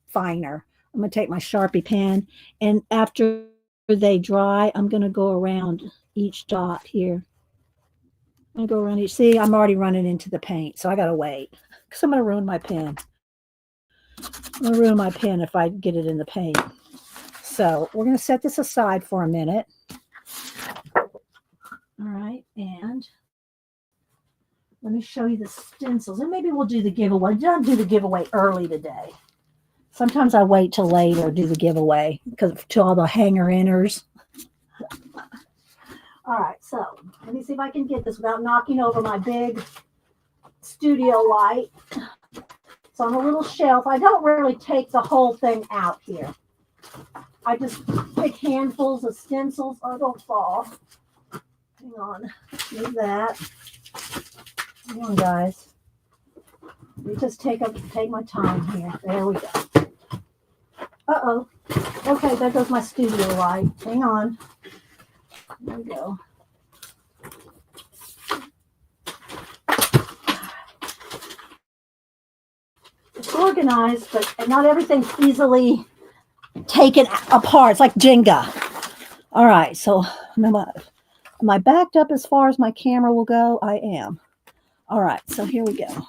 finer. I'm going to take my Sharpie pen, and after they dry, I'm going to go around each dot here. I'm going to go around each. See, I'm already running into the paint, so I got to wait because I'm going to ruin my pen. I'm going to ruin my pen if I get it in the paint. So we're going to set this aside for a minute. All right, and let me show you the stencils, and maybe we'll do the giveaway. Don't do the giveaway early today. Sometimes I wait till later to do the giveaway because to all the hanger-inners. All right, so let me see if I can get this without knocking over my big studio light. It's on a little shelf. I don't really take the whole thing out here. I just pick handfuls of stencils. Oh, don't fall. Hang on. Move that. Hang on, guys. Let me just take my time here. There we go. Uh-oh. Okay, there goes my studio light. Hang on. There we go. It's organized, but not everything's easily taken apart. It's like Jenga. All right, so am I backed up as far as my camera will go? I am. All right, so here we go.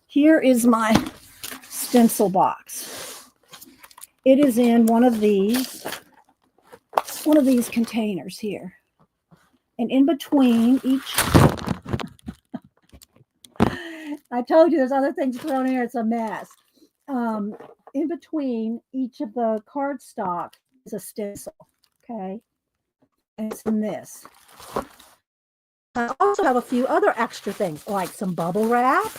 Here is my stencil box. It is in one of these containers here. And in between each, I told you there's other things thrown in here. It's a mess. In between each of the cardstock is a stencil, okay? And it's in this. I also have a few other extra things, like some bubble wrap,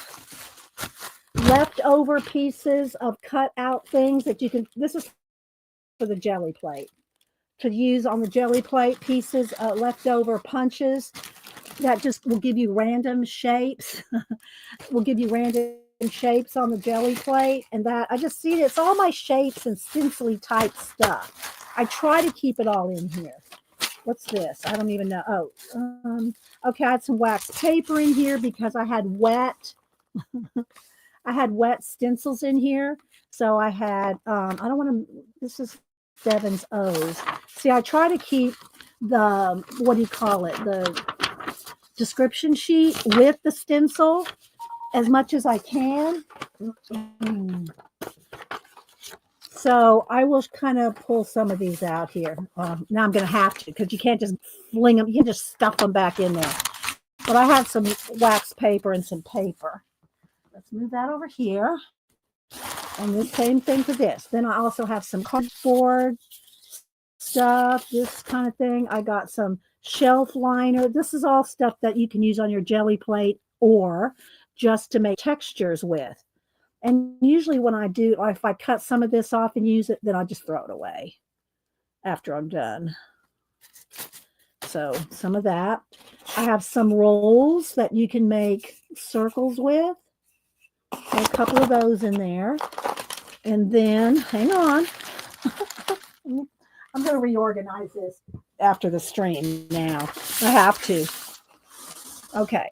leftover pieces of cut out things that you can, this is for the Gelliplate, to use on the Gelliplate pieces, leftover punches that just will give you random shapes. Will give you random shapes on the Gelliplate, and that I just see it. It's all my shapes and stencil type stuff. I try to keep it all in here. What's this? I don't even know. Oh, okay. I had some wax paper in here because I had wet. I had wet stencils in here. So I had, I don't want to, this is Devon's O's. See, I try to keep the, what do you call it? description sheet with the stencil as much as I can. So I will kind of pull some of these out here. Now I'm going to have to, because you can't just fling them. You can just stuff them back in there. But I have some wax paper and some paper. Let's move that over here. And the same thing for this. Then I also have some cardboard stuff, this kind of thing. I got some shelf liner. This is all stuff that you can use on your Gelliplate or just to make textures with. And usually when I do, if I cut some of this off and use it, then I just throw it away after I'm done. So some of that. I have some rolls that you can make circles with. A couple of those in there. And then, hang on. I'm going to reorganize this after the stream now. I have to. Okay.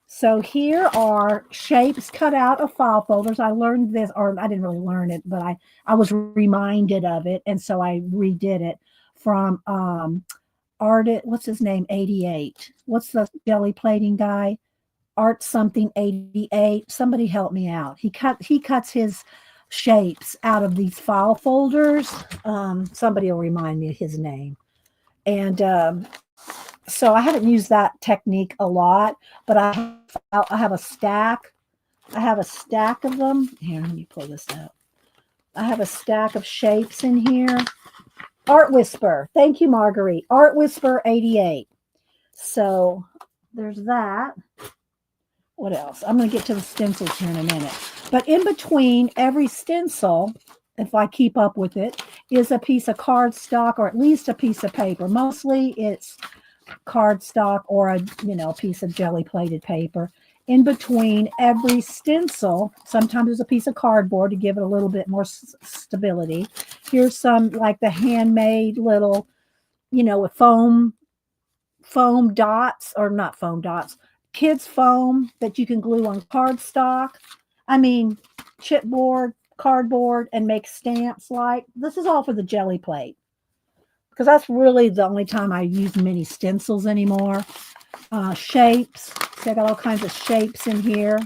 So here are shapes cut out of file folders. I learned this, or I didn't really learn it, but I was reminded of it. And so I redid it from what's his name? 88. What's the jelly plating guy? Art something 88. Somebody help me out. He cuts his shapes out of these file folders. Somebody will remind me of his name. And so I haven't used that technique a lot, but I have a stack. I have a stack of them. Here, let me pull this out. I have a stack of shapes in here. Art Whisper. Thank you, Marguerite. Art Whisper 88. So there's that. What else? I'm going to get to the stencils here in a minute. But in between every stencil, if I keep up with it, is a piece of cardstock or at least a piece of paper. Mostly it's cardstock or a piece of jelly plated paper. In between every stencil, sometimes there's a piece of cardboard to give it a little bit more stability. Here's some like the handmade little, with foam dots, or not foam dots, kids foam that you can glue on cardstock. I mean, chipboard, cardboard, and make stamps like. This is all for the jelly plate, because that's really the only time I use mini stencils anymore. Shapes. So I got all kinds of shapes in here.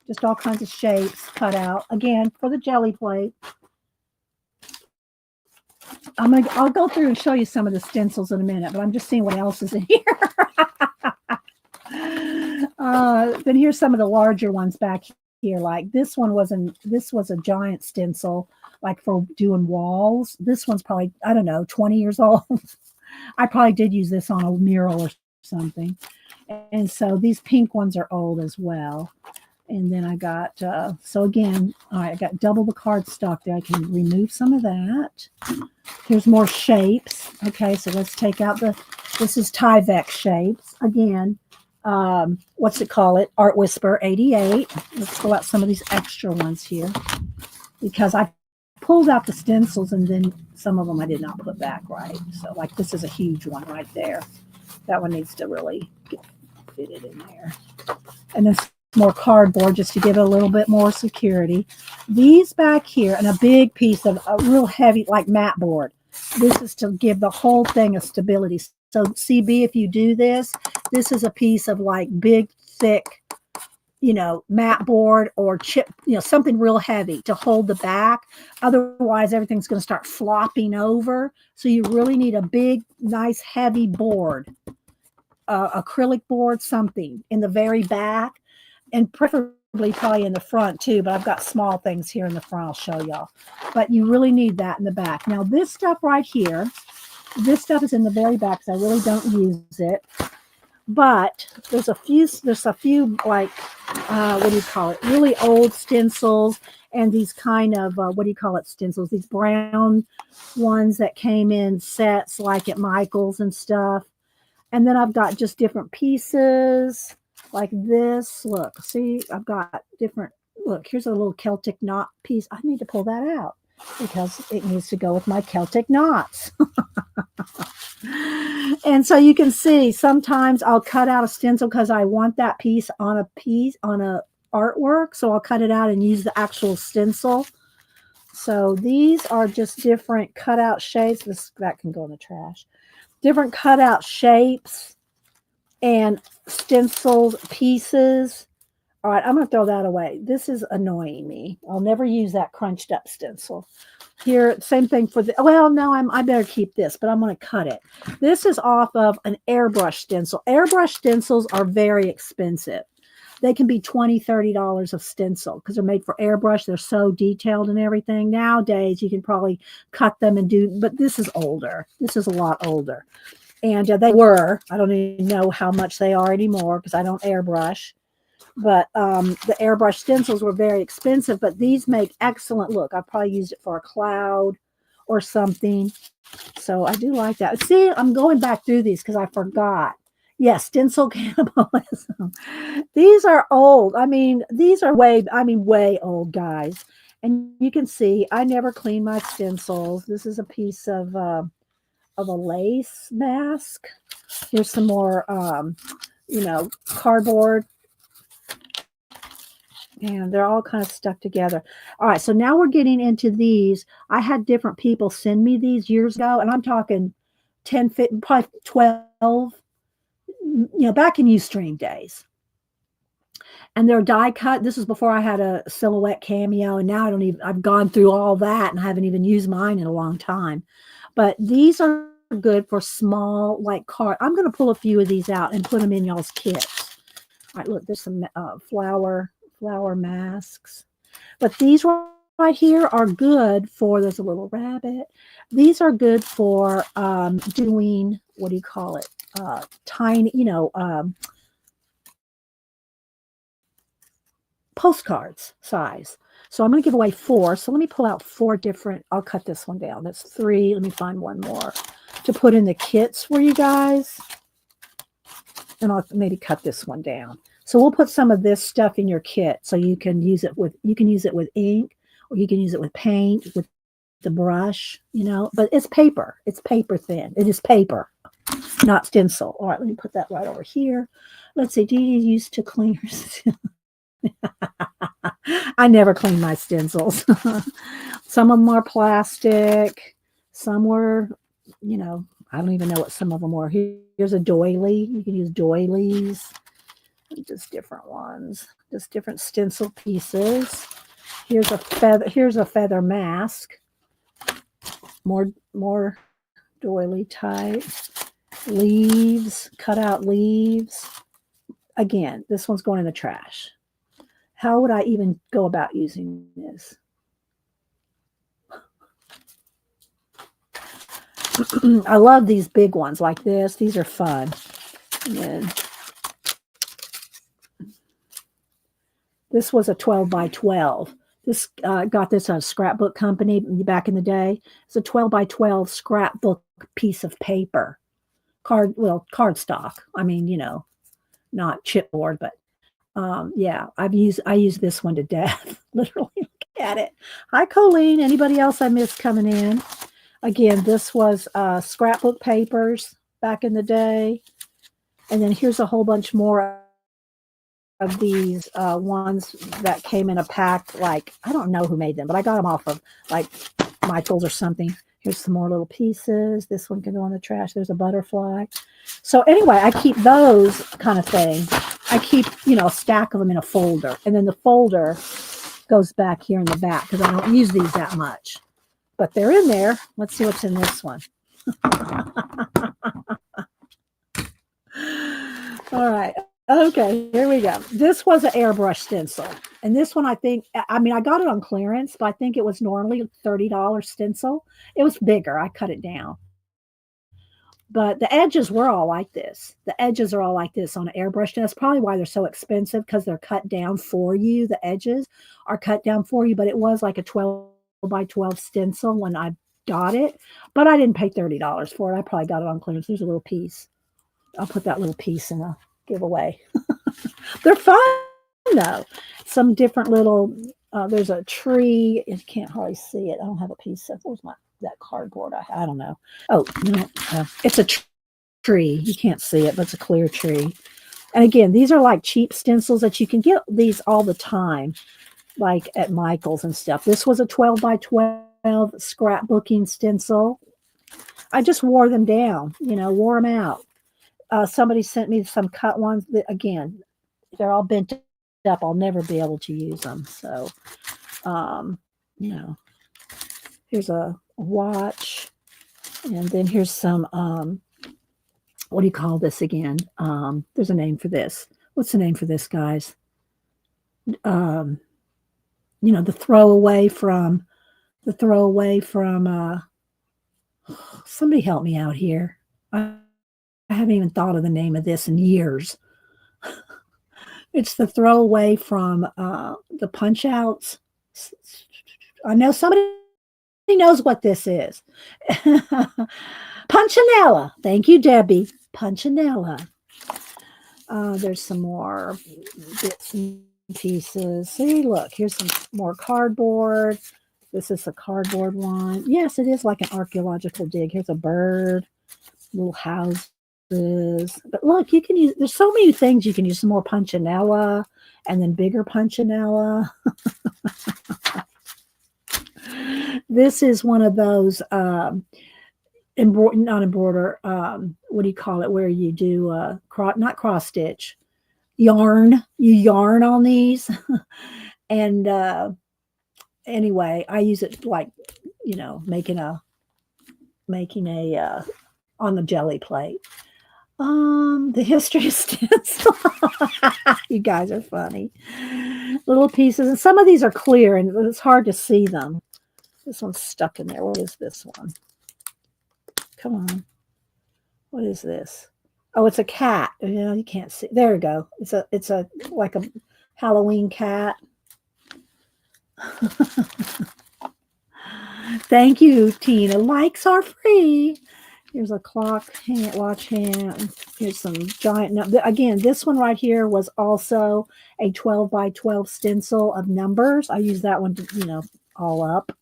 Just all kinds of shapes cut out. Again, for the jelly plate. I'll go through and show you some of the stencils in a minute, but I'm just seeing what else is in here. Then here's some of the larger ones back here. Like this was a giant stencil, like for doing walls. This one's probably, I don't know, 20 years old. I probably did use this on a mural or something. And so these pink ones are old as well. And then I got, so again, all right, I got double the cardstock there. I can remove some of that. Here's more shapes. Okay, so let's take out this is Tyvek shapes. Again, what's it call it? Art Whisper 88. Let's pull out some of these extra ones here, because I pulled out the stencils and then some of them I did not put back right. So like this is a huge one right there. That one needs to really get fitted in there. And then more cardboard just to give it a little bit more security. These back here, and a big piece of a real heavy, like mat board. This is to give the whole thing a stability. So CB, if you do this, this is a piece of like big, thick, mat board or chip, something real heavy to hold the back. Otherwise, everything's going to start flopping over. So you really need a big, nice, heavy board, acrylic board, something in the very back. And preferably probably in the front too, but I've got small things here in the front I'll show y'all. But you really need that in the back. Now this stuff right here, this stuff is in the very back because I really don't use it. But there's a few like, what do you call it? Really old stencils and these kind of, stencils? These brown ones that came in sets like at Michael's and stuff. And then I've got just different pieces. Like this, look, see, I've got different, look, here's a little Celtic knot piece. I need to pull that out because it needs to go with my Celtic knots. And so you can see, sometimes I'll cut out a stencil because I want that piece on a artwork. So I'll cut it out and use the actual stencil. So these are just different cutout shapes. That can go in the trash. Different cutout shapes. and stenciled pieces. All right, I'm going to throw that away. This is annoying me. I'll never use that crunched up stencil. Here, same thing for the, well, no, I better keep this, but I'm going to cut it. This is off of an airbrush stencil. Airbrush stencils are very expensive. They can be $20, $30 of stencil because they're made for airbrush. They're so detailed and everything. Nowadays, you can probably cut them and do, but this is older. This is a lot older. And they were, I don't even know how much they are anymore because I don't airbrush. But the airbrush stencils were very expensive, but these make excellent look. I probably used it for a cloud or something. So I do like that. See, I'm going back through these because I forgot. Yes, stencil cannibalism. These are old. I mean, these are way old, guys. And you can see I never clean my stencils. This is a piece of a lace mask. Here's some more, cardboard. And they're all kind of stuck together. All right, so now we're getting into these. I had different people send me these years ago, and I'm talking 10, 15, probably 12, back in Ustream days. And they're die cut. This is before I had a silhouette cameo, and now I've gone through all that, and I haven't even used mine in a long time. But these are good for small, like card. I'm going to pull a few of these out and put them in y'all's kits. All right, look, there's some flower masks. But these right here are good for, there's a little rabbit. These are good for doing, what do you call it? Tiny, postcards size. So I'm going to give away 4. So let me pull out 4 different, I'll cut this one down. That's 3. Let me find one more to put in the kits for you guys. And I'll maybe cut this one down. So we'll put some of this stuff in your kit so you can use it with ink, or you can use it with paint, with the brush, but it's paper. It's paper thin. It is paper, not stencil. All right, let me put that right over here. Let's see, do you use to clean your stencils? I never clean my stencils. Some of them are plastic. Some were, I don't even know what some of them were. Here's a doily. You can use doilies. Just different ones, just different stencil pieces. Here's a feather mask. More doily type. Leaves, cut out leaves. Again, this one's going in the trash. How would I even go about using this? I love these big ones like this. These are fun. And then this was a 12 by 12. This got this at a scrapbook company back in the day. It's a 12 by 12 scrapbook piece of paper. Cardstock. I mean, not chipboard, but yeah, I use this one to death. Literally, look at it. Hi, Colleen. Anybody else I missed coming in? Again, this was scrapbook papers back in the day. And then here's a whole bunch more of these ones that came in a pack. Like, I don't know who made them, but I got them off of like Michael's or something. Here's some more little pieces. This one can go in the trash. There's a butterfly. So anyway, I keep those kind of things. I keep, a stack of them in a folder. And then the folder goes back here in the back because I don't use these that much. But they're in there. Let's see what's in this one. All right. Okay, here we go. This was an airbrush stencil. And this one, I got it on clearance, but I think it was normally $30 stencil. It was bigger. I cut it down. But the edges were all like this. The edges are all like this on an airbrush. And that's probably why they're so expensive, because they're cut down for you. The edges are cut down for you, but it was like a 12 by 12 stencil when I got it. But I didn't pay $30 for it. I probably got it on clearance. There's a little piece. I'll put that little piece in a giveaway. They're fun though. Some different little, there's a tree. You can't hardly see it. I don't have a piece of, where's that cardboard? I don't know. Oh, no, it's a tree. You can't see it, but it's a clear tree. And again, these are like cheap stencils that you can get these all the time, like at Michael's and stuff. This was a 12 by 12 scrapbooking stencil. I just wore them down, wore them out. somebody sent me some cut ones that, again, they're all bent up. I'll never be able to use them. So, you know, here's a watch, and then here's some, what do you call this again? There's a name for this. What's the name for this, guys? The throwaway from, somebody help me out here. I haven't even thought of the name of this in years. It's the throwaway from the punch outs. I know somebody knows what this is. Punchinella. Thank you, Debbie. Punchinella. There's some more bits and pieces. See, look, here's some more cardboard. This is a cardboard one. Yes, it is like an archaeological dig. Here's a bird, little houses. But look, you can use, there's so many things you can use. Some more punchinella and then bigger punchinella. This is one of those not embroider, what do you call it, where you do not cross stitch, yarn. You yarn on these. And anyway, I use it like, making a on the Gelliplate. The history of Stencil. You guys are funny. Little pieces, and some of these are clear, and it's hard to see them. This one's stuck in there. What is this one? Come on. What is this? Oh, it's a cat. You can't see. There we go. It's a like a Halloween cat. Thank you, Tina. Likes are free. Here's a clock watch hand. Here's some giant. Again, this one right here was also a 12 by 12 stencil of numbers. I use that one to, all up.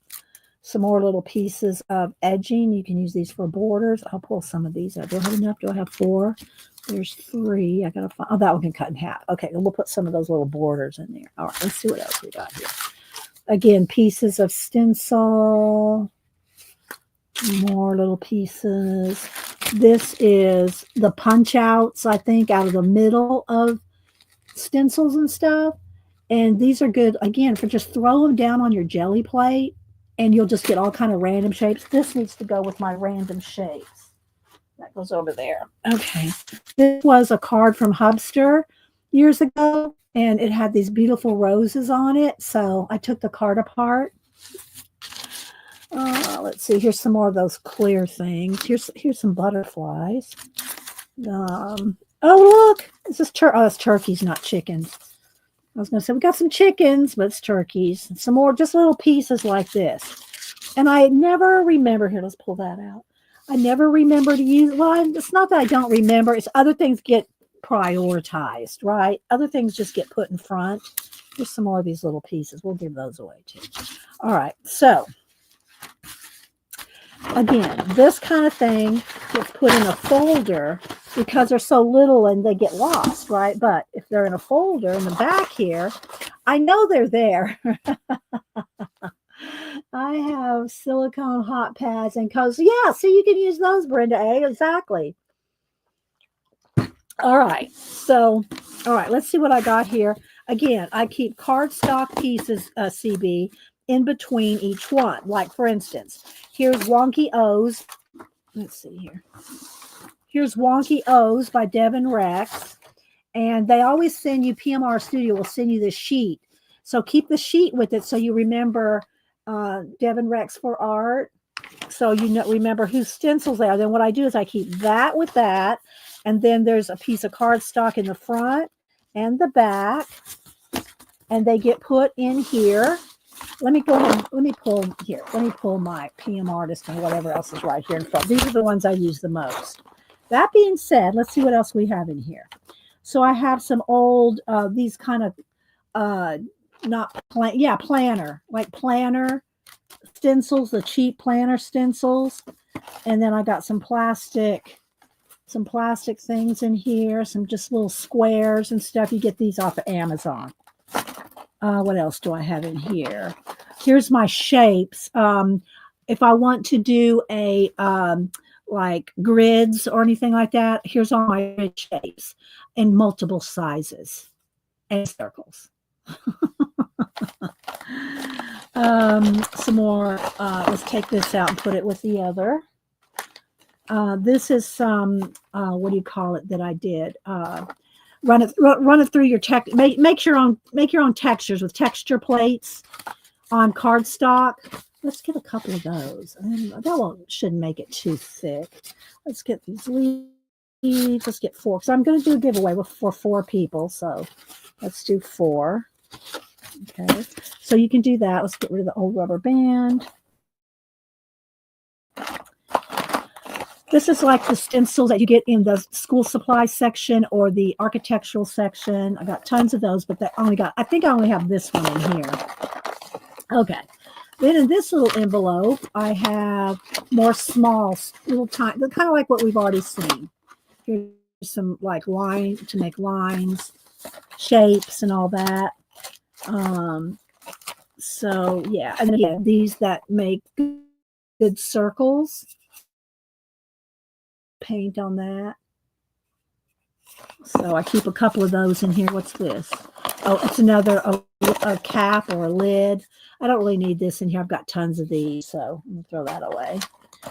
Some more little pieces of edging. You can use these for borders. I'll pull some of these out. Do I have enough? Do I have 4? There's 3. I gotta find. Oh, that one can cut in half. Okay, we'll put some of those little borders in there. All right, let's see what else we got here. Again, pieces of stencil. More little pieces. This is the punch outs, I think, out of the middle of stencils and stuff. And these are good, again, for just throw them down on your Gelliplate, and you'll just get all kind of random shapes. This needs to go with my random shapes. That goes over there. Okay. This was a card from Hubster years ago, and it had these beautiful roses on it. So I took the card apart. Let's see. Here's some more of those clear things. Here's some butterflies. Oh, look. This is it's turkeys, not chickens. I was going to say we got some chickens, but it's turkeys. Some more just little pieces like this. And I never remember. Here, let's pull that out. I never remember to use. Well, it's not that I don't remember. It's other things get prioritized, right? Other things just get put in front. Here's some more of these little pieces. We'll give those away too. All right. So again, this kind of thing gets put in a folder because they're so little and they get lost, right? But if they're in a folder in the back here, I know they're there. I have silicone hot pads and coats. Yeah, so you can use those, Brenda A. Exactly. All right. So, all right, let's see what I got here. Again, I keep cardstock pieces, CB, in between each one. Like, for instance, here's Wonky O's. Let's see here. Here's Wonky O's by Devin Rex. And they always send you, PMArtistStudio will send you this sheet. So keep the sheet with it so you remember Devin Rex for art. So you remember whose stencils they are. Then what I do is I keep that with that. And then there's a piece of cardstock in the front and the back. And they get put in here. Let me go ahead. Let me pull here. Let me pull my PM Artist and whatever else is right here in front. These are the ones I use the most. That being said, let's see what else we have in here. So I have some old, these kind of, planner, like planner stencils, the cheap planner stencils. And then I got some plastic things in here, some just little squares and stuff. You get these off of Amazon. What else do I have in here? Here's my shapes. If I want to do a like grids or anything like that. Here's all my grid shapes in multiple sizes and circles. Some more. Let's take this out and put it with the other. This is some, what do you call it that I did? Run it through your text. Make your own textures with texture plates on cardstock. Let's get a couple of those. That shouldn't make it too thick. Let's get these leaves. Let's get 4 because I'm going to do a giveaway for 4 people. So let's do 4. Okay, so you can do that. Let's get rid of the old rubber band. This is like the stencils that you get in the school supply section or the architectural section. I got tons of those, but I think I only have this one in here. Okay. Then in this little envelope, I have more small, little tiny, kind of like what we've already seen. Here's some like line to make lines, shapes, and all that. So yeah, and then again, these that make good circles. Paint on that. So I keep a couple of those in here. What's this? Oh, it's another a cap or a lid. I don't really need this in here. I've got tons of these, so I'm gonna throw that away.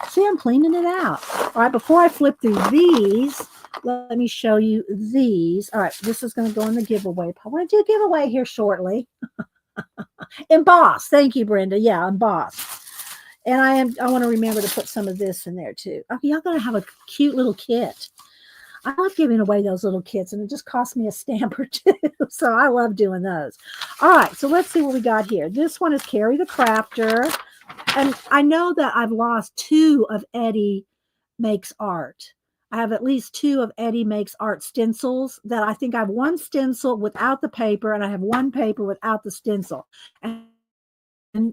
See, I'm cleaning it out. All right, before I flip through these, let me show you these. All right, this is going to go in the giveaway. I'm going to do a giveaway here shortly. Emboss. Thank you, Brenda. Yeah, emboss. And I want to remember to put some of this in there too. Okay, y'all going to have a cute little kit. I love giving away those little kits, and it just cost me a stamp or 2. So I love doing those. All right, so let's see what we got here. This one is CeriTheCrafter. And I know that I've lost 2 of Eddie Makes Art. I have at least 2 of Eddie Makes Art stencils that I think I have 1 stencil without the paper, and I have 1 paper without the stencil. And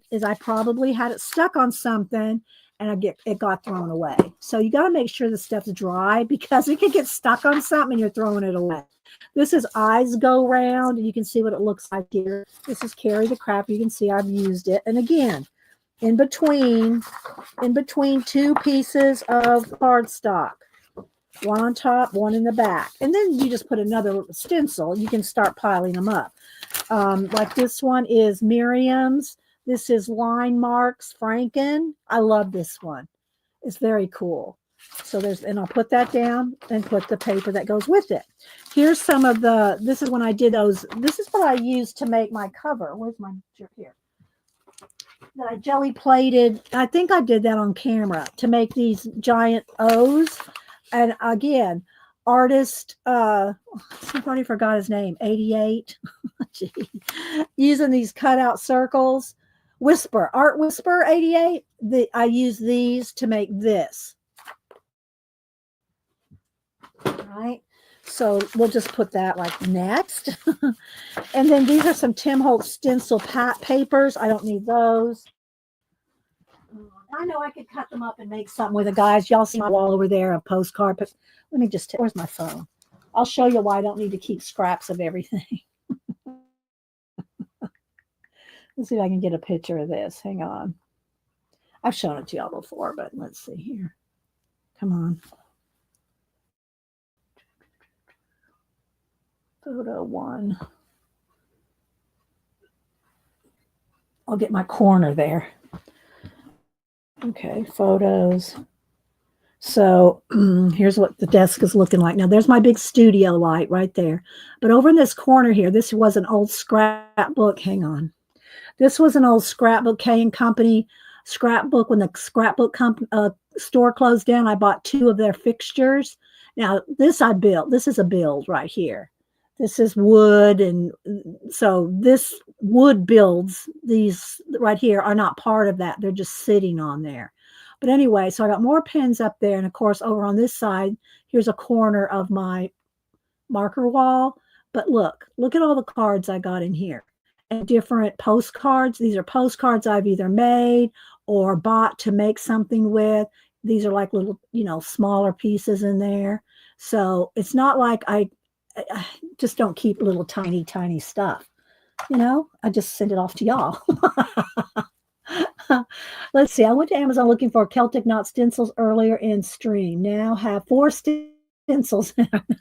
is I probably had it stuck on something, and it got thrown away. So you got to make sure the stuff's dry because it can get stuck on something and you're throwing it away. This is Eyes Go Round, and you can see what it looks like here. This is CeriTheCrafter. You can see I've used it. And again, in between 2 pieces of cardstock, 1 on top, 1 in the back. And then you just put another stencil. You can start piling them up. Like this one is Miriam's. This is Line Marks Franken. I love this one. It's very cool. So and I'll put that down and put the paper that goes with it. Here's some of this is when I did those. This is what I used to make my cover. Where's my here? That I jelly plated. I think I did that on camera to make these giant O's. And again, artist, I already forgot his name, 88. Using these cutout circles. Art Whisper 88. I use these to make this. All right. So we'll just put that like next. And then these are some Tim Holtz stencil papers. I don't need those. I know I could cut them up and make something with it, guys. Y'all see my wall over there, a postcard. But let me just, where's my phone? I'll show you why I don't need to keep scraps of everything. Let's see if I can get a picture of this. Hang on. I've shown it to y'all before, but let's see here. Come on. Photo 1. I'll get my corner there. Okay, photos. So here's what the desk is looking like. Now, there's my big studio light right there. But over in this corner here, this was an old scrapbook. Hang on. This was an old scrapbook Company scrapbook. When the scrapbook store closed down, I bought 2 of their fixtures. Now, this I built. This is a build right here. This is wood. And so this wood builds, these right here are not part of that. They're just sitting on there. But anyway, so I got more pens up there. And of course, over on this side, here's a corner of my marker wall. But look at all the cards I got in here. And different postcards. These are postcards I've either made or bought to make something with. These are like little, smaller pieces in there. So it's not like I just don't keep little tiny, tiny stuff. I just send it off to y'all. Let's see. I went to Amazon looking for Celtic knot stencils earlier in stream. Now have 4 stencils.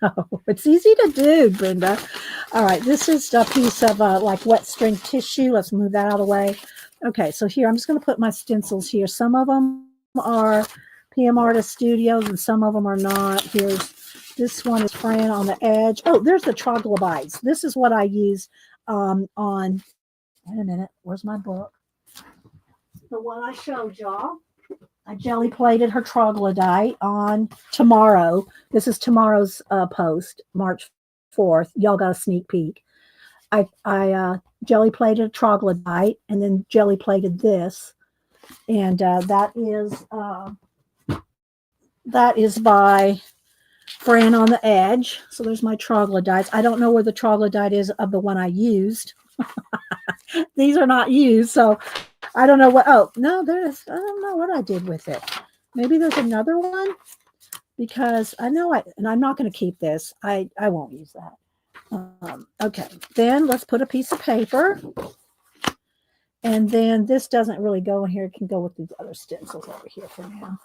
No, it's easy to do, Brenda. All right, this is a piece of like wet string tissue. Let's move that out of the way. Okay, so here I'm just going to put my stencils here. Some of them are PMArtistStudios and some of them are not. Here's this one is Fran on the edge. Oh, there's the troglodytes. This is what I use on. Wait a minute. Where's my book? The one I showed y'all. I jelly plated her troglodyte on tomorrow. This is tomorrow's post, March 4th. Y'all got a sneak peek. I jelly plated a troglodyte and then jelly plated this. And that is by Fran on the Edge. So there's my troglodytes. I don't know where the troglodyte is of the one I used. These are not used, so I don't know what. Oh no, there's. I don't know what I did with it. Maybe there's another one because I know and I'm not going to keep this. I won't use that. Okay, then let's put a piece of paper, and then this doesn't really go in here. It can go with these other stencils over here for now.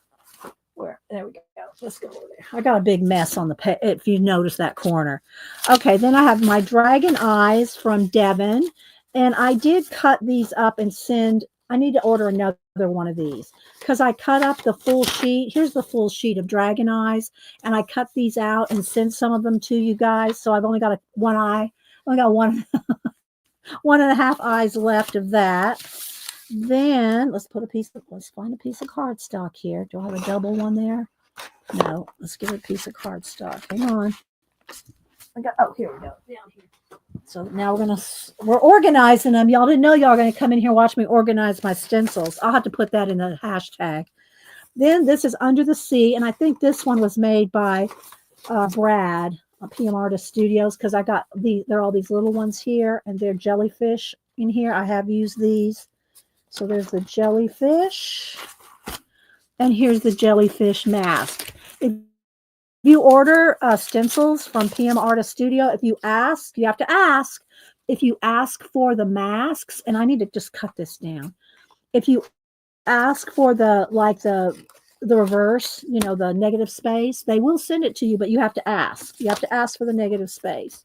There we go. Let's go over there. I got a big mess on the if you notice that corner. Okay, then I have my dragon eyes from Devon, and I did cut these up and send. I need to order another one of these because I cut up the full sheet. Here's the full sheet of dragon eyes, and I cut these out and sent some of them to you guys. So I've only got one eye. I only got one 1.5 eyes left of that. Then let's find a piece of cardstock here. Do I have a double one there? No. Let's give it a piece of cardstock. Hang on. Here we go. Down here. So now we're organizing them. Y'all didn't know y'all are going to come in here and watch me organize my stencils. I'll have to put that in the hashtag. Then this is Under the Sea, and I think this one was made by Brad, PMArtistStudios, because I got there are all these little ones here, and they're jellyfish in here. I have used these. So there's the jellyfish, and here's the jellyfish mask. If you order stencils from PMArtistStudio, if you have to ask, if you ask for the masks, and I need to just cut this down. If you ask for the reverse, the negative space, they will send it to you, but you have to ask. You have to ask for the negative space.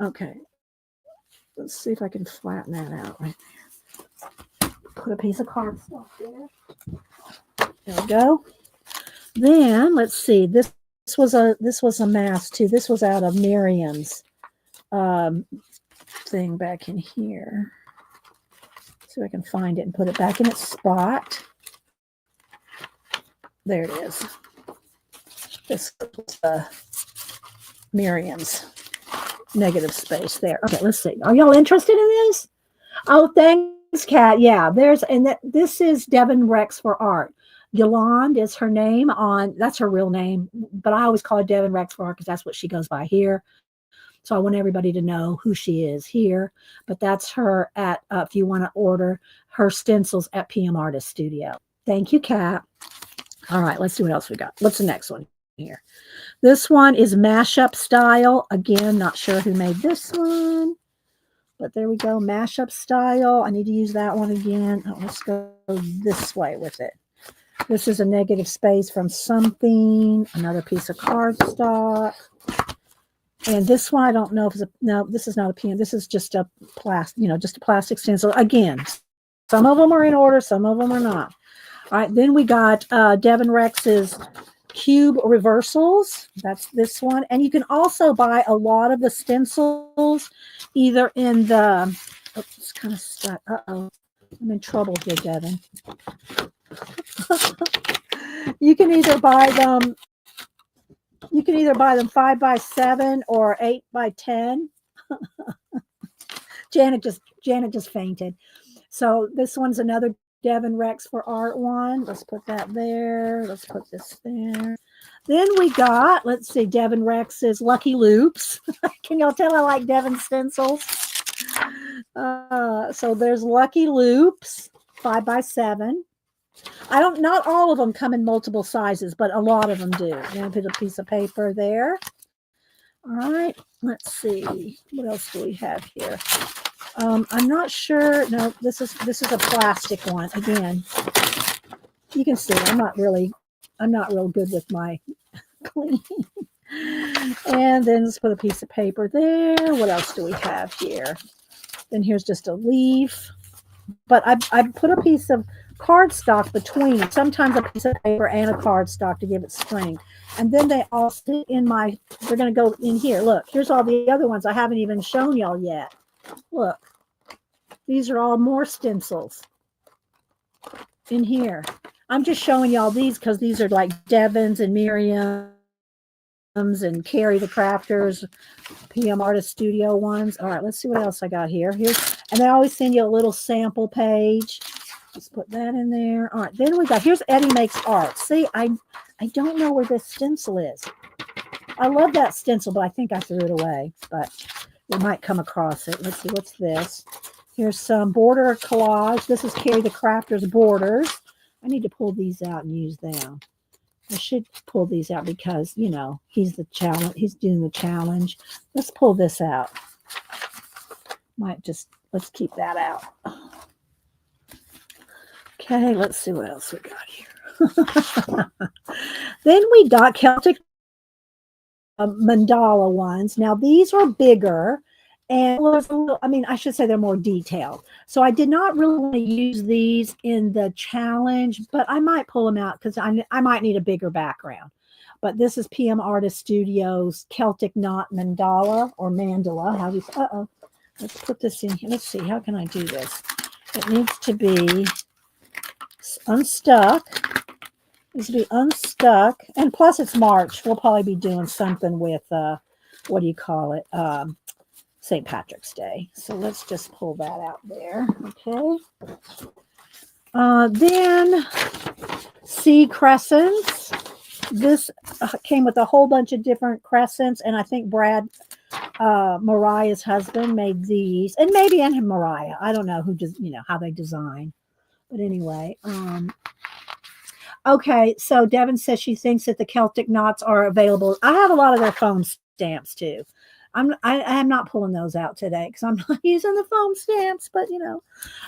Okay. Let's see if I can flatten that out right there. Put a piece of cardstock there. There we go. Then let's see. This was a mask too. This was out of Miriam's thing back in here. See if I can find it and put it back in its spot. There it is. This was Miriam's negative space there. Okay, let's see. Are y'all interested in this? Oh, thanks, Kat. Yeah, this is Devon Rex for Art. Yolande is her name that's her real name, but I always call her Devon Rex for Art because that's what she goes by here. So I want everybody to know who she is here. But that's her at, if you want to order her stencils at PMArtistStudio. Thank you, Kat. All right, let's see what else we got. What's the next one here? This one is Mashup Style. Again, not sure who made this one. But there we go, Mashup Style. I need to use that one again. Oh, let's go this way with it. This is a negative space from something. Another piece of cardstock. And this one, I don't know if it's no, this is not a PM. This is just a plastic, just a plastic stencil. Again, some of them are in order, some of them are not. All right, then we got Devon Rex's Cube Reversals. That's this one. And you can also buy a lot of the stencils either in the, oh, it's kind of stuck. Uh-oh, I'm in trouble here, Devon. You can either buy them 5x7 or 8x10. Janet just fainted. So this one's another Devon Rex for Art one. Let's put that there. Let's put this there. Then we got, let's see, Devon Rex's Lucky Loops. Can y'all tell I like Devon stencils? So there's Lucky Loops, 5x7. Not all of them come in multiple sizes, but a lot of them do. I'm going to put a piece of paper there. All right, let's see. What else do we have here? I'm not sure. No, this is a plastic one. Again, you can see I'm not real good with my cleaning. And then let's put a piece of paper there. What else do we have here? Then here's just a leaf. But I put a piece of cardstock between, sometimes a piece of paper and a cardstock to give it strength. And then they all sit in my, they're going to go in here. Look, here's all the other ones I haven't even shown y'all yet. Look, these are all more stencils in here. I'm just showing y'all these because these are like Devin's and Miriam's and CeriTheCrafter's PMArtistStudio ones. All right, let's see what else I got here. And they always send you a little sample page. Just put that in there. All right, then we got, here's Eddie Makes Art. See, I don't know where this stencil is. I love that stencil, but I think I threw it away. But we might come across it. Let's see, what's this? Here's some border collage. This is CeriTheCrafter's borders. I need to pull these out and use them. I should pull these out because, you know, he's the challenge. He's doing the challenge. Let's pull this out. Let's keep that out. Okay, let's see what else we got here. Then we got Celtic mandala ones. Now these are bigger. And I should say they're more detailed. So I did not really want to use these in the challenge, but I might pull them out because I might need a bigger background. But this is PMArtistStudio's Celtic Knot Mandala or Mandala. How do you? Uh-oh. Let's put this in here. Let's see. How can I do this? It needs to be unstuck. It needs to be unstuck. And plus it's March. We'll probably be doing something with, what do you call it? St. Patrick's Day. So let's just pull that out there. Okay. Then sea crescents. This came with a whole bunch of different crescents, and I think Brad, Mariah's husband, made these, and maybe and Mariah. I don't know who does, how they design, but anyway. Okay, so Devin says she thinks that the Celtic knots are available. I have a lot of their foam stamps too. I am not pulling those out today because I'm not using the foam stamps, but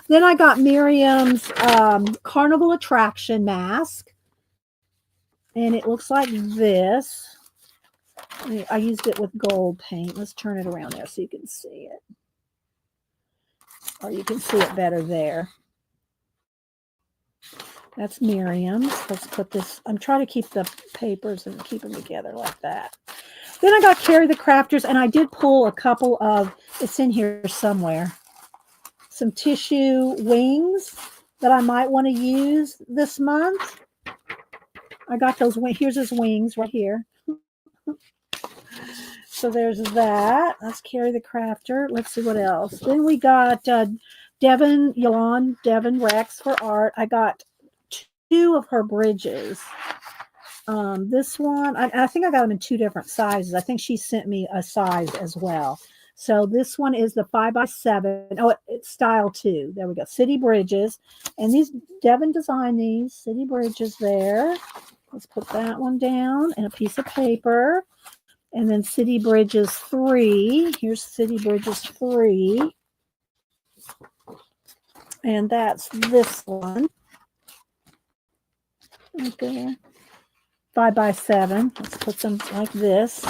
Then I got Miriam's Carnival Attraction mask. And it looks like this. I used it with gold paint. Let's turn it around there so you can see it. Or you can see it better there. That's Miriam's. Let's put this. I'm trying to keep the papers and keep them together like that. Then I got CeriTheCrafter's, and I did pull a couple of, it's in here somewhere, some tissue wings that I might want to use this month. I got those wings. Here's his wings right here. So there's that. That's CeriTheCrafter. Let's see what else. Then we got Devin Rex for art. I got 2 of her bridges. This one, I think I got them in 2 different sizes. I think she sent me a size as well. So this one is the 5x7. Oh, it's style 2. There we go. City bridges. And these, Devin designed these city bridges there. Let's put that one down and a piece of paper. And then City Bridges 3. Here's City Bridges 3. And that's this one. Right there. 5x7. Let's put them like this.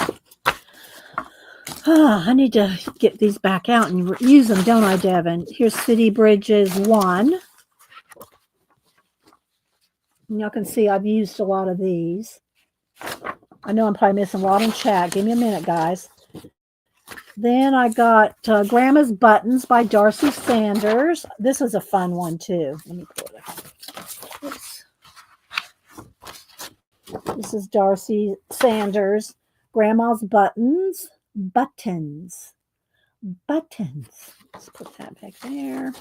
I need to get these back out and use them, don't I, Devin? Here's City Bridges 1. And y'all can see I've used a lot of these. I know I'm probably missing a lot in chat. Give me a minute, guys. Then I got Grandma's Buttons by Darcy Sanders. This is a fun one, too. Let me pull it up. Oops. This is Darcy Sanders. Grandma's Buttons. Buttons. Let's put that back there.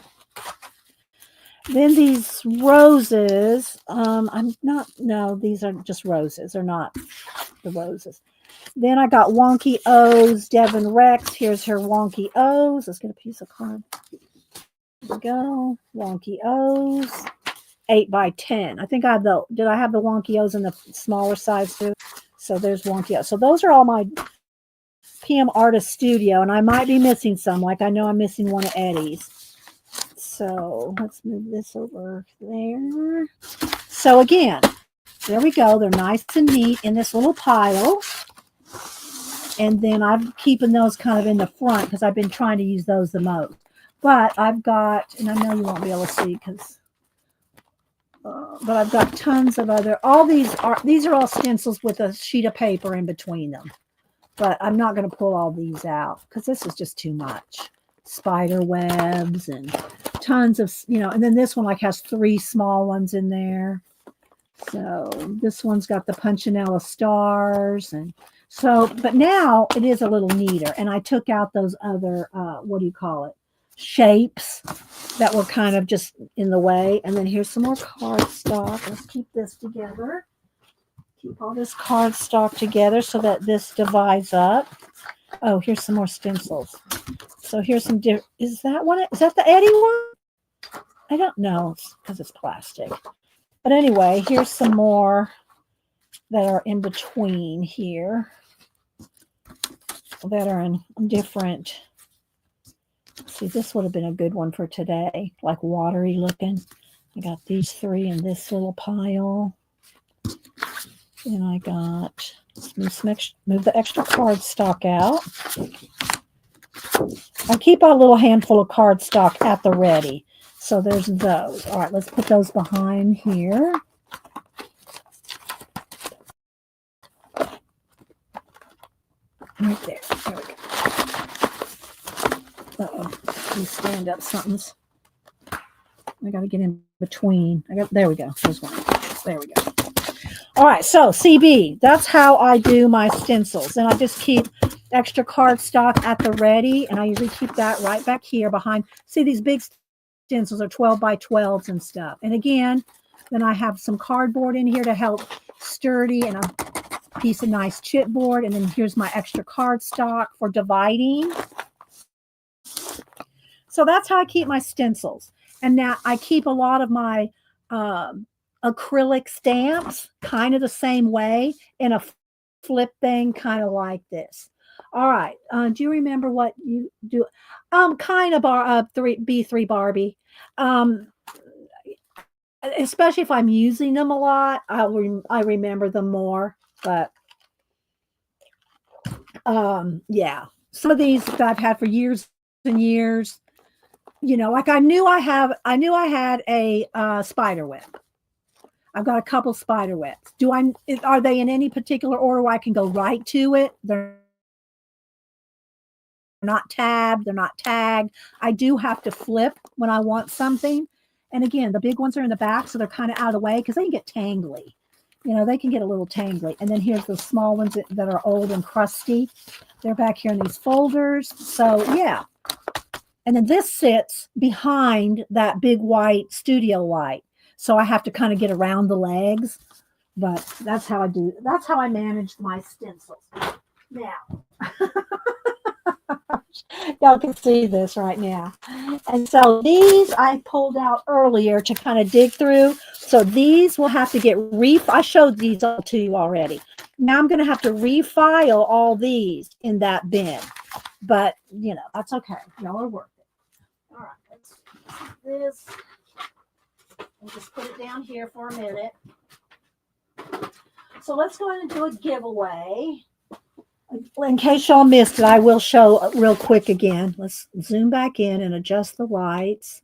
Then these roses, these are just roses. They're not the roses. Then I got Wonky O's, Devin Rex. Here's her Wonky O's. Let's get a piece of card. There we go. Wonky O's, 8x10. I think I have did I have the Wonky O's in the smaller size too? So there's Wonky O's. So those are all my PMArtistStudio, and I might be missing some. Like I know I'm missing one of Eddie's. So let's move this over there. So again, there we go. They're nice and neat in this little pile. And then I'm keeping those kind of in the front because I've been trying to use those the most. But I've got, and I know you won't be able to see because, but I've got tons of other, these are all stencils with a sheet of paper in between them. But I'm not going to pull all these out because this is just too much. Spider webs and tons of, and then this one like has 3 small ones in there. So this one's got the Punchinella stars. And so, but now it is a little neater. And I took out those other, what do you call it? Shapes that were kind of just in the way. And then here's some more cardstock. Let's keep this together. Keep all this cardstock together so that this divides up. Oh, here's some more stencils. So here's some, is that one? Is that the Eddie one? I don't know because it's plastic. But anyway, here's some more that are in between here that are in different. See, this would have been a good one for today, like watery looking. I got these 3 in this little pile. And I got, move the extra cardstock out. I keep a little handful of cardstock at the ready. So there's those. All right, let's put those behind here. Right there. There we go. Uh-oh. You stand up something's. I got to get in between. There we go. There's one. There we go. All right, so CB, that's how I do my stencils. And I just keep extra cardstock at the ready, and I usually keep that right back here behind. See, these big stencils are 12 by 12s and stuff. And again, then I have some cardboard in here to help sturdy and a piece of nice chipboard. And then here's my extra cardstock for dividing. So that's how I keep my stencils. And now I keep a lot of my acrylic stamps kind of the same way in a flip thing, kind of like this. All right. Do you remember what you do? Kind of B3 Barbie. Especially if I'm using them a lot, I remember them more. But yeah, some of these that I've had for years and years. Like I knew I had a spider web. I've got a couple spider webs. Are they in any particular order where I can go right to it? They're not tabbed. They're not tagged. I do have to flip when I want something. And again, the big ones are in the back, so they're kind of out of the way because they can get tangly. They can get a little tangly. And then here's the small ones that are old and crusty. They're back here in these folders. So yeah. And then this sits behind that big white studio light. So I have to kind of get around the legs, but that's how I do. That's how I manage my stencils. Now, y'all can see this right now. And so these I pulled out earlier to kind of dig through. So these will have to get I showed these all to you already. Now I'm going to have to refile all these in that bin. But, that's okay. Y'all are worth it. All right, let's do this. And just put it down here for a minute. So let's go ahead and do a giveaway. In case y'all missed it, I will show real quick again. Let's zoom back in and adjust the lights.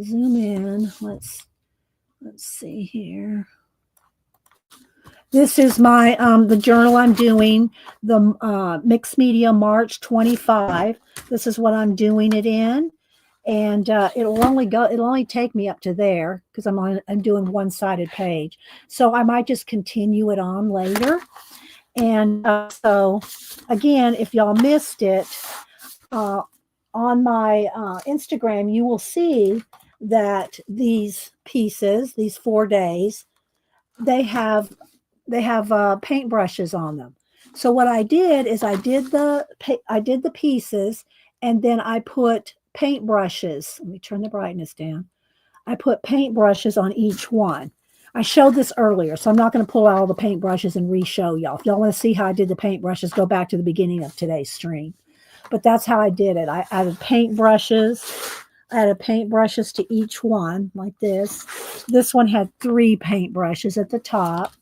Zoom in. Let's see here. This is my the journal I'm doing, the Mixed Media March 25. This is what I'm doing it in. And it'll only take me up to there because I'm doing one-sided page. So I might just continue it on later. And so again, if y'all missed it, on my Instagram, you will see that these pieces, these 4 days, they have paint brushes on them. So what I did is I did the pieces, and then I put paint brushes. Let me turn the brightness down. I put paint brushes on each one. I showed this earlier, so I'm not going to pull out all the paintbrushes and re-show y'all. If y'all want to see how I did the paintbrushes, go back to the beginning of today's stream. But that's how I did it. I added paintbrushes. I added paintbrushes to each one like this. This one had 3 paintbrushes at the top.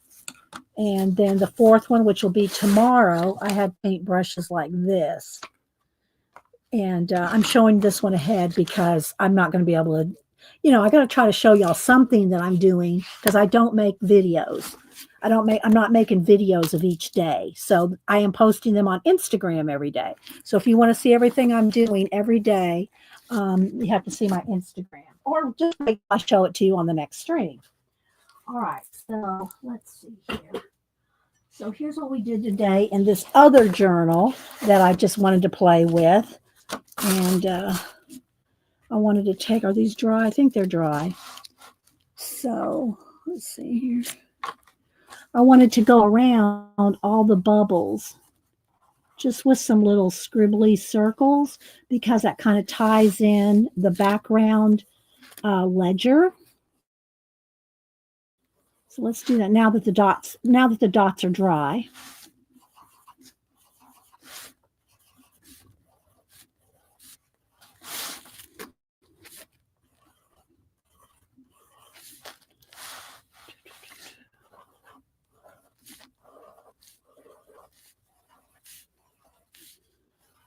And then the 4th one, which will be tomorrow, I had paintbrushes like this. And I'm showing this one ahead because I'm not going to be able to, I got to try to show y'all something that I'm doing because I don't make videos. I'm not making videos of each day. So I am posting them on Instagram every day. So if you want to see everything I'm doing every day, you have to see my Instagram or just wait till I show it to you on the next stream. All right. So let's see here. So here's what we did today in this other journal that I just wanted to play with. And I wanted to take, are these dry? I think they're dry. So let's see here. I wanted to go around all the bubbles just with some little scribbly circles because that kind of ties in the background ledger. So let's do that now that the dots are dry.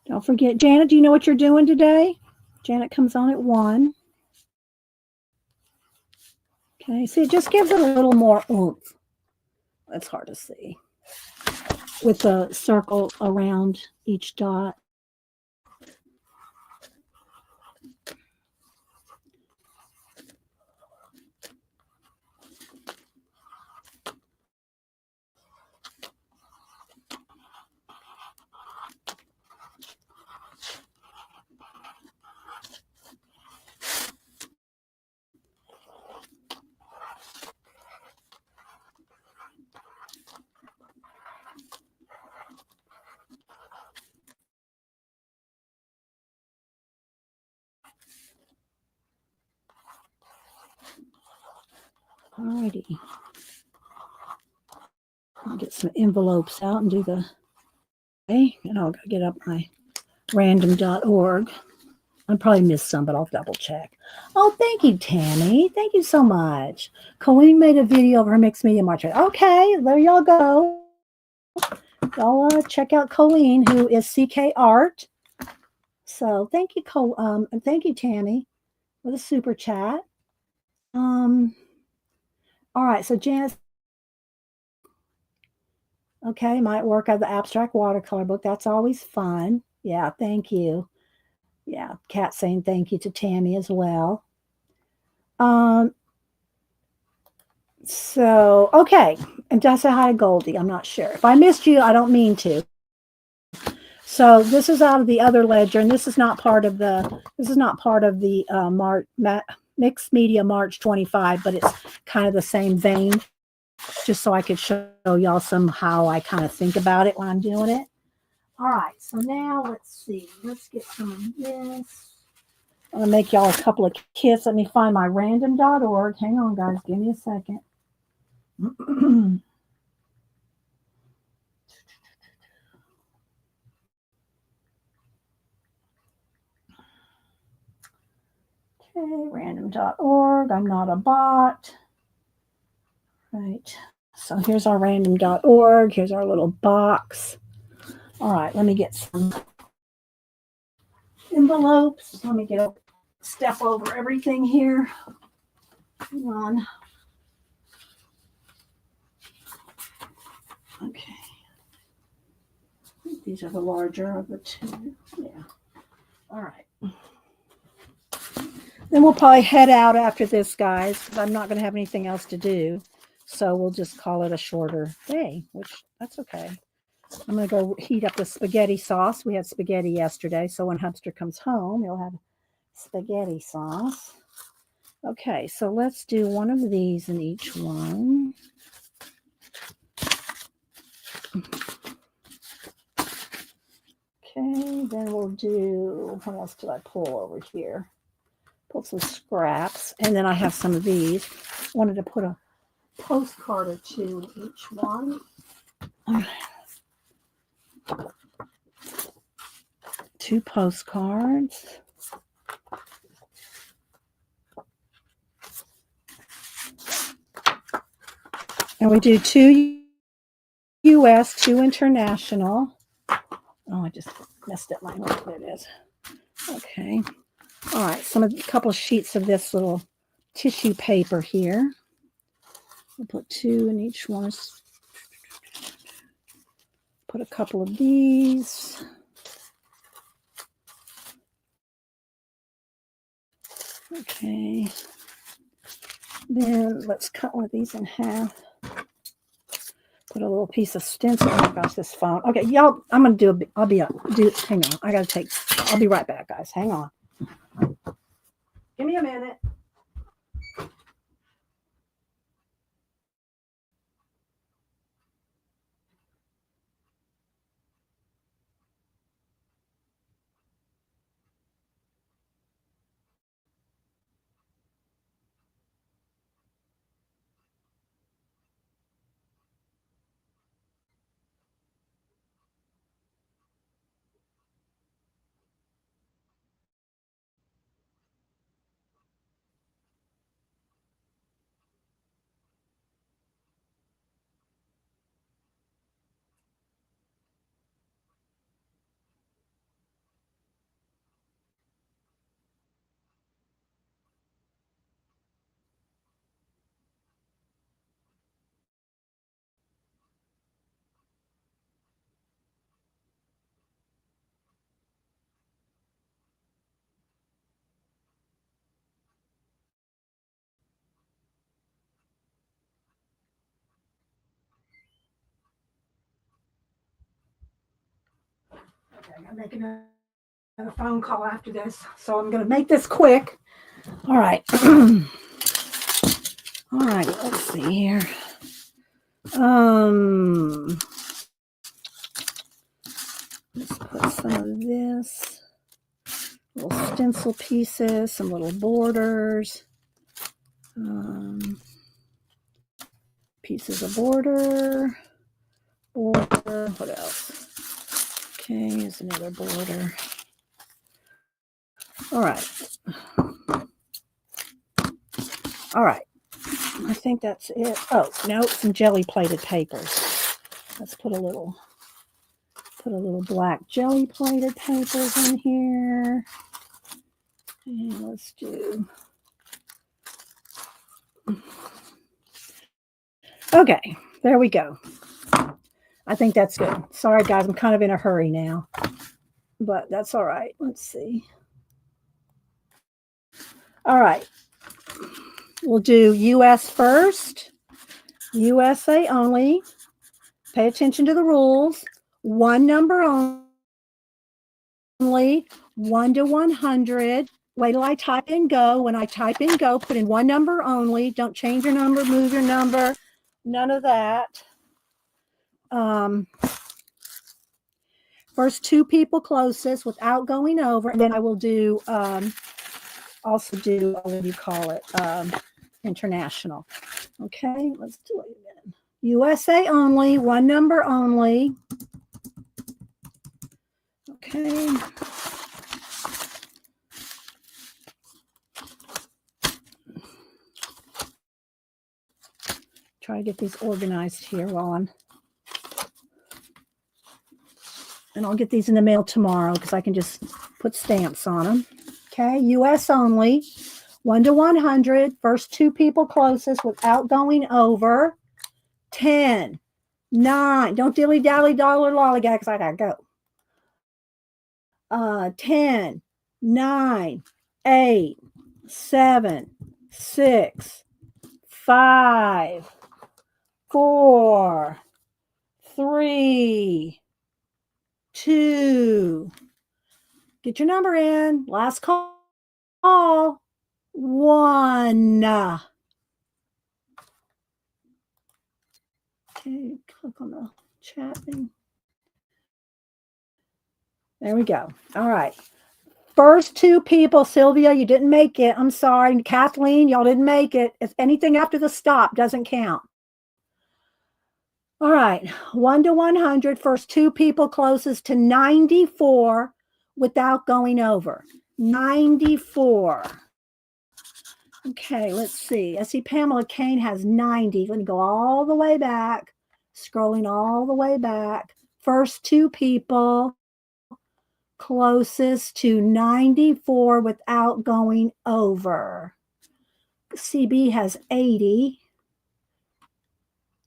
Don't forget, Janet, do you know what you're doing today? Janet comes on at 1. Okay, see, it just gives it a little more oomph. That's hard to see. With a circle around each dot. Alrighty. I'll get some envelopes out and do the, okay, and I'll get up my random.org. I probably missed some, but I'll double check. Oh, thank you, Tammy. Thank you so much. Colleen made a video of her mixed media march. Okay, there y'all go. Y'all check out Colleen, who is CK Art. So thank you, thank you, Tammy, for the super chat. All right, so Janice. Okay, might work on the abstract watercolor book. That's always fun. Yeah, thank you. Yeah, Kat saying thank you to Tammy as well. So, okay. And did I say hi to Goldie? I'm not sure. If I missed you, I don't mean to. So this is out of the other ledger, and this is not part of the Mixed Media March 25, but it's kind of the same vein, just so I could show y'all some how I kind of think about it when I'm doing it. All right, so now let's see. Let's get some of this. I'm going to make y'all a couple of kits. Let me find my random.org. Hang on, guys. Give me a second. Okay, random.org. I'm not a bot. Right. So here's our random.org. Here's our little box. All right, let me get some envelopes. Let me step over everything here. Hang on. Okay. These are the larger of the two. Yeah. All right. Then we'll probably head out after this, guys, because I'm not going to have anything else to do. So we'll just call it a shorter day, which that's okay. I'm going to go heat up the spaghetti sauce. We had spaghetti yesterday, so when Hubster comes home, he'll have spaghetti sauce. Okay, so let's do one of these in each one. Okay, then we'll do, what else did I pull over here? Pull some scraps, and then I have some of these. Wanted to put a postcard or two in each one. Two postcards. And we do 2 US, 2 international. Oh, I just messed up my note. There it is. Okay. All right. A couple of sheets of this little tissue paper here. We'll put 2 in each one. Put a couple of these. Okay. Then let's cut one of these in half. Put a little piece of stencil. Oh gosh, this phone. Okay, y'all, I'm gonna do hang on. I'll be right back, guys. Hang on. Give me a minute. Okay, I'm gonna make another phone call after this, so I'm gonna make this quick. All right. All right, let's see here. Let's put some of this, little stencil pieces, some little borders, pieces of border, what else? Okay, here's another border. All right. All right. I think that's it. Oh, no, some jelly plated papers. Let's put a little black jelly plated papers in here. And let's do. Okay, there we go. I think that's good. Sorry, guys, I'm kind of in a hurry now, but that's all right. Let's see. All right. We'll do US first. USA only. Pay attention to the rules. 1 number only. 1 to 100. Wait till I type in go. When I type in go, put in 1 number only. Don't change your number, move your number. None of that. First 2 people closest without going over. And then I will do, also do, what do you call it? International. Okay, let's do it again. USA only, 1 number only. Okay. Try to get these organized here while I'm, and I'll get these in the mail tomorrow because I can just put stamps on them. Okay, US only, 1 to 100. First 2 people closest without going over. 10, 9. Don't dilly dally dollar lollygag because I gotta go. 10, 9, 8, 7, 6, 5, 4, 3, 2. Get your number in. Last call. 1. Okay, click on the chat thing. There we go. All right. First 2 people, Sylvia, you didn't make it. I'm sorry. Kathleen, y'all didn't make it. If anything after the stop doesn't count. All right, 1 to 100. First two people closest to 94 without going over. 94. Okay, let's see. I see Pamela Kane has 90. Let me go all the way back, scrolling all the way back. First two people closest to 94 without going over. CB has 80.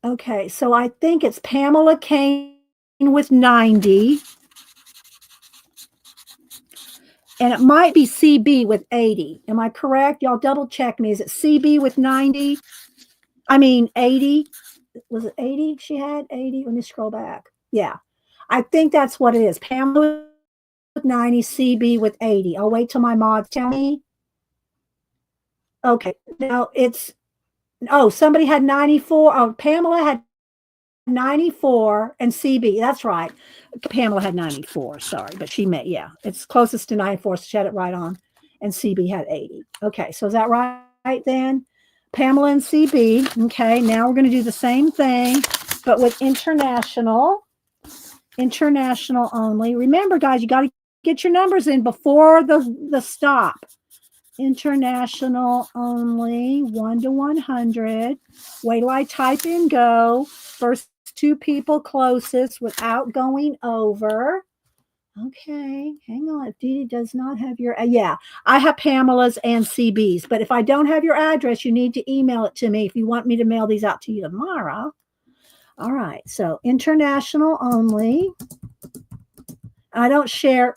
Okay, so I think it's Pamela Kane with 90. And it might be CB with 80. Am I correct? Y'all double check me. Is it CB with 90? I mean 80. Was it 80 she had? 80? Let me scroll back. Yeah. I think that's what it is. Pamela with 90, CB with 80. I'll wait till my mods tell me. Okay. Now it's, oh, somebody had 94. Oh, Pamela had 94 and CB. That's right. Pamela had 94. Sorry, but she may, yeah, it's closest to 94. So she had it right on. And CB had 80. Okay, so is that right then? Pamela and CB. Okay, now we're going to do the same thing, but with international. International only. Remember, guys, you got to get your numbers in before the stop. International only, 1 to 100. Wait till I type in go. First two people closest without going over. Okay, hang on. If Dee Dee does not have your, yeah, I have Pamela's and CB's. But if I don't have your address, you need to email it to me if you want me to mail these out to you tomorrow. All right, so international only. I don't share,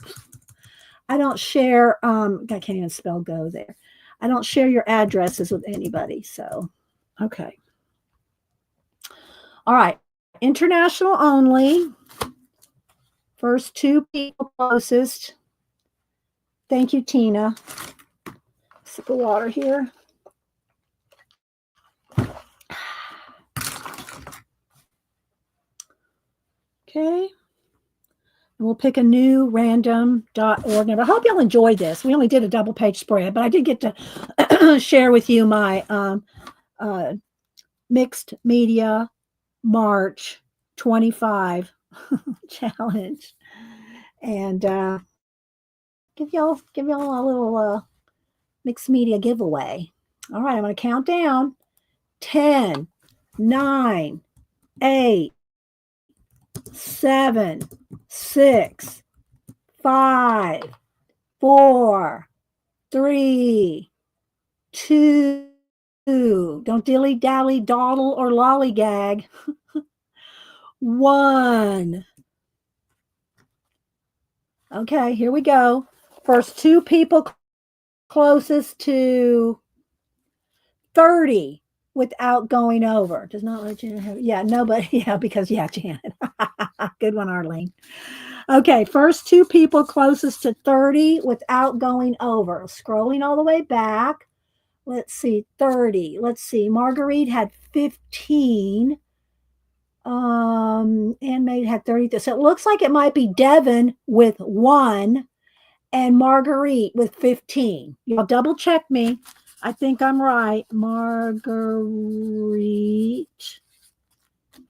I can't even spell go there. I don't share your addresses with anybody. So, okay. All right. International only. First two people closest. Thank you, Tina. Sip of water here. Okay. And we'll pick a new random.org number. I hope y'all enjoyed this. We only did a double page spread, but I did get to share with you my mixed media March 25 challenge, and give y'all a little mixed media giveaway. All right, I'm going to count down. 10, 9, 8, 7, 6, 5, 4, 3, 2. Don't dilly-dally, dawdle, or lollygag. 1. Okay, here we go. First two people closest to 30 without going over. Does not let you have, yeah, nobody, yeah, because, yeah, Janet. Good one, Arlene. Okay, first two people closest to 30 without going over. Scrolling all the way back. Let's see, 30. Let's see, Marguerite had 15. Handmade had 30. So it looks like it might be Devin with 1 and Marguerite with 15. Y'all double check me. I think I'm right. Marguerite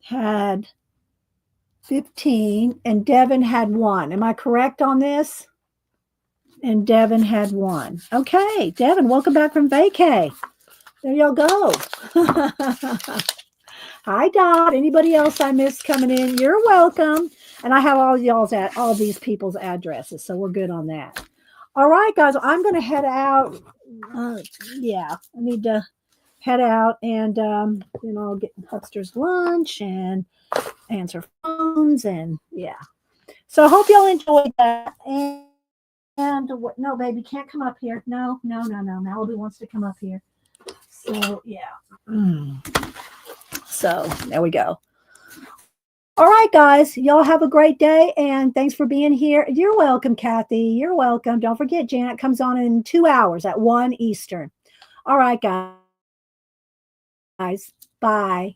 had 15 and Devin had 1. Am I correct on this? And Devin had 1. Okay, Devin, welcome back from vacay. There y'all go. Hi, Dot. Anybody else I missed coming in? You're welcome. And I have all these people's addresses, so we're good on that. All right, guys, I'm going to head out. Yeah, I need to head out and then I'll get Huckster's lunch and answer phones and yeah. So I hope y'all enjoyed that. And no, baby, can't come up here. No. Malibu wants to come up here. So yeah. So there we go. All right, guys, y'all have a great day, and thanks for being here. You're welcome, Kathy. You're welcome. Don't forget, Janet comes on in 2 hours at 1 Eastern. All right, guys. Bye.